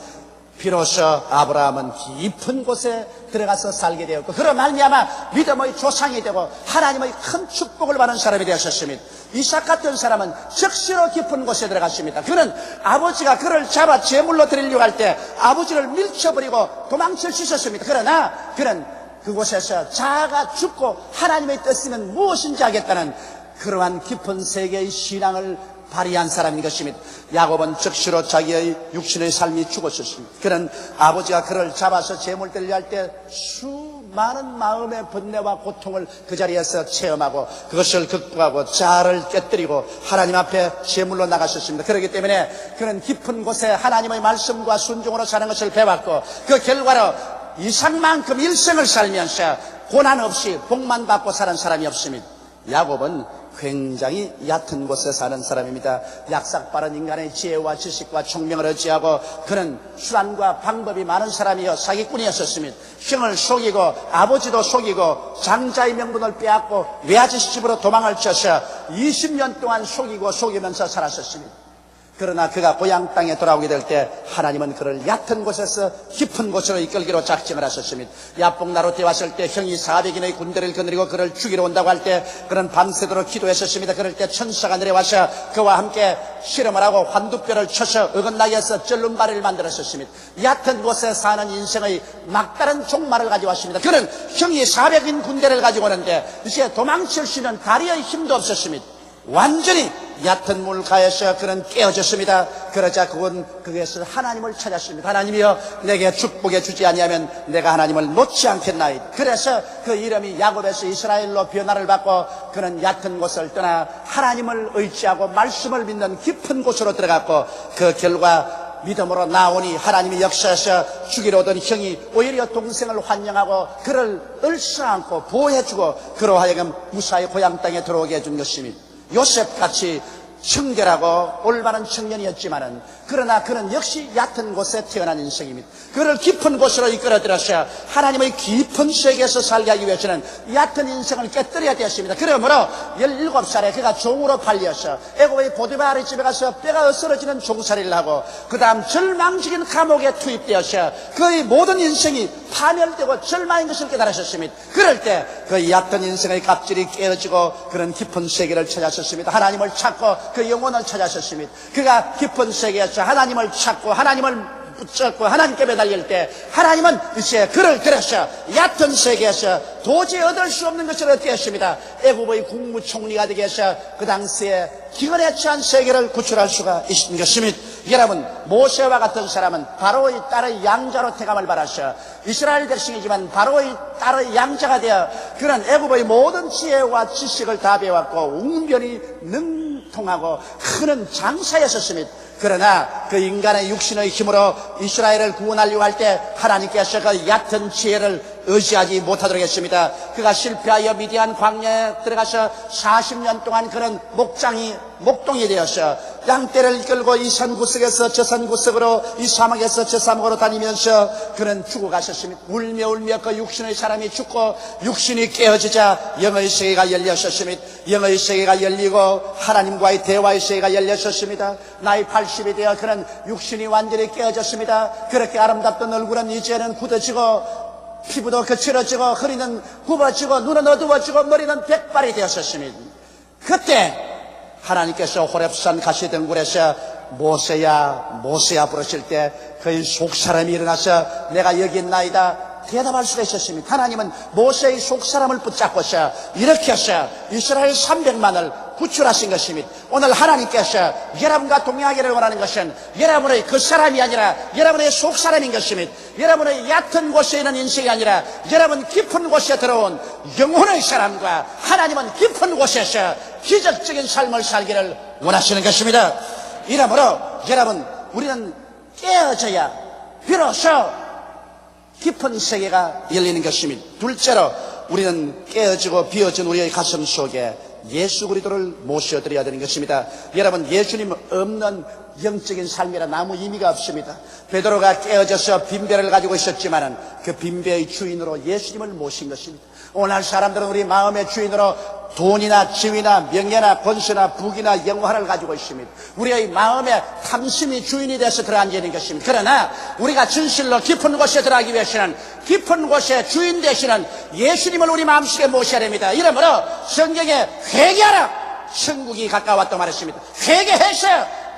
비로소 아브라함은 깊은 곳에 들어가서 살게 되었고, 그로 말미암아 믿음의 조상이 되고 하나님의 큰 축복을 받는 사람이 되었습니다. 이삭 같은 사람은 적시로 깊은 곳에 들어갔습니다. 그는 아버지가 그를 잡아 제물로 드리려고 할 때 아버지를 밀쳐버리고 도망칠 수 있었습니다. 그러나 그는 그곳에서 자아가 죽고 하나님의 뜻이면 무엇인지 하겠다는 그러한 깊은 세계의 신앙을 발휘한 사람인 것입니다. 야곱은 적시로 자기의 육신의 삶이 죽었었습니다. 그는 아버지가 그를 잡아서 제물 드리려 할 때 수많은 마음의 번뇌와 고통을 그 자리에서 체험하고 그것을 극복하고 자아를 깨뜨리고 하나님 앞에 제물로 나갔었습니다. 그렇기 때문에 그는 깊은 곳에 하나님의 말씀과 순종으로 사는 것을 배웠고, 그 결과로 이상만큼 일생을 살면서 고난 없이 복만 받고 사는 사람이 없습니다. 야곱은 굉장히 얕은 곳에 사는 사람입니다. 약삭빠른 인간의 지혜와 지식과 총명을 어찌하고 그는 수단과 방법이 많은 사람이요 사기꾼이었습니다. 형을 속이고 아버지도 속이고 장자의 명분을 빼앗고 외아저씨 집으로 도망을 쳐서 20년 동안 속이고 속이면서 살았었습니다. 그러나 그가 고향 땅에 돌아오게 될 때 하나님은 그를 얕은 곳에서 깊은 곳으로 이끌기로 작정을 하셨습니다. 야복나루 때 왔을 때 형이 400인의 군대를 거느리고 그를 죽이러 온다고 할 때 그는 밤새도록 기도했었습니다. 그럴 때 천사가 내려와서 그와 함께 실험을 하고 환두뼈를 쳐서 어긋나게 해서 절름발이를 만들었었습니다. 얕은 곳에 사는 인생의 막다른 종말을 가지고 왔습니다. 그는 형이 400인 군대를 가지고 오는데 이제 도망칠 수 있는 다리의 힘도 없었습니다. 완전히 얕은 물가에서 그는 깨어졌습니다. 그러자 그건 거기에서 하나님을 찾았습니다. 하나님이여, 내게 축복해 주지 아니하면 내가 하나님을 놓지 않겠나이다. 그래서 그 이름이 야곱에서 이스라엘로 변화를 받고 그는 얕은 곳을 떠나 하나님을 의지하고 말씀을 믿는 깊은 곳으로 들어갔고, 그 결과 믿음으로 나오니 하나님이 역사에서 죽이러 오던 형이 오히려 동생을 환영하고 그를 얼싸안고 보호해주고 그로 하여금 무사히 고향 땅에 들어오게 해준 것입니다. 요셉같이 청결하고 올바른 청년이었지만은 그러나 그는 역시 얕은 곳에 태어난 인생입니다. 그를 깊은 곳으로 이끌어들어서 하나님의 깊은 세계에서 살게 하기 위해서는 얕은 인생을 깨뜨려야 되었습니다. 그러므로 17살에 그가 종으로 팔려서 애굽의 보디바르 집에 가서 뼈가 으스러지는 종살이를 하고 그 다음 절망적인 감옥에 투입되어서 그의 모든 인생이 파멸되고 절망인 것을 깨달으셨습니다. 그럴 때 그 얕은 인생의 갑질이 깨어지고 그런 깊은 세계를 찾았었습니다. 하나님을 찾고 그 영혼을 찾았었습니다. 그가 깊은 세계에서 하나님을 찾고 하나님을 붙잡고 하나님께 매달릴 때 하나님은 이제 그를 들어서 얕은 세계에서 도저히 얻을 수 없는 것을 얻게 했습니다. 애굽의 국무총리가 되게 해서 그 당시에 기근에 처한 세계를 구출할 수가 있는 것입니다. 여러분, 모세와 같은 사람은 바로의 딸의 양자로 태감을 받았어 이스라엘 백성이지만 바로의 딸의 양자가 되어 그는 애굽의 모든 지혜와 지식을 다 배웠고 웅변이 능통하고 그는 장사였었습니다. 그러나 그 인간의 육신의 힘으로 이스라엘을 구원하려고 할 때 하나님께서 그 얕은 지혜를 의지하지 못하도록 했습니다. 그가 실패하여 미디안 광야에 들어가서 40년 동안 그는 목동이 되어서 양떼를 이끌고 이 산 구석에서 저 산 구석으로 이 사막에서 저 사막으로 다니면서 그는 죽어가셨습니다. 울며 그 육신의 사람이 죽고 육신이 깨어지자 영의 세계가 열렸었습니다. 영의 세계가 열리고 하나님과의 대화의 세계가 열렸었습니다. 나이 80이 되어 그는 육신이 완전히 깨어졌습니다. 그렇게 아름답던 얼굴은 이제는 굳어지고 피부도 거칠어지고 허리는 굽어지고 눈은 어두워지고 머리는 백발이 되었었습니다. 그때 하나님께서 호렙산 가시덩굴에서 모세야 부르실 때 그의 속사람이 일어나서 내가 여기 있나이다 대답할 수가 있었습니다. 하나님은 모세의 속사람을 붙잡고서 이렇게 해서 이스라엘 300만을 구출하신 것입니다. 오늘 하나님께서 여러분과 동행하기를 원하는 것은 여러분의 그 사람이 아니라 여러분의 속사람인 것입니다. 여러분의 얕은 곳에 있는 인생이 아니라 여러분 깊은 곳에 들어온 영혼의 사람과 하나님은 깊은 곳에서 기적적인 삶을 살기를 원하시는 것입니다. 이러므로 여러분, 우리는 깨어져야 비로소 깊은 세계가 열리는 것입니다. 둘째로 우리는 깨어지고 비어진 우리의 가슴 속에 예수 그리스도를 모셔드려야 되는 것입니다. 여러분, 예수님 없는 영적인 삶이란 아무 의미가 없습니다. 베드로가 깨어져서 빈배를 가지고 있었지만은 그 빈배의 주인으로 예수님을 모신 것입니다. 오늘 사람들은 우리 마음의 주인으로 돈이나 지위나 명예나 권세나 부귀나 영화를 가지고 있습니다. 우리의 마음에 탐심이 주인이 돼서 들어앉아 있는 것입니다. 그러나 우리가 진실로 깊은 곳에 들어가기 위해서는 깊은 곳에 주인 되시는 예수님을 우리 마음속에 모셔야 됩니다. 이러므로 성경에 회개하라, 천국이 가까웠다고 말했습니다. 회개해서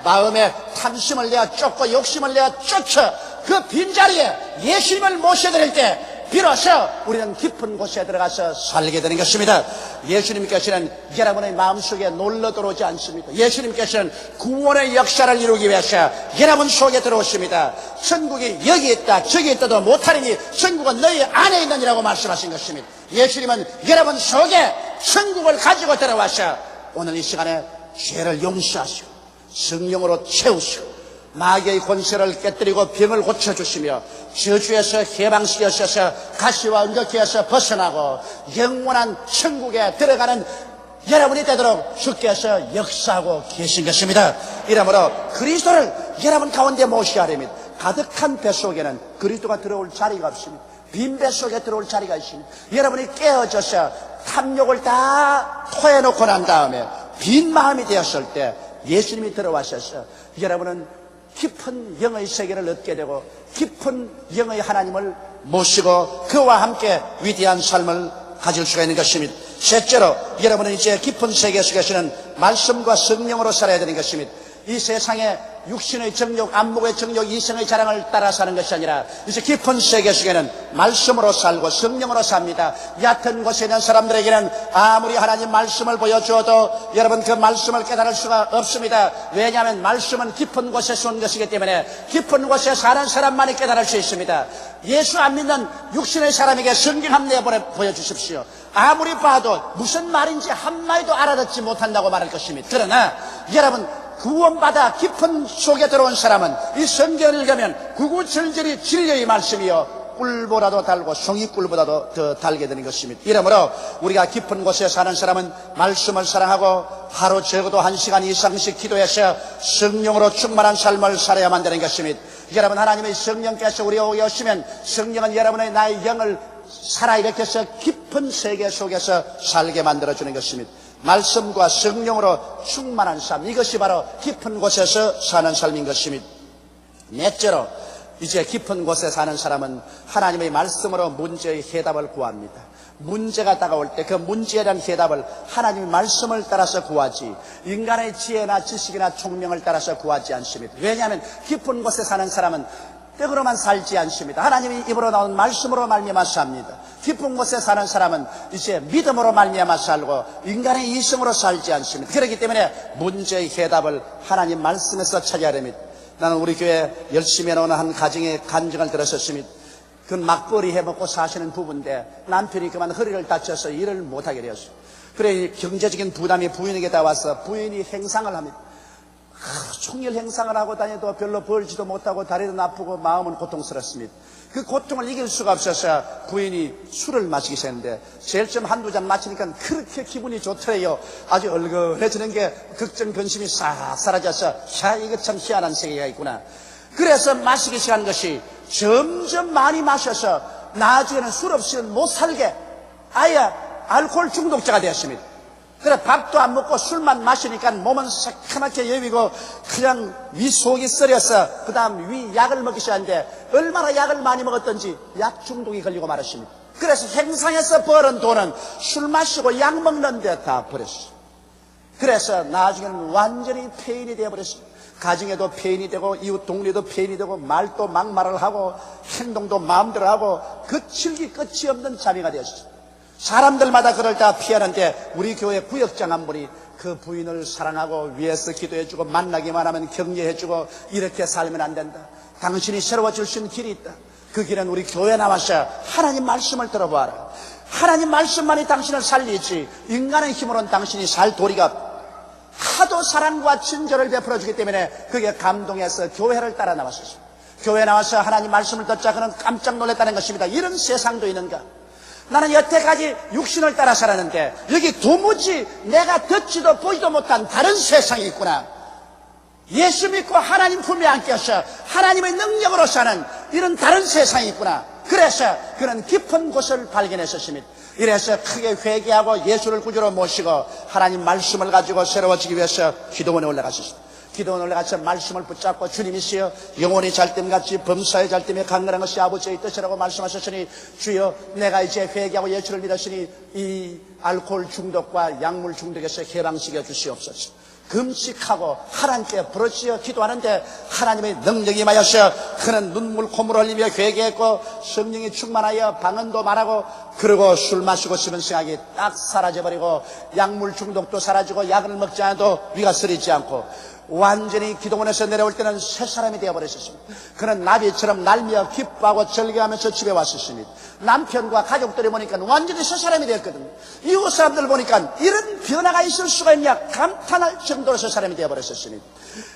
마음에 탐심을 내어 쫓고 욕심을 내어 쫓아 그 빈자리에 예수님을 모셔드릴 때 비로소 우리는 깊은 곳에 들어가서 살게 되는 것입니다. 예수님께서는 여러분의 마음속에 놀러 들어오지 않습니다. 예수님께서는 구원의 역사를 이루기 위해서 여러분 속에 들어오십니다. 천국이 여기 있다 저기 있다도 못하리니 천국은 너희 안에 있느니라고 말씀하신 것입니다. 예수님은 여러분 속에 천국을 가지고 들어와서 오늘 이 시간에 죄를 용서하시고 성령으로 채우시고 마귀의 권세를 깨뜨리고 병을 고쳐주시며 저주에서 해방시켜주셔서 가시와 은덕기에서 벗어나고 영원한 천국에 들어가는 여러분이 되도록 주께서 역사하고 계신 것입니다. 이러므로 그리스도를 여러분 가운데 모셔야 됩니다. 가득한 뱃속에는 그리스도가 들어올 자리가 없습니다. 빈 뱃속에 들어올 자리가 있습니다. 여러분이 깨어져서 탐욕을 다 토해놓고 난 다음에 빈 마음이 되었을 때 예수님이 들어와셔서 여러분은 깊은 영의 세계를 얻게 되고 깊은 영의 하나님을 모시고 그와 함께 위대한 삶을 가질 수가 있는 것입니다. 셋째로 여러분은 이제 깊은 세계 속에서는 말씀과 성령으로 살아야 되는 것입니다. 이 세상에 육신의 정욕, 안목의 정욕, 이성의 자랑을 따라 사는 것이 아니라 이제 깊은 세계 속에는 말씀으로 살고 성령으로 삽니다. 얕은 곳에 있는 사람들에게는 아무리 하나님 말씀을 보여주어도 여러분 그 말씀을 깨달을 수가 없습니다. 왜냐하면 말씀은 깊은 곳에서 온 것이기 때문에 깊은 곳에 사는 사람만이 깨달을 수 있습니다. 예수 안 믿는 육신의 사람에게 성경 한 내 보여주십시오. 아무리 봐도 무슨 말인지 한마디도 알아듣지 못한다고 말할 것입니다. 그러나 여러분 구원받아 깊은 속에 들어온 사람은 이 성경을 읽으면 구구절절히 진리의 말씀이요 꿀보다도 달고 송이꿀보다도 더 달게 되는 것입니다. 이러므로 우리가 깊은 곳에 사는 사람은 말씀을 사랑하고 하루 적어도 1시간 이상씩 기도해서 성령으로 충만한 삶을 살아야만 되는 것입니다. 여러분 하나님의 성령께서 우리 오게 오시면 성령은 여러분의 나의 영을 살아일으켜서 깊은 세계 속에서 살게 만들어주는 것입니다. 말씀과 성령으로 충만한 삶, 이것이 바로 깊은 곳에서 사는 삶인 것입니다. 넷째로 이제 깊은 곳에 사는 사람은 하나님의 말씀으로 문제의 해답을 구합니다. 문제가 다가올 때 그 문제에 대한 해답을 하나님의 말씀을 따라서 구하지 인간의 지혜나 지식이나 총명을 따라서 구하지 않습니다. 왜냐하면 깊은 곳에 사는 사람은 떡으로만 살지 않습니다. 하나님이 입으로 나온 말씀으로 말미암아 삽니다. 깊은 곳에 사는 사람은 이제 믿음으로 말미암아 살고 인간의 이성으로 살지 않습니다. 그렇기 때문에 문제의 해답을 하나님 말씀에서 찾아야 됩니다. 나는 우리 교회 열심히 해놓은 한 가정의 간증을 들었었습니다. 그건 막벌이 해먹고 사시는 부부인데 남편이 그만 허리를 다쳐서 일을 못하게 되었어요. 그래 경제적인 부담이 부인에게 다 와서 부인이 행상을 합니다. 총일 행상을 하고 다녀도 별로 벌지도 못하고 다리도 아프고 마음은 고통스럽습니다. 그 고통을 이길 수가 없어서 부인이 술을 마시기 시작했는데 제일 좀 한두 잔 마시니까 그렇게 기분이 좋더래요. 아주 얼큰해지는 게 걱정 근심이 싹 사라져서 야 이거 참 희한한 세계가 있구나. 그래서 마시기 시작한 것이 점점 많이 마셔서 나중에는 술 없이는 못 살게 아예 알코올 중독자가 되었습니다. 그래 밥도 안 먹고 술만 마시니까 몸은 새카맣게 여비고 그냥 위 속이 썰여서 그 다음 위 약을 먹기 시작하는데 얼마나 약을 많이 먹었던지 약 중독이 걸리고 말았습니다. 그래서 행상에서 벌은 돈은 술 마시고 약 먹는 데 다 버렸어요. 그래서 나중에는 완전히 폐인이 되어버렸어요. 가정에도 폐인이 되고 이웃 동네도 폐인이 되고 말도 막말을 하고 행동도 마음대로 하고 거칠기 끝이 없는 자비가 되었어요. 사람들마다 그럴 때 피하는데 우리 교회 구역장 한 분이 그 부인을 사랑하고 위해서 기도해주고 만나기만 하면 격려해주고 이렇게 살면 안 된다. 당신이 새로워질 수 있는 길이 있다. 그 길은 우리 교회 나와서 하나님 말씀을 들어보아라. 하나님 말씀만이 당신을 살리지 인간의 힘으로는 당신이 살 도리가 없다. 하도 사랑과 친절을 베풀어주기 때문에 그게 감동해서 교회를 따라 나왔었어요. 교회 나와서 하나님 말씀을 듣자 그는 깜짝 놀랐다는 것입니다. 이런 세상도 있는가? 나는 여태까지 육신을 따라 살았는데 여기 도무지 내가 듣지도 보지도 못한 다른 세상이 있구나. 예수 믿고 하나님 품에 안겨서 하나님의 능력으로 사는 이런 다른 세상이 있구나. 그래서 그는 깊은 곳을 발견했었습니다. 이래서 크게 회개하고 예수를 구주로 모시고 하나님 말씀을 가지고 새로워지기 위해서 기도원에 올라가셨습니다. 기도원에 올라가서 말씀을 붙잡고 주님이시여 영혼이 잘됨같이 범사에 잘됨에 강건한 것이 아버지의 뜻이라고 말씀하셨으니 주여 내가 이제 회개하고 예수를 믿었으니 이 알코올 중독과 약물 중독에서 해방시켜 주시옵소서. 금식하고 하나님께 부르짖어 기도하는데 하나님의 능력이 임하여서 그는 눈물 콧물 흘리며 회개했고 성령이 충만하여 방언도 말하고 그리고 술 마시고 싶은 생각이 딱 사라져버리고 약물 중독도 사라지고 약을 먹지 않아도 위가 쓰리지 않고 완전히 기도원에서 내려올 때는 새 사람이 되어버렸습니다. 그는 나비처럼 날며 기뻐하고 즐겨하면서 집에 왔었습니다. 남편과 가족들이 보니까 완전히 새 사람이 되었거든요. 이웃 사람들 보니까 이런 변화가 있을 수가 있냐 감탄할 정도로 새 사람이 되어버렸습니다.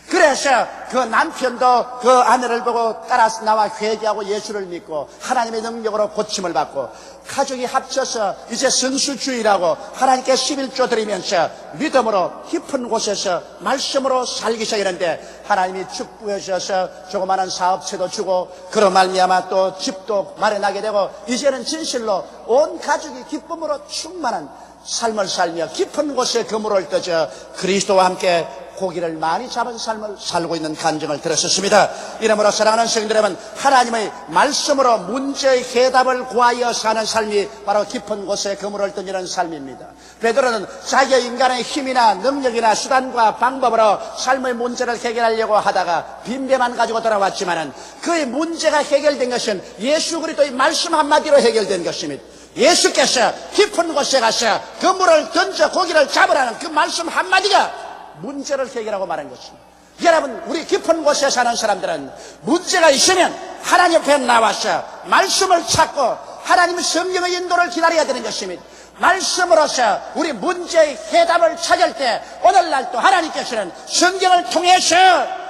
그래서 그 남편도 그 아내를 보고 따라서 나와 회개하고 예수를 믿고 하나님의 능력으로 고침을 받고 가족이 합쳐서 이제 성수주의라고 하나님께 11조 드리면서 믿음으로 깊은 곳에서 말씀으로 살기 시작했는데 하나님이 축복해 주셔서 조그마한 사업체도 주고 그로 말미암아 또 집도 마련하게 되고 이제는 진실로 온 가족이 기쁨으로 충만한 삶을 살며 깊은 곳에 그물을 떠져 그리스도와 함께 고기를 많이 잡은 삶을 살고 있는 간증을 들었습니다. 이러므로 사랑하는 성도들 여러분, 하나님의 말씀으로 문제의 해답을 구하여 사는 삶이 바로 깊은 곳에 그물을 던지는 삶입니다. 베드로는 자기의 인간의 힘이나 능력이나 수단과 방법으로 삶의 문제를 해결하려고 하다가 빈배만 가지고 돌아왔지만은 그의 문제가 해결된 것은 예수 그리스도의 말씀 한마디로 해결된 것입니다. 예수께서 깊은 곳에 가서 그물을 던져 고기를 잡으라는 그 말씀 한마디가 문제를 해결하고 말한 것입니다. 여러분, 우리 깊은 곳에 사는 사람들은 문제가 있으면 하나님 앞에 나와서 말씀을 찾고 하나님의 성령의 인도를 기다려야 되는 것입니다. 말씀으로서 우리 문제의 해답을 찾을 때 오늘날도 하나님께서는 성경을 통해서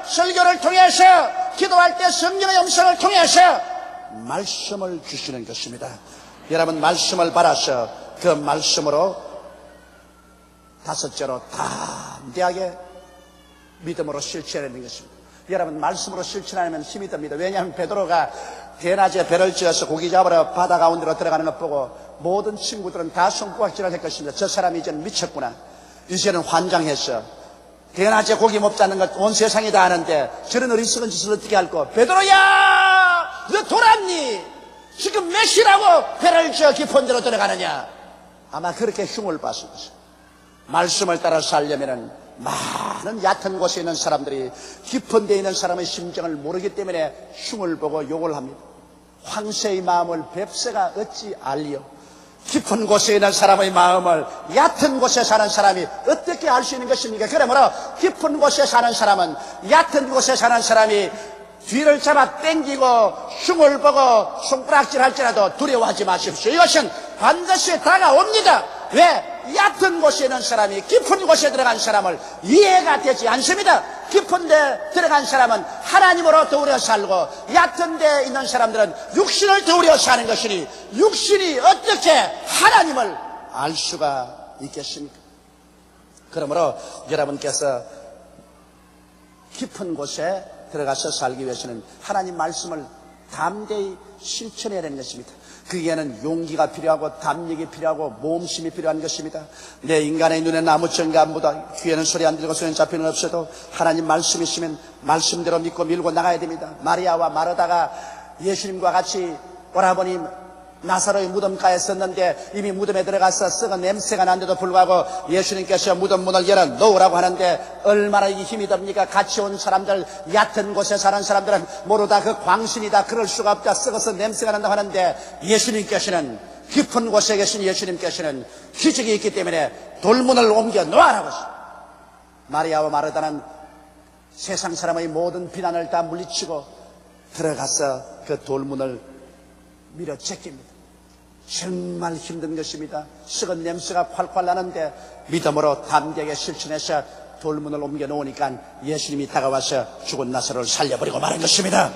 설교를 통해서 기도할 때 성령의 음성을 통해서 말씀을 주시는 것입니다. 여러분, 말씀을 받아서 그 말씀으로 다섯째로 담대하게 믿음으로 실천하는 것입니다. 여러분, 말씀으로 실천하면 힘이 듭니다. 왜냐하면 베드로가 대낮에 배를 지어서 고기 잡으러 바다 가운데로 들어가는 것 보고 모든 친구들은 다 손가락질을 할 것입니다. 저 사람이 이제는 미쳤구나. 이제는 환장했어. 대낮에 고기 못 잡는 것 온 세상이 다 아는데 저런 어리석은 짓을 어떻게 할까? 베드로야, 너 돌았니? 지금 몇 시라고 배를 지어 깊은 데로 들어가느냐? 아마 그렇게 흉을 봤을 것입니다. 말씀을 따라 살려면은 많은 얕은 곳에 있는 사람들이 깊은 데 있는 사람의 심정을 모르기 때문에 흉을 보고 욕을 합니다. 황새의 마음을 뱁새가 어찌 알리요? 깊은 곳에 있는 사람의 마음을 얕은 곳에 사는 사람이 어떻게 알 수 있는 것입니까? 그러므로 깊은 곳에 사는 사람은 얕은 곳에 사는 사람이 뒤를 잡아 당기고 흉을 보고 손가락질 할지라도 두려워하지 마십시오. 이것은 반드시 다가옵니다. 왜? 얕은 곳에 있는 사람이 깊은 곳에 들어간 사람을 이해가 되지 않습니다. 깊은 데 들어간 사람은 하나님으로 더우려 살고 얕은 데 있는 사람들은 육신을 더우려 사는 것이니 육신이 어떻게 하나님을 알 수가 있겠습니까? 그러므로 여러분께서 깊은 곳에 들어가서 살기 위해서는 하나님 말씀을 담대히 실천해야 되는 것입니다. 그에는 용기가 필요하고 담력이 필요하고 모험심이 필요한 것입니다. 내 인간의 눈에는 아무 증거 안 보다 귀에는 소리 안 들고 손에 잡히는 없어도 하나님 말씀 있으면 말씀대로 믿고 밀고 나가야 됩니다. 마리아와 마르다가 예수님과 같이 오라버니 나사로의 무덤가에 섰는데 이미 무덤에 들어가서 썩은 냄새가 난데도 불구하고 예수님께서 무덤 문을 열어 놓으라고 하는데 얼마나 이게 힘이 듭니까? 같이 온 사람들, 얕은 곳에 사는 사람들은 모르다 그 광신이다, 그럴 수가 없다, 썩어서 냄새가 난다고 하는데 예수님께서는, 깊은 곳에 계신 예수님께서는 기적이 있기 때문에 돌문을 옮겨 놓으라고 하십니다. 마리아와 마르다는 세상 사람의 모든 비난을 다 물리치고 들어가서 그 돌문을 밀어 제낍니다. 정말 힘든 것입니다. 썩은 냄새가 콸콸 나는데 믿음으로 담대하게 실천해서 돌문을 옮겨 놓으니까 예수님이 다가와서 죽은 나사로를 살려버리고 말한 것입니다.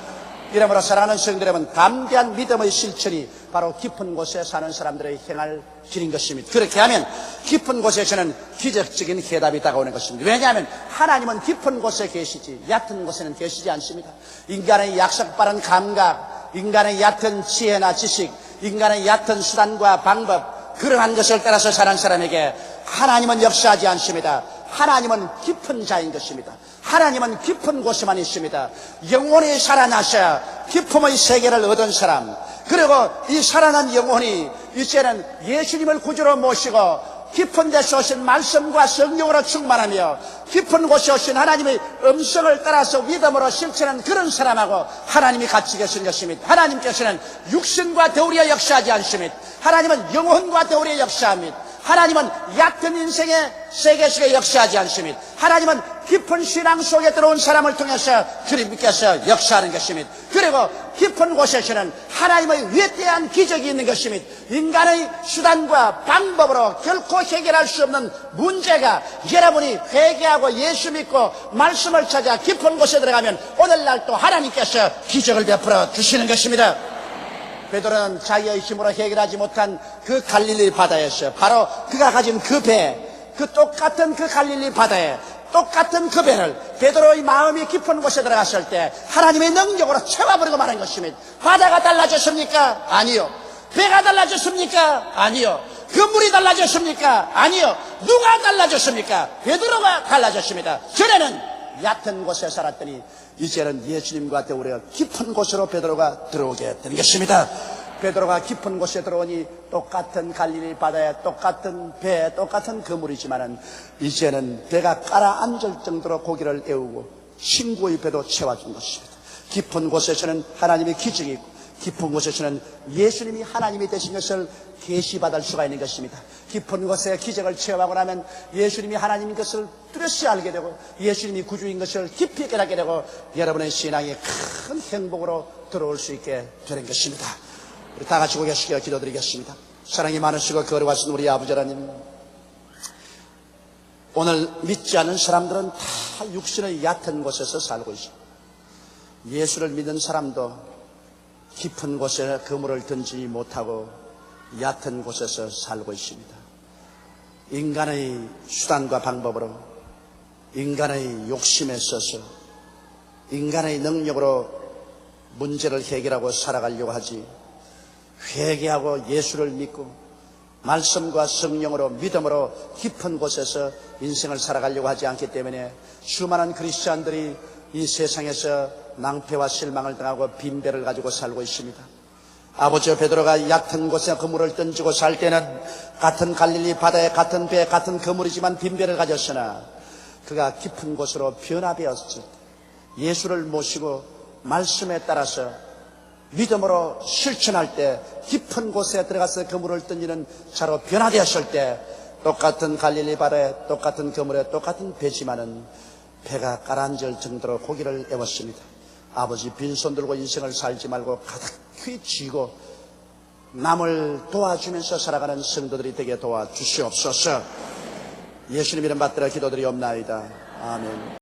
이러므로 사랑하는 성도 여러분, 담대한 믿음의 실천이 바로 깊은 곳에 사는 사람들의 행할 길인 것입니다. 그렇게 하면 깊은 곳에서는 기적적인 해답이 다가오는 것입니다. 왜냐하면 하나님은 깊은 곳에 계시지 얕은 곳에는 계시지 않습니다. 인간의 약속바른 감각, 인간의 얕은 지혜나 지식, 인간의 얕은 수단과 방법, 그러한 것을 따라서 사는 사람에게 하나님은 역사하지 않습니다. 하나님은 깊은 자인 것입니다. 하나님은 깊은 곳에만 있습니다. 영혼이 살아나셔 깊음의 세계를 얻은 사람, 그리고 이 살아난 영혼이 이제는 예수님을 구주로 모시고 깊은 데서 오신 말씀과 성령으로 충만하며 깊은 곳에 오신 하나님의 음성을 따라서 믿음으로 실천하는 그런 사람하고 하나님이 같이 계신 것입니다. 하나님께서는 육신과 더우리에 역사하지 않습니다. 하나님은 영혼과 더우리에 역사합니다. 하나님은 얕은 인생의 세계 속에 역사하지 않습니다. 하나님은 깊은 신앙 속에 들어온 사람을 통해서 주님께서 역사하는 것입니다. 그리고 깊은 곳에서는 하나님의 위대한 기적이 있는 것입니다. 인간의 수단과 방법으로 결코 해결할 수 없는 문제가 여러분이 회개하고 예수 믿고 말씀을 찾아 깊은 곳에 들어가면 오늘날 또 하나님께서 기적을 베풀어 주시는 것입니다. 베드로는 자기의 힘으로 해결하지 못한 그 갈릴리 바다에서 바로 그가 가진 그 배, 그 똑같은 그 갈릴리 바다에 똑같은 그 배를 베드로의 마음이 깊은 곳에 들어갔을 때 하나님의 능력으로 채워버리고 말한 것입니다. 바다가 달라졌습니까? 아니요. 배가 달라졌습니까? 아니요. 그 물이 달라졌습니까? 아니요. 누가 달라졌습니까? 베드로가 달라졌습니다. 전에는 얕은 곳에 살았더니 이제는 예수님과 더불어 깊은 곳으로 베드로가 들어오게 된 것입니다. 베드로가 깊은 곳에 들어오니 똑같은 갈릴리 바다에 똑같은 배에 똑같은 그물이지만은 이제는 배가 가라앉을 정도로 고기를 애우고 친구의 배도 채워준 것입니다. 깊은 곳에서는 하나님의 기적이 있고 깊은 곳에서는 예수님이 하나님이 되신 것을 계시받을 수가 있는 것입니다. 깊은 곳에 기적을 체험하고 나면 예수님이 하나님인 것을 뚜렷이 알게 되고 예수님이 구주인 것을 깊이 깨닫게 되고 여러분의 신앙이 큰 행복으로 들어올 수 있게 되는 것입니다. 우리 다 같이 고개 숙여 기도드리겠습니다. 사랑이 많으시고 거룩하신 우리 아버지 하나님, 오늘 믿지 않는 사람들은 다 육신의 얕은 곳에서 살고 있습니다. 예수를 믿는 사람도 깊은 곳에 그물을 던지지 못하고 얕은 곳에서 살고 있습니다. 인간의 수단과 방법으로, 인간의 욕심에 써서, 인간의 능력으로 문제를 해결하고 살아가려고 하지, 회개하고 예수를 믿고 말씀과 성령으로 믿음으로 깊은 곳에서 인생을 살아가려고 하지 않기 때문에 수많은 그리스도인들이 이 세상에서 낭패와 실망을 당하고 빈배를 가지고 살고 있습니다. 아버지, 베드로가 얕은 곳에 그물을 던지고 살 때는 같은 갈릴리 바다에 같은 배 같은 그물이지만 빈배를 가졌으나 그가 깊은 곳으로 변화되었을 때 예수를 모시고 말씀에 따라서 믿음으로 실천할 때 깊은 곳에 들어가서 그물을 던지는 자로 변화되었을 때 똑같은 갈릴리 바다에 똑같은 그물에 똑같은 배지만은 배가 가라앉을 정도로 고기를 애웠습니다. 아버지, 빈손 들고 인생을 살지 말고 가득히 쥐고 남을 도와주면서 살아가는 성도들이 되게 도와주시옵소서. 예수님 이름 받들어 기도드리옵나이다. 아멘.